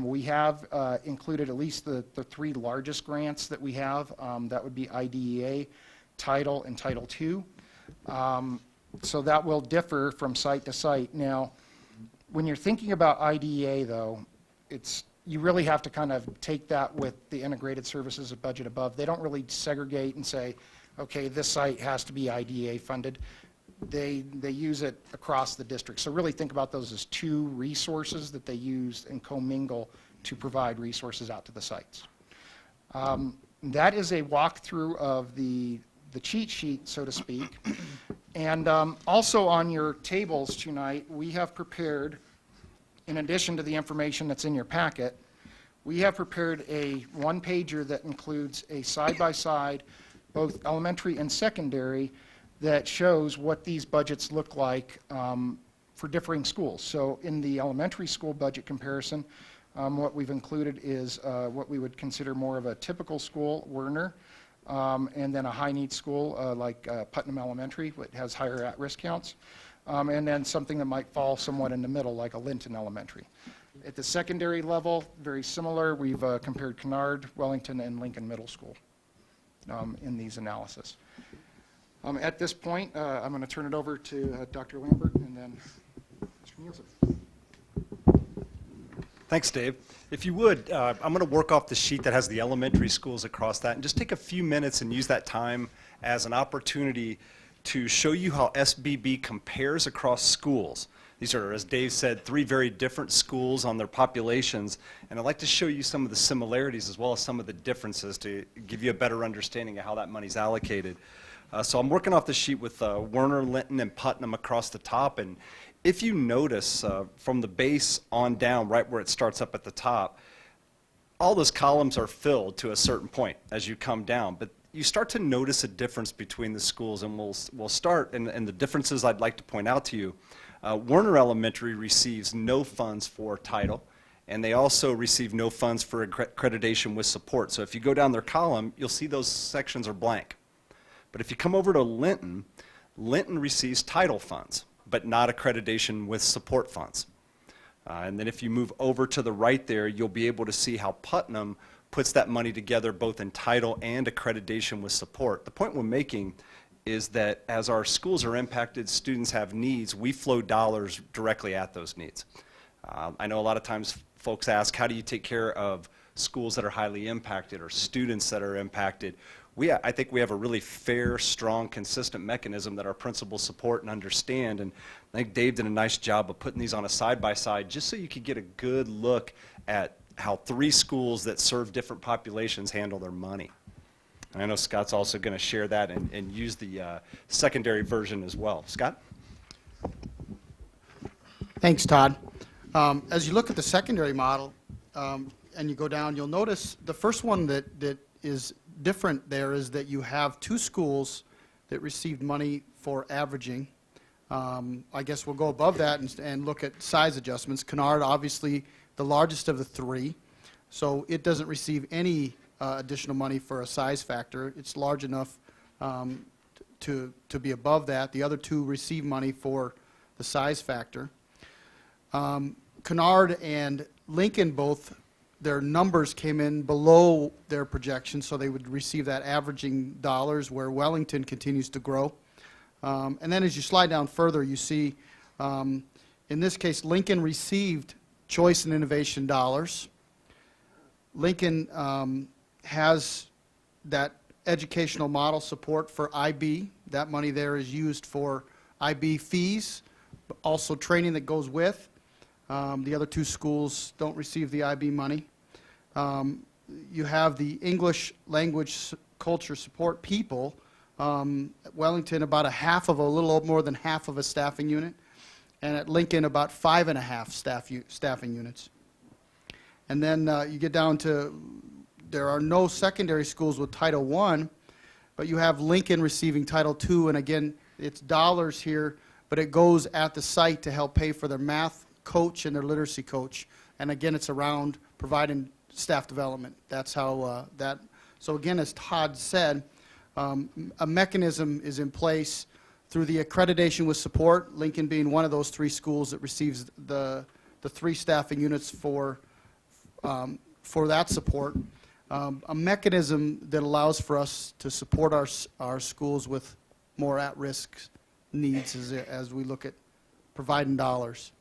We have included at least the 3 largest grants that we have. That would be IDEA, Title, and Title II. So that will differ from site to site. Now, when you're thinking about IDEA, though, you really have to kind of take that with the integrated services of budget above. They don't really segregate and say, okay, this site has to be IDEA funded. They use it across the district. So really think about those as 2 resources that they use and commingle to provide resources out to the sites. That is a walkthrough of the cheat sheet, so to speak. And also on your tables tonight, we have prepared, in addition to the information that's in your packet, we have prepared a 1-pager that includes a side-by-side, both elementary and secondary, that shows what these budgets look like for differing schools. So in the elementary school budget comparison, what we've included is what we would consider more of a typical school, Werner, and then a high-need school like Putnam Elementary, which has higher at-risk counts, and then something that might fall somewhat in the middle, like a Linton Elementary. At the secondary level, very similar. We've compared Kennard, Wellington, and Lincoln Middle School in these analysis. At this point, I'm going to turn it over to Dr. Lambert and then Mr. Nielsen. Thanks, Dave. If you would, I'm going to work off the sheet that has the elementary schools across that and just take a few minutes and use that time as an opportunity to show you how SBB compares across schools. These are, as Dave said, 3 very different schools on their populations, and I'd like to show you some of the similarities as well as some of the differences to give you a better understanding of how that money's allocated. So I'm working off the sheet with Werner, Linton, and Putnam across the top, and if you notice from the base on down, right where it starts up at the top, all those columns are filled to a certain point as you come down, but you start to notice a difference between the schools, and we'll start, and the differences I'd like to point out to you. Werner Elementary receives no funds for title, and they also receive no funds for accreditation with support. So if you go down their column, you'll see those sections are blank. But if you come over to Linton, Linton receives title funds, but not accreditation with support funds. And then if you move over to the right there, you'll be able to see how Putnam puts that money together both in title and accreditation with support. The point we're making is that as our schools are impacted, students have needs, we flow dollars directly at those needs. I know a lot of times folks ask, how do you take care of schools that are highly impacted or students that are impacted? I think we have a really fair, strong, consistent mechanism that our principals support and understand, and I think Dave did a nice job of putting these on a side-by-side just so you could get a good look at how 3 schools that serve different populations handle their money. And I know Scott's also going to share that and use the secondary version as well. Scott? Thanks, Todd. As you look at the secondary model and you go down, you'll notice the first one that is different there is that you have 2 schools that received money for averaging. I guess we'll go above that and look at size adjustments. Kennard, obviously the largest of the 3, so it doesn't receive any additional money for a size factor. It's large enough to be above that. The other 2 receive money for the size factor. Kennard and Lincoln both, their numbers came in below their projections, so they would receive that averaging dollars, where Wellington continues to grow. And then as you slide down further, you see, in this case, Lincoln received choice and innovation dollars. Lincoln has that educational model support for IB. That money there is used for IB fees, but also training that goes with. The other 2 schools don't receive the IB money. You have the English language culture support people. Wellington, about a little more than half of a staffing unit, and at Lincoln, about 5.5 staffing units. And then you get down to, there are no secondary schools with Title I, but you have Lincoln receiving Title II, and again, it's dollars here, but it goes at the site to help pay for their math coach and their literacy coach. And again, it's around providing staff development. That's how so again, as Todd said, a mechanism is in place through the accreditation with support, Lincoln being one of those 3 schools that receives the 3 staffing units for that support. A mechanism that allows for us to support our schools with more at-risk needs as we look at providing dollars.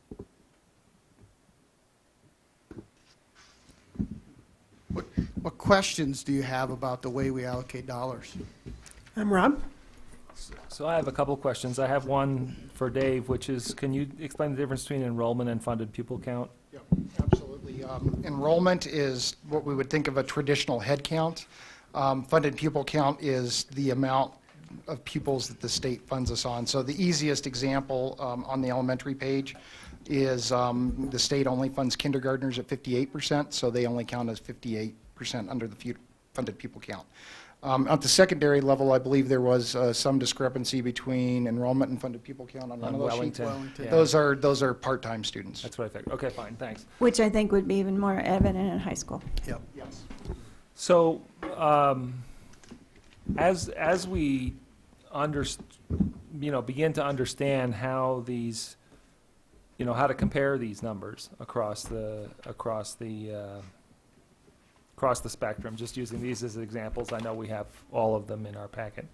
What questions do you have about the way we allocate dollars? I'm Rob. So I have a couple questions. I have one for Dave, which is, can you explain the difference between enrollment and funded pupil count? Yeah, absolutely. Enrollment is what we would think of a traditional head count. Funded pupil count is the amount of pupils that the state funds us on. So the easiest example on the elementary page is the state only funds kindergartners at 58%, so they only count as 58% under the funded pupil count. At the secondary level, I believe there was some discrepancy between enrollment and funded pupil count on one of those sheets. Wellington. Yeah. Those are part-time students. That's what I figured. Okay, fine, thanks. Which I think would be even more evident in high school. Yep. Yes. So, as we begin to understand how these, how to compare these numbers across the spectrum, just using these as examples. I know we have all of them in our packet.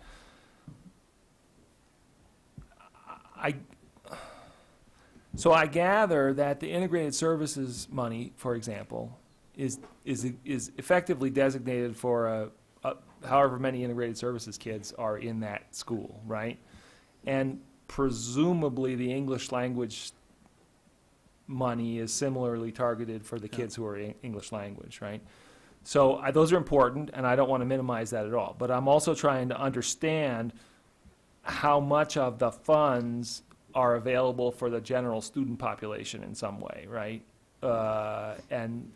So I gather that the integrated services money, for example, is effectively designated for however many integrated services kids are in that school, right? And presumably, the English language money is similarly targeted for the kids who are English language, right? So those are important, and I don't want to minimize that at all. But I'm also trying to understand how much of the funds are available for the general student population in some way, right? And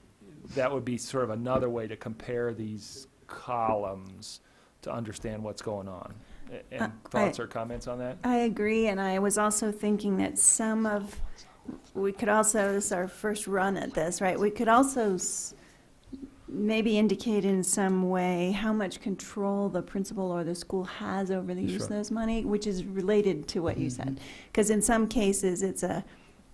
that would be sort of another way to compare these columns to understand what's going on. And thoughts or comments on that? I agree, and I was also thinking that we could also, this is our first run at this, right? We could also maybe indicate in some way how much control the principal or the school has over the use of those money, which is related to what you said. Because in some cases, it's a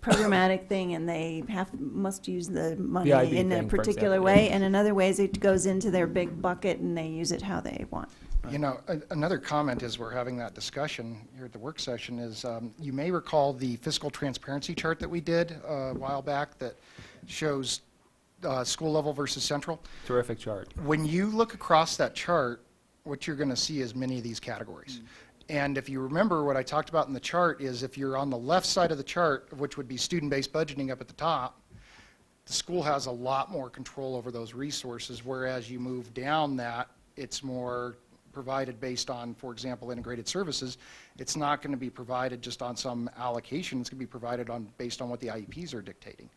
programmatic thing, and they must use the money IB in a thing, for particular example, way, and in other ways, it goes into their big bucket, and they use it how they want. You know, another comment as we're having that discussion here at the work session is, you may recall the fiscal transparency chart that we did a while back that shows school level versus central. Terrific chart. When you look across that chart, what you're going to see is many of these categories. And if you remember what I talked about in the chart is if you're on the left side of the chart, which would be student-based budgeting up at the top, the school has a lot more control over those resources, whereas you move down that, it's more provided based on, for example, integrated services. It's not going to be provided just on some allocation. It's going to be provided based on what the IEPs are dictating.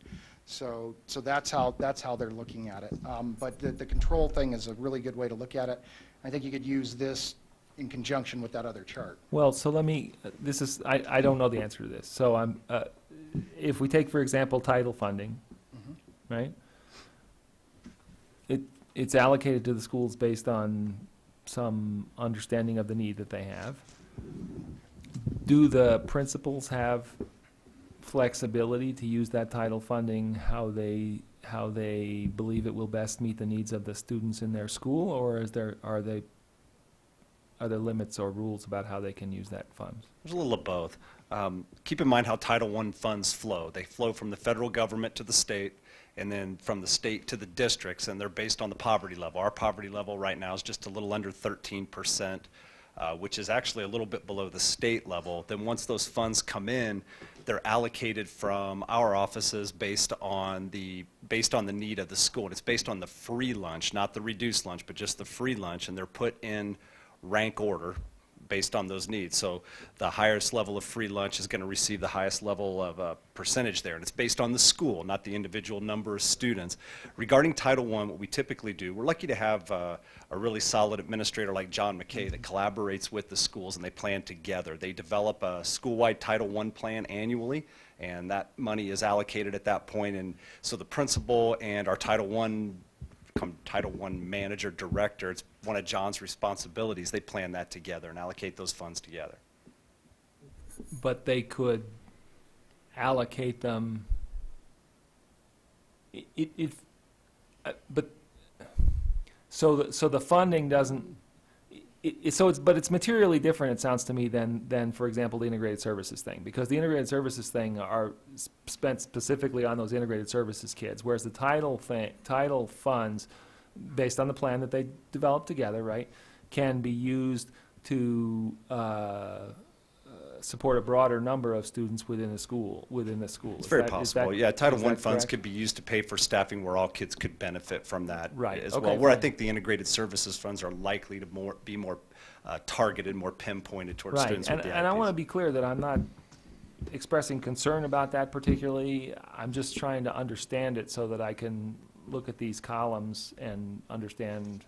So that's how they're looking at it. But the control thing is a really good way to look at it. I think you could use this in conjunction with that other chart. Well, so let me, I don't know the answer to this. So if we take, for example, title funding, right? It's allocated to the schools based on some understanding of the need that they have. Do the principals have flexibility to use that title funding how they believe it will best meet the needs of the students in their school, or are there limits or rules about how they can use that funds? There's a little of both. Keep in mind how Title I funds flow. They flow from the federal government to the state, and then from the state to the districts, and they're based on the poverty level. Our poverty level right now is just a little under 13%, which is actually a little bit below the state level. Then once those funds come in, they're allocated from our offices based on the need of the school. And it's based on the free lunch, not the reduced lunch, but just the free lunch, and they're put in rank order based on those needs. So the highest level of free lunch is going to receive the highest level of percentage there, and it's based on the school, not the individual number of students. Regarding Title I, what we typically do, we're lucky to have a really solid administrator like John McKay that collaborates with the schools, and they plan together. They develop a school-wide Title I plan annually, and that money is allocated at that point, and so the principal and our Title I manager, director, it's one of John's responsibilities. They plan that together and allocate those funds together. But they could allocate them. So the funding doesn't. But it's materially different, it sounds to me, than for example the integrated services thing, because the integrated services thing are spent specifically on those integrated services kids, whereas the title funds, based on the plan that they develop together, right, can be used to support a broader number of students within the school. It's very possible. Yeah, Title I funds correct? could be used to pay for staffing where all kids could benefit from that as Okay, well. Where I fine. think the integrated services funds are likely to be more targeted, more pinpointed towards Right, students with the and I IEPs. want to be clear that I'm not expressing concern about that particularly. I'm just trying to understand it so that I can look at these columns and understand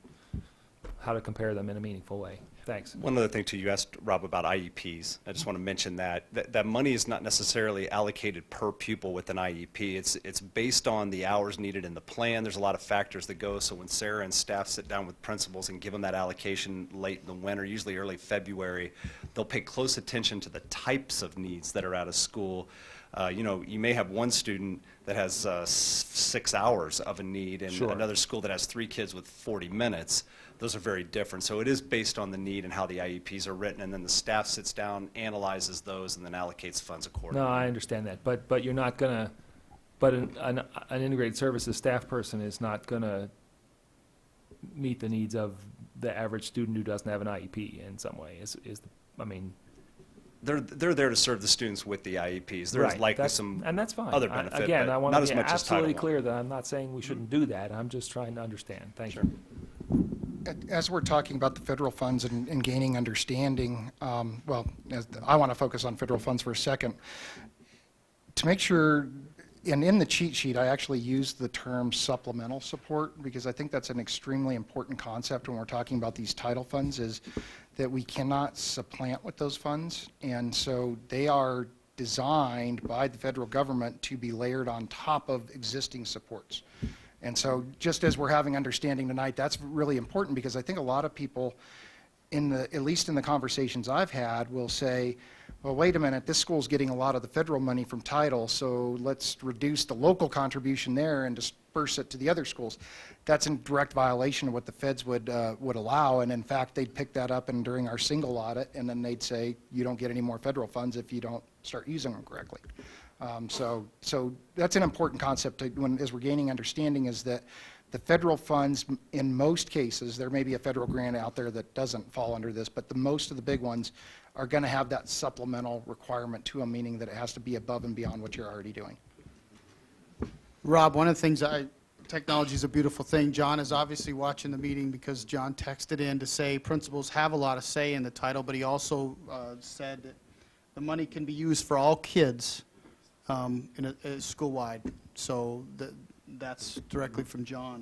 how to compare them in a meaningful way. Thanks. One other thing too, you asked Rob about IEPs. I just want to mention that money is not necessarily allocated per pupil with an IEP. It's based on the hours needed in the plan. There's a lot of factors that go. So when Sarah and staff sit down with principals and give them that allocation late in the winter, usually early February, they'll pay close attention to the types of needs that are out of school. You may have one student that has 6 hours of a need, and Sure. another school that has 3 kids with 40 minutes. Those are very different. So it is based on the need and how the IEPs are written, and then the staff sits down, analyzes those, and then allocates funds accordingly. No, I understand that, but you're not gonna, but an integrated services staff person is not gonna meet the needs of the average student who doesn't have an IEP in some way, they're there to serve the students with the IEPs. There's Right, likely that's- some and that's fine. other benefit, Again, but I want not to as be much as Title absolutely I. clear that I'm not saying we shouldn't do that. I'm just trying to understand. Thank you. As we're talking about the federal funds and gaining understanding, I want to focus on federal funds for a second. To make sure, and in the cheat sheet, I actually used the term supplemental support because I think that's an extremely important concept when we're talking about these title funds, is that we cannot supplant with those funds. And so they are designed by the federal government to be layered on top of existing supports. And so just as we're having understanding tonight, that's really important because I think a lot of people, at least in the conversations I've had, will say, well, wait a minute, this school's getting a lot of the federal money from title, so let's reduce the local contribution there and disperse it to the other schools. That's in direct violation of what the feds would allow, and in fact, they'd pick that up and during our single audit, and then they'd say, you don't get any more federal funds if you don't start using them correctly. So that's an important concept as we're gaining understanding, is that the federal funds, in most cases, there may be a federal grant out there that doesn't fall under this, but most of the big ones are going to have that supplemental requirement to them, meaning that it has to be above and beyond what you're already doing. Rob, one of the things technology is a beautiful thing. John is obviously watching the meeting because John texted in to say principals have a lot of say in the title, but he also said that the money can be used for all kids school-wide. So that's directly from John.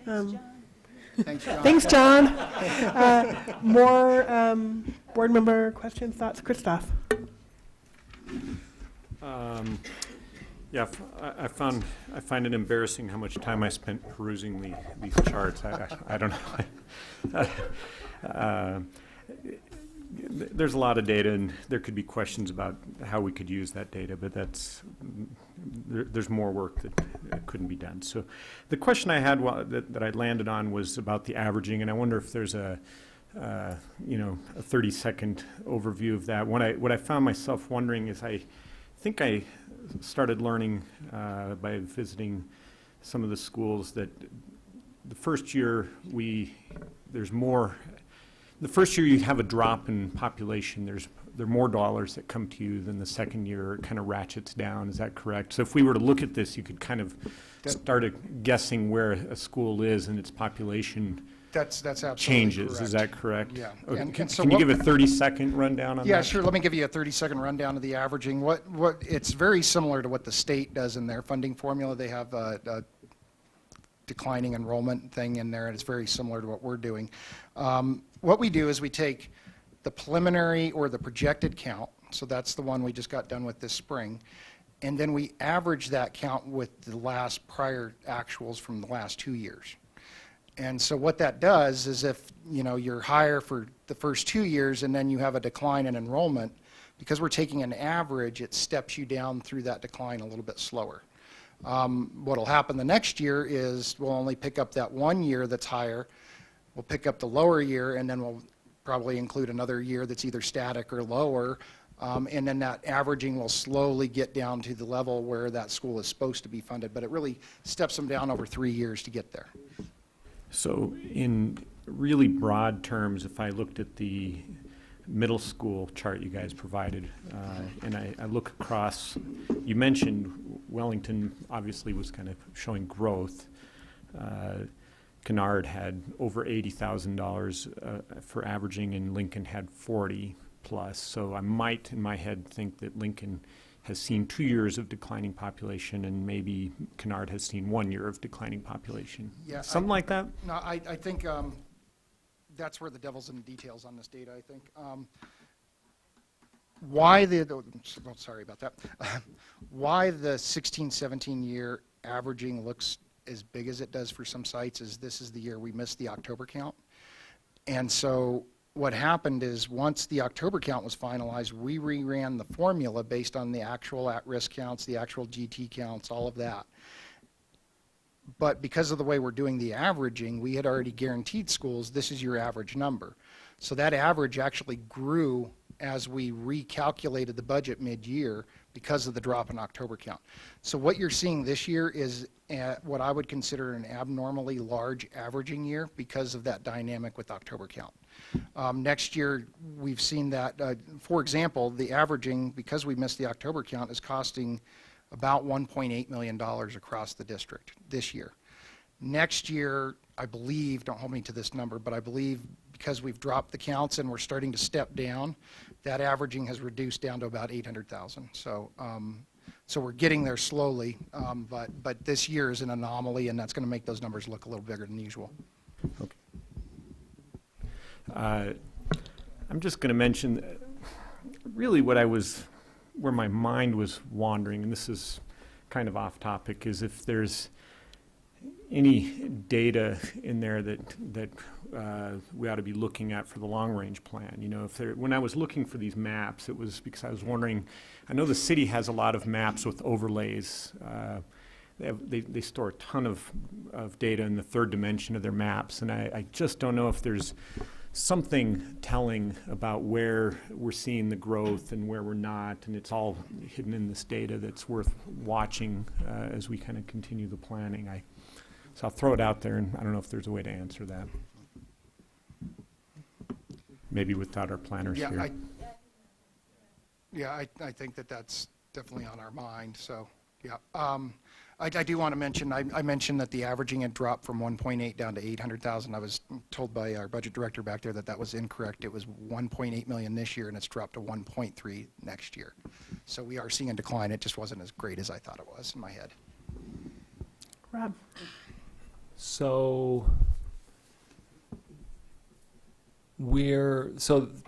Thanks, John. Thanks, John. More board member questions, thoughts? Christoph. Yeah, I find it embarrassing how much time I spent perusing these charts. I don't know. There's a lot of data, and there could be questions about how we could use that data, but there's more work that couldn't be done. So the question I had that I landed on was about the averaging, and I wonder if there's a 30-second overview of that. What I found myself wondering is I think I started learning by visiting some of the schools that the first year the first year you have a drop in population. There are more dollars that come to you than the second year. It kind of ratchets down. Is that correct? So if we were to look at this, you could kind of start guessing where a school is and its population That's absolutely changes. correct. Is that correct? Yeah. Okay. And Can so you give a 30-second rundown on that? Yeah, sure. Let me give you a 30-second rundown of the averaging. It's very similar to what the state does in their funding formula. They have a declining enrollment thing in there, and it's very similar to what we're doing. What we do is we take the preliminary or the projected count, so that's the one we just got done with this spring, and then we average that count with the last prior actuals from the last 2 years. And so what that does is if you're higher for the first 2 years and then you have a decline in enrollment, because we're taking an average, it steps you down through that decline a little bit slower. What will happen the next year is we'll only pick up that 1 year that's higher, we'll pick up the lower year, and then we'll probably include another year that's either static or lower, and then that averaging will slowly get down to the level where that school is supposed to be funded, but it really steps them down over 3 years to get there. So in really broad terms, if I looked at the middle school chart you guys provided, and I look across, you mentioned Wellington obviously was kind of showing growth. Kennard had over $80,000 for averaging, and Lincoln had 40 plus. So I might, in my head, think that Lincoln has seen 2 years of declining population, and maybe Kennard has seen 1 year of declining population. Yeah, Something like that? No, I think that's where the devil's in the details on this data, I think. Sorry about that. Why the 16-17 year averaging looks as big as it does for some sites is this is the year we missed the October count. And so what happened is once the October count was finalized, we reran the formula based on the actual at-risk counts, the actual GT counts, all of that. But because of the way we're doing the averaging, we had already guaranteed schools, this is your average number. So that average actually grew as we recalculated the budget mid-year because of the drop in October count. So what you're seeing this year is what I would consider an abnormally large averaging year because of that dynamic with October count. Next year, we've seen that, for example, the averaging, because we missed the October count, is costing about $1.8 million across the district this year. Next year, I believe, don't hold me to this number, but I believe because we've dropped the counts and we're starting to step down, that averaging has reduced down to about 800,000. So, so we're getting there slowly, but this year is an anomaly, and that's going to make those numbers look a little bigger than usual. Okay. I'm just going to mention really where my mind was wandering, and this is kind of off topic, is if there's any data in there that we ought to be looking at for the long-range plan. You know, when I was looking for these maps, it was because I was wondering, I know the city has a lot of maps with overlays. They store a ton of data in the third dimension of their maps, and I just don't know if there's something telling about where we're seeing the growth and where we're not, and it's all hidden in this data that's worth watching as we kind of continue the planning. So I'll throw it out there, and I don't know if there's a way to answer that. Maybe without our planners here. I think that's definitely on our mind, so, yeah. I do want to mention, I mentioned that the averaging had dropped from 1.8 down to 800,000. I was told by our budget director back there that was incorrect. It was 1.8 million this year, and it's dropped to 1.3 next year. So we are seeing a decline. It just wasn't as great as I thought it was in my head. Rob? So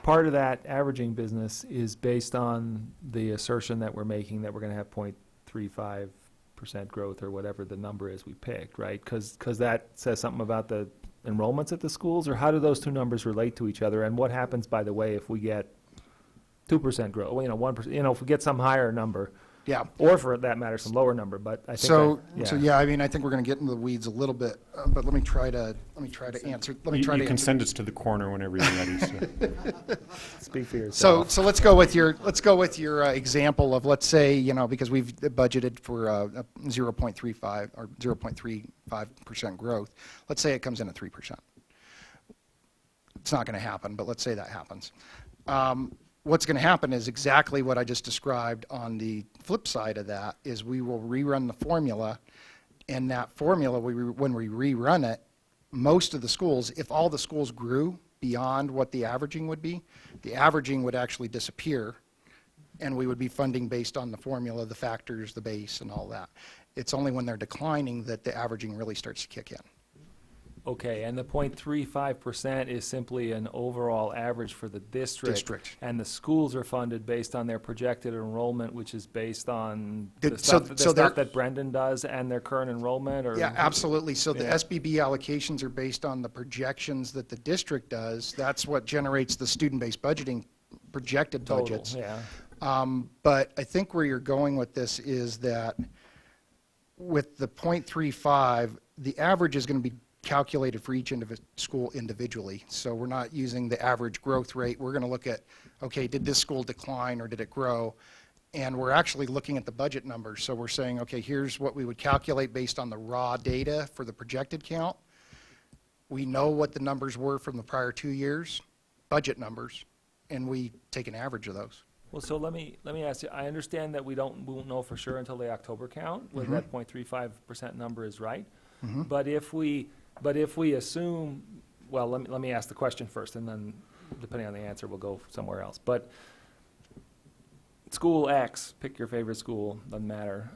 part of that averaging business is based on the assertion that we're making that we're going to have 0.35% growth or whatever the number is we picked, right? Because that says something about the enrollments at the schools, or how do those two numbers relate to each other? And what happens, by the way, if we get 2% growth? Well, 1%. If we get some higher number. Yeah. Or for that matter, some lower number. But I think so yeah. I mean, I think we're going to get into the weeds a little bit, but let me try to answer. You can send us to the corner whenever you're ready. So. Speak for yourself. So let's go with your example of, let's say, because we've budgeted for 0.35 or 0.35% growth. Let's say it comes in at 3%. It's not going to happen, but let's say that happens. What's going to happen is exactly what I just described. On the flip side of that is we will rerun the formula, and that formula, when we rerun it, most of the schools, if all the schools grew beyond what the averaging would be, the averaging would actually disappear, and we would be funding based on the formula, the factors, the base, and all that. It's only when they're declining that the averaging really starts to kick in. Okay, and the 0.35% is simply an overall average for the district. And the schools are funded based on their projected enrollment, which is based on the stuff that Brendan does and their current enrollment? Or yeah, absolutely. So the SBB allocations are based on the projections that the district does. That's what generates the student-based budgeting projected budgets. Yeah. But I think where you're going with this is that with the 0.35, the average is going to be calculated for each school individually. So we're not using the average growth rate. We're going to look at, okay, did this school decline or did it grow? And we're actually looking at the budget numbers. So we're saying, okay, here's what we would calculate based on the raw data for the projected count. We know what the numbers were from the prior 2 years, budget numbers, and we take an average of those. Well, so let me ask you, I understand that we won't know for sure until the October count whether that 0.35% number is right. But if we assume, well, let me ask the question first, and then depending on the answer, we'll go somewhere else. But school X, pick your favorite school, doesn't matter.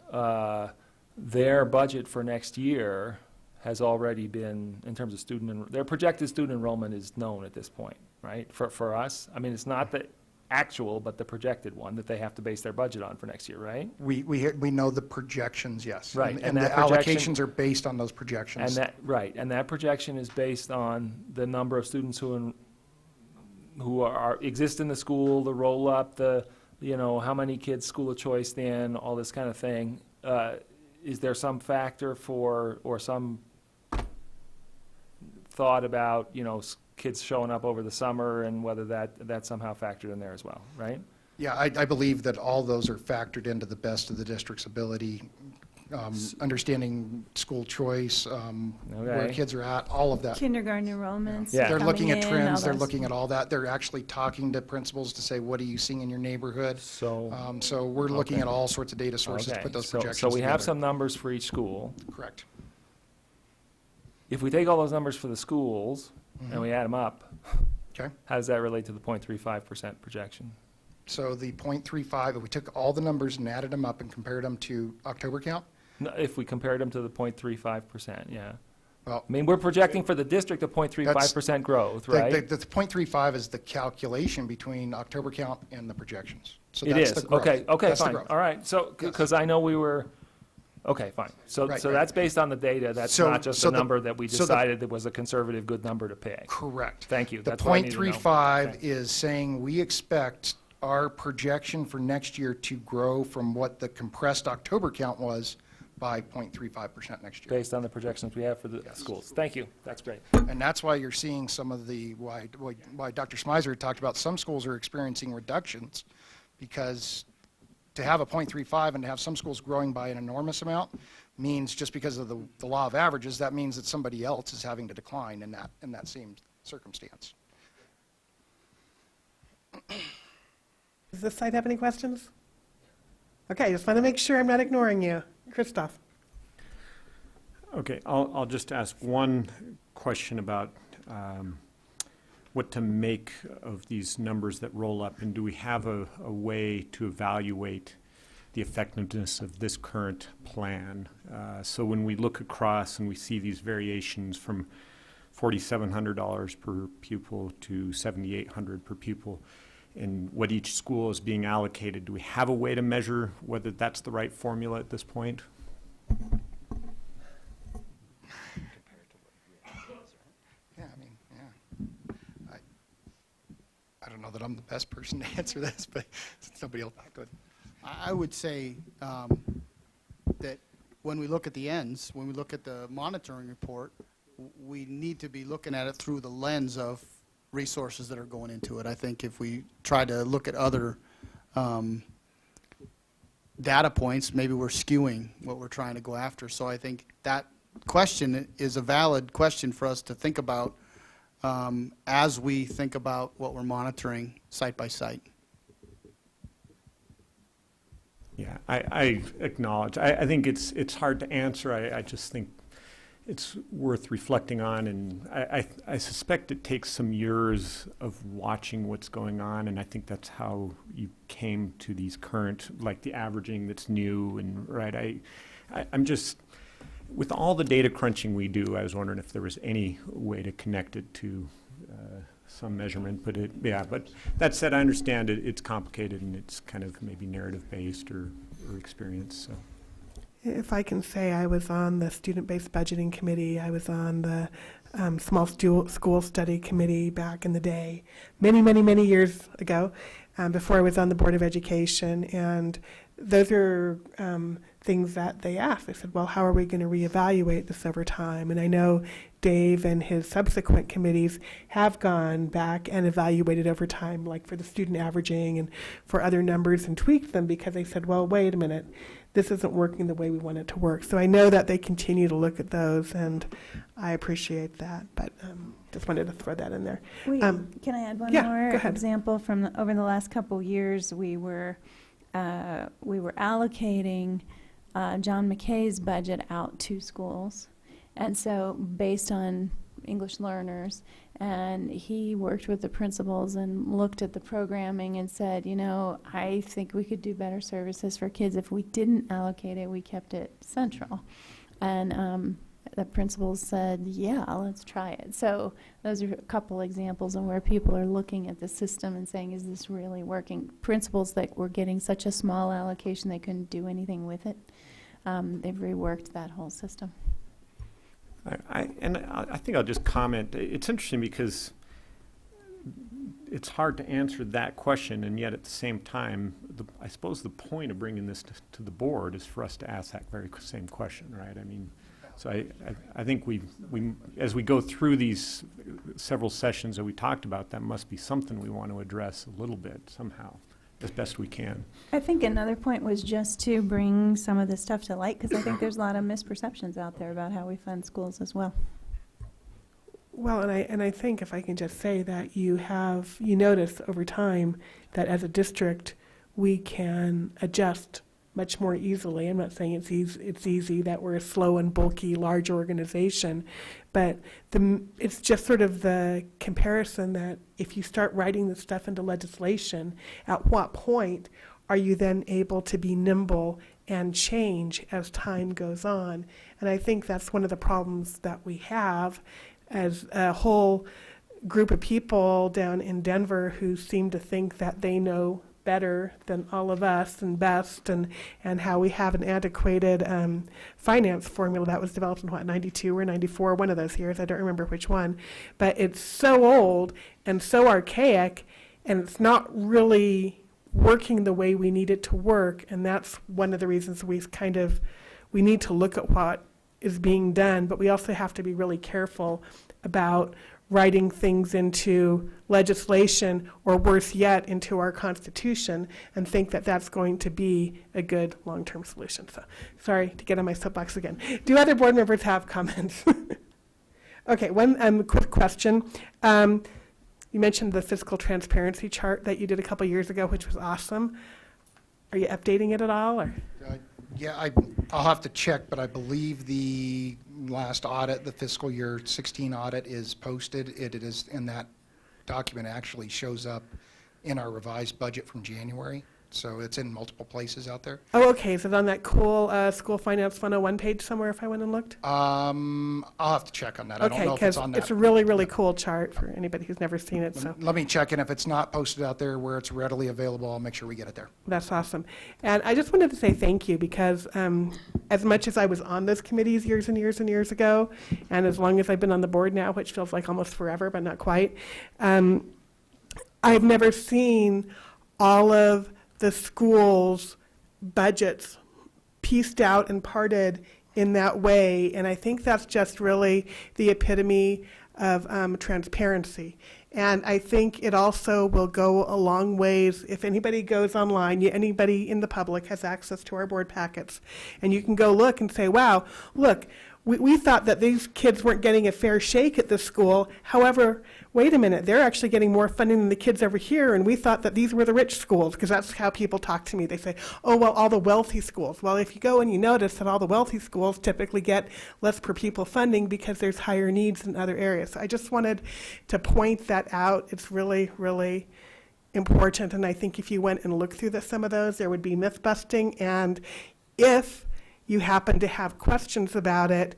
Their budget for next year has already been, in terms of their projected student enrollment is known at this point, right? For us, I mean, it's not the actual, but the projected one that they have to base their budget on for next year, right? We know the projections, yes. Right. And the allocations are based on those projections. And that projection is based on the number of students who exist in the school, the roll up, how many kids school of choice in, all this kind of thing. Is there some factor or some thought about, kids showing up over the summer and whether that's somehow factored in there as well, right? Yeah, I believe that all those are factored into the best of the district's ability understanding school choice, where Okay. kids are at, all of that. Kindergarten enrollments. Yeah. They're looking at coming in, all trends, they're those. looking at all that. They're actually talking to principals to say, what are you seeing in your neighborhood? So we're looking Okay. at all sorts of data sources to Okay, put those so- projections So we have together. some numbers for each school. Correct. If we take all those numbers for the schools and we add them up, Okay. how does that relate to the 0.35% projection? So the 0.35, if we took all the numbers and added them up and compared them to October count, No, if we compared them to the 0.35%, yeah. well. I mean, we're projecting for the district a 0.35% growth, right? The 0.35 is the calculation between October count and the projections. So It that's is, the growth. okay, That's the fine, growth. all right, so, because I know we were, okay, fine. So Right, so right. that's based on the data, that's So- not just so a the- number that we so the- decided that was a conservative, good number to pick. Correct. Thank you, The that's what I need to know. 0.35 Okay. is saying we expect our projection for next year to grow from what the compressed October count was by 0.35% next year. Based on the projections we have for the schools. Thank you, that's great. And that's why you're seeing some of the, why Dr. Smyser talked about some schools are experiencing reductions, because to have a 0.35 and to have some schools growing by an enormous amount means, just because of the law of averages, that means that somebody else is having to decline in that same circumstance. Does this side have any questions? Okay, just want to make sure I'm not ignoring you. Christoph? Okay, I'll just ask one question about what to make of these numbers that roll up, and do we have a way to evaluate the effectiveness of this current plan? So when we look across and we see these variations from $4,700 per pupil to $7,800 per pupil, and what each school is being allocated, do we have a way to measure whether that's the right formula at this point? Yeah, I mean, yeah. I don't know that I'm the best person to answer this, but since nobody else, go ahead. I would say that when we look at the ends, when we look at the monitoring report, we need to be looking at it through the lens of resources that are going into it. I think if we try to look at other data points, maybe we're skewing what we're trying to go after. So I think that question is a valid question for us to think about as we think about what we're monitoring site by site. Yeah, I acknowledge. I think it's hard to answer. I just think it's worth reflecting on, and I suspect it takes some years of watching what's going on, and I think that's how you came to these current, like the averaging that's new, and right. I'm just, with all the data crunching we do, I was wondering if there was any way to connect it to some measurement, but that said, I understand it's complicated and it's kind of maybe narrative based or experience, so. If I can say, I was on the student-based budgeting committee. I was on the small school study committee back in the day, many, many, many years ago, before I was on the Board of Education. And those are things that they asked. They said, well, how are we going to reevaluate this over time? And I know Dave and his subsequent committees have gone back and evaluated over time, like for the student averaging and for other numbers, and tweaked them because they said, well, wait a minute, this isn't working the way we want it to work. So I know that they continue to look at those, and I appreciate that, but just wanted to throw that in there. Can I add one yeah, more go ahead. example from over the last couple years? We were allocating John McKay's budget out to schools, and so based on English learners, and he worked with the principals and looked at the programming and said, you know, I think we could do better services for kids if we didn't allocate it, we kept it central. And the principals said, yeah, let's try it. So those are a couple examples of where people are looking at the system and saying, is this really working? Principals that were getting such a small allocation they couldn't do anything with it, they've reworked that whole system. I think I'll just comment. It's interesting because it's hard to answer that question, and yet at the same time, I suppose the point of bringing this to the board is for us to ask that very same question, right? I mean, so I think we as we go through these several sessions that we talked about, that must be something we want to address a little bit somehow. as best we can. I think another point was just to bring some of this stuff to light, because I think there's a lot of misperceptions out there about how we fund schools as well. Well, and I think if I can just say that you notice over time that as a district, we can adjust much more easily. I'm not saying it's easy that we're a slow and bulky, large organization, but it's just sort of the comparison that if you start writing this stuff into legislation, at what point are you then able to be nimble and change as time goes on? And I think that's one of the problems that we have as a whole group of people down in Denver who seem to think that they know better than all of us and best, and how we have an antiquated finance formula that was developed in, 92 or 94, one of those years, I don't remember which one, but it's so old and so archaic, and it's not really working the way we need it to work, and that's one of the reasons we need to look at what is being done, but we also have to be really careful about writing things into legislation, or worse yet, into our Constitution, and think that that's going to be a good long-term solution. So, sorry to get on my soapbox again. Do other board members have comments? Okay, one quick question. You mentioned the fiscal transparency chart that you did a couple years ago, which was awesome. Are you updating it at all, or? Yeah, I'll have to check, but I believe the last audit, the fiscal year 16 audit, is posted. It is, and that document actually shows up in our revised budget from January. So it's in multiple places out there. Oh, okay. Is it on that cool School Finance 101 page somewhere if I went and looked? I'll have to check on that. I don't Okay, know if because it's on that. it's a really, really cool chart for anybody who's never seen it. So Let me check, and if it's not posted out there where it's readily available, I'll make sure we get it there. that's awesome. And I just wanted to say thank you, because as much as I was on those committees years and years and years ago, and as long as I've been on the board now, which feels like almost forever, but not quite, I've never seen all of the schools' budgets pieced out and parted in that way, and I think that's just really the epitome of transparency. And I think it also will go a long ways if anybody goes online, anybody in the public has access to our board packets, and you can go look and say, wow, look, we thought that these kids weren't getting a fair shake at this school. However, wait a minute, they're actually getting more funding than the kids over here, and we thought that these were the rich schools, because that's how people talk to me. They say, oh, well, all the wealthy schools. Well, if you go and you notice that all the wealthy schools typically get less per pupil funding because there's higher needs in other areas. So I just wanted to point that out. It's really, really important, and I think if you went and looked through some of those, there would be myth busting, and if you happen to have questions about it,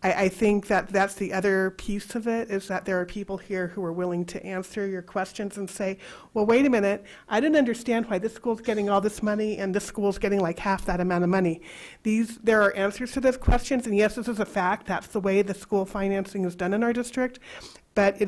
I think that that's the other piece of it, is that there are people here who are willing to answer your questions and say, well, wait a minute, I didn't understand why this school's getting all this money and this school's getting like half that amount of money. There are answers to those questions, and yes, this is a fact. That's the way the school financing is done in our district, but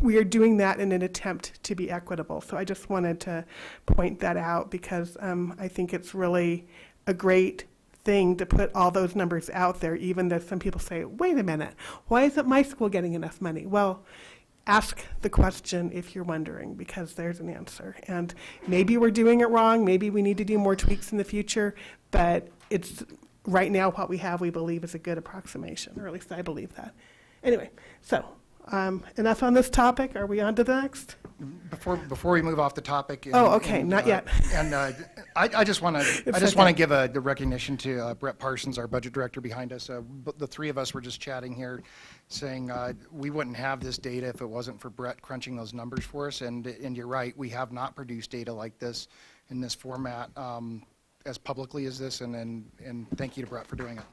we are doing that in an attempt to be equitable. So I just wanted to point that out, because I think it's really a great thing to put all those numbers out there, even though some people say, wait a minute, why isn't my school getting enough money? Well, ask the question if you're wondering, because there's an answer. And maybe we're doing it wrong, maybe we need to do more tweaks in the future, but it's right now what we have, we believe, is a good approximation, or at least I believe that. Anyway, so enough on this topic. Are we on to the next? Before we move off the topic. Okay, not yet. And I just want to give the recognition to Brett Parsons, our budget director behind us. The three of us were just chatting here, saying we wouldn't have this data if it wasn't for Brett crunching those numbers for us. And you're right, we have not produced data like this in this format as publicly as this. And thank you to Brett for doing it.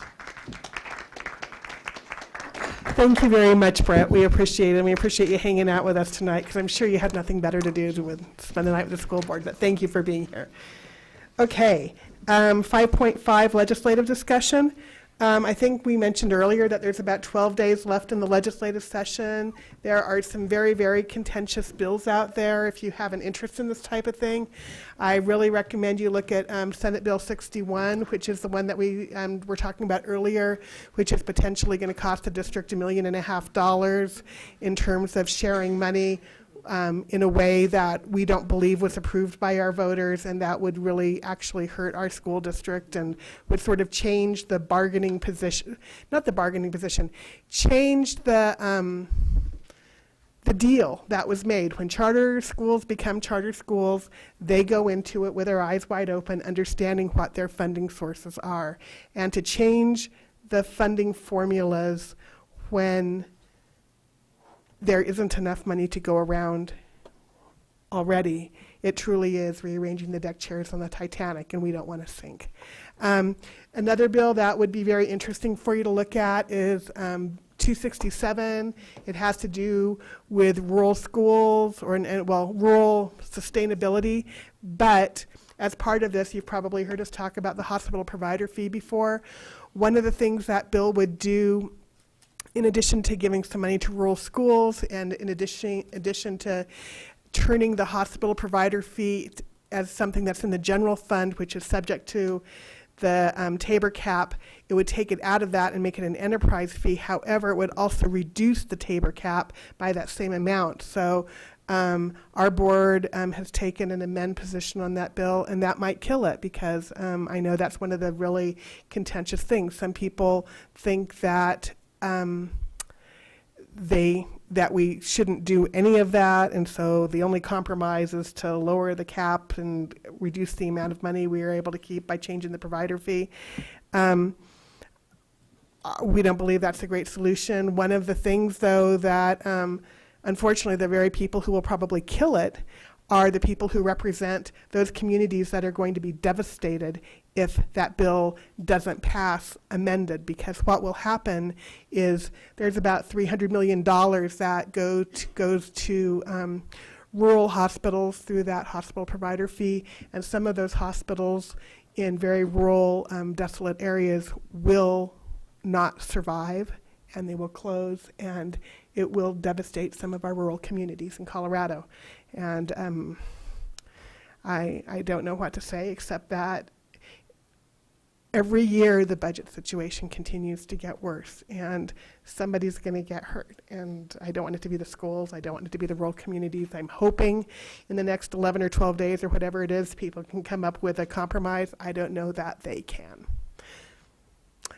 Thank you very much, Brett. We appreciate it, and we appreciate you hanging out with us tonight, because I'm sure you had nothing better to do than spend the night with the school board, but thank you for being here. Okay, 5.5 legislative discussion. I think we mentioned earlier that there's about 12 days left in the legislative session. There are some very, very contentious bills out there. If you have an interest in this type of thing, I really recommend you look at Senate Bill 61, which is the one that we were talking about earlier, which is potentially going to cost the district $1.5 million in terms of sharing money in a way that we don't believe was approved by our voters, and that would really actually hurt our school district and would sort of change the bargaining position, not the bargaining position, change the deal that was made. When charter schools become charter schools, they go into it with their eyes wide open, understanding what their funding sources are. And to change the funding formulas when there isn't enough money to go around already, it truly is rearranging the deck chairs on the Titanic, and we don't want to sink. Another bill that would be very interesting for you to look at is 267. It has to do with rural schools or rural sustainability. But as part of this, you've probably heard us talk about the hospital provider fee before. One of the things that bill would do, in addition to giving some money to rural schools and in addition to turning the hospital provider fee as something that's in the general fund, which is subject to the Tabor cap, it would take it out of that and make it an enterprise fee. However, it would also reduce the Tabor cap by that same amount. So our board has taken an amend position on that bill, and that might kill it because I know that's one of the really contentious things. Some people think that that we shouldn't do any of that, and so the only compromise is to lower the cap and reduce the amount of money we are able to keep by changing the provider fee. We don't believe that's a great solution. One of the things, though, that unfortunately the very people who will probably kill it are the people who represent those communities that are going to be devastated if that bill doesn't pass amended, because what will happen is there's about $300 million that goes to rural hospitals through that hospital provider fee, and some of those hospitals in very rural, desolate areas will not survive, and they will close, and it will devastate some of our rural communities in Colorado. And I don't know what to say except that every year the budget situation continues to get worse, and somebody's going to get hurt. And I don't want it to be the schools. I don't want it to be the rural communities. I'm hoping in the next 11 or 12 days or whatever it is, people can come up with a compromise. I don't know that they can.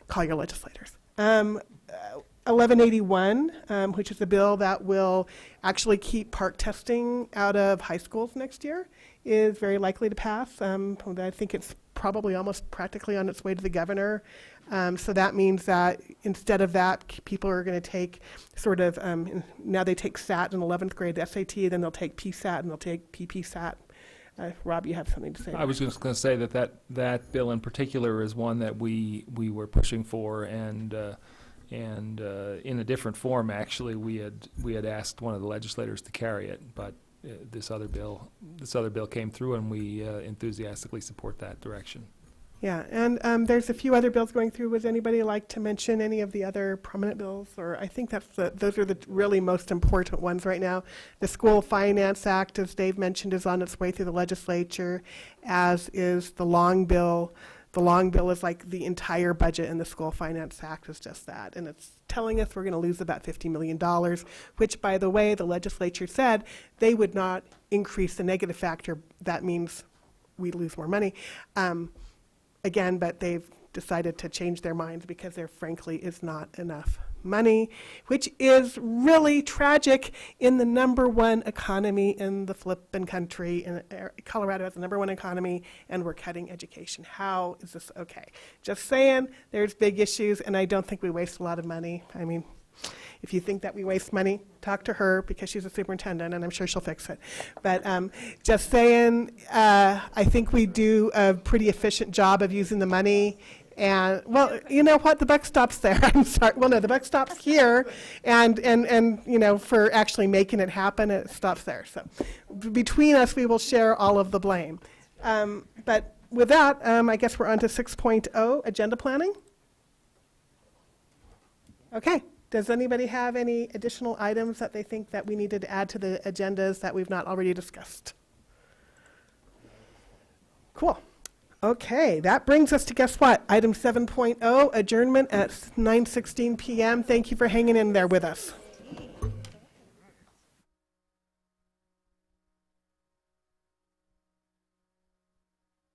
Call your legislators. 1181, which is a bill that will actually keep park testing out of high schools next year, is very likely to pass. I think it's probably almost practically on its way to the governor. So that means that instead of that, people are going to take sort of, now they take SAT in 11th grade, SAT, then they'll take PSAT, and they'll take PPSAT. Rob, you have something to say? I was just going to say that bill in particular is one that we were pushing for, and in a different form, actually, we had asked one of the legislators to carry it, but this other bill came through, and we enthusiastically support that direction. Yeah, and there's a few other bills going through. Would anybody like to mention any of the other prominent bills? Or I think those are the really most important ones right now. The School Finance Act, as Dave mentioned, is on its way through the legislature, as is the long bill. The long bill is like the entire budget, and the School Finance Act is just that. And it's telling us we're going to lose about $50 million, which, by the way, the legislature said they would not increase the negative factor. That means we lose more money. Again, but they've decided to change their minds because there frankly is not enough money, which is really tragic in the #1 economy in the flippin' country. And Colorado has the #1 economy, and we're cutting education. How is this okay? Just saying, there's big issues, and I don't think we waste a lot of money. I mean, if you think that we waste money, talk to her because she's a superintendent, and I'm sure she'll fix it. But just saying, I think we do a pretty efficient job of using the money. And, well, you know what? The buck stops there. I'm sorry. Well, no, the buck stops here. And you know, for actually making it happen, it stops there. So between us, we will share all of the blame. But with that, I guess we're on to 6.0, agenda planning. Okay. Does anybody have any additional items that they think that we needed to add to the agendas that we've not already discussed? Cool. Okay, that brings us to, guess what? Item 7.0, adjournment at 9:16 p.m. Thank you for hanging in there with us.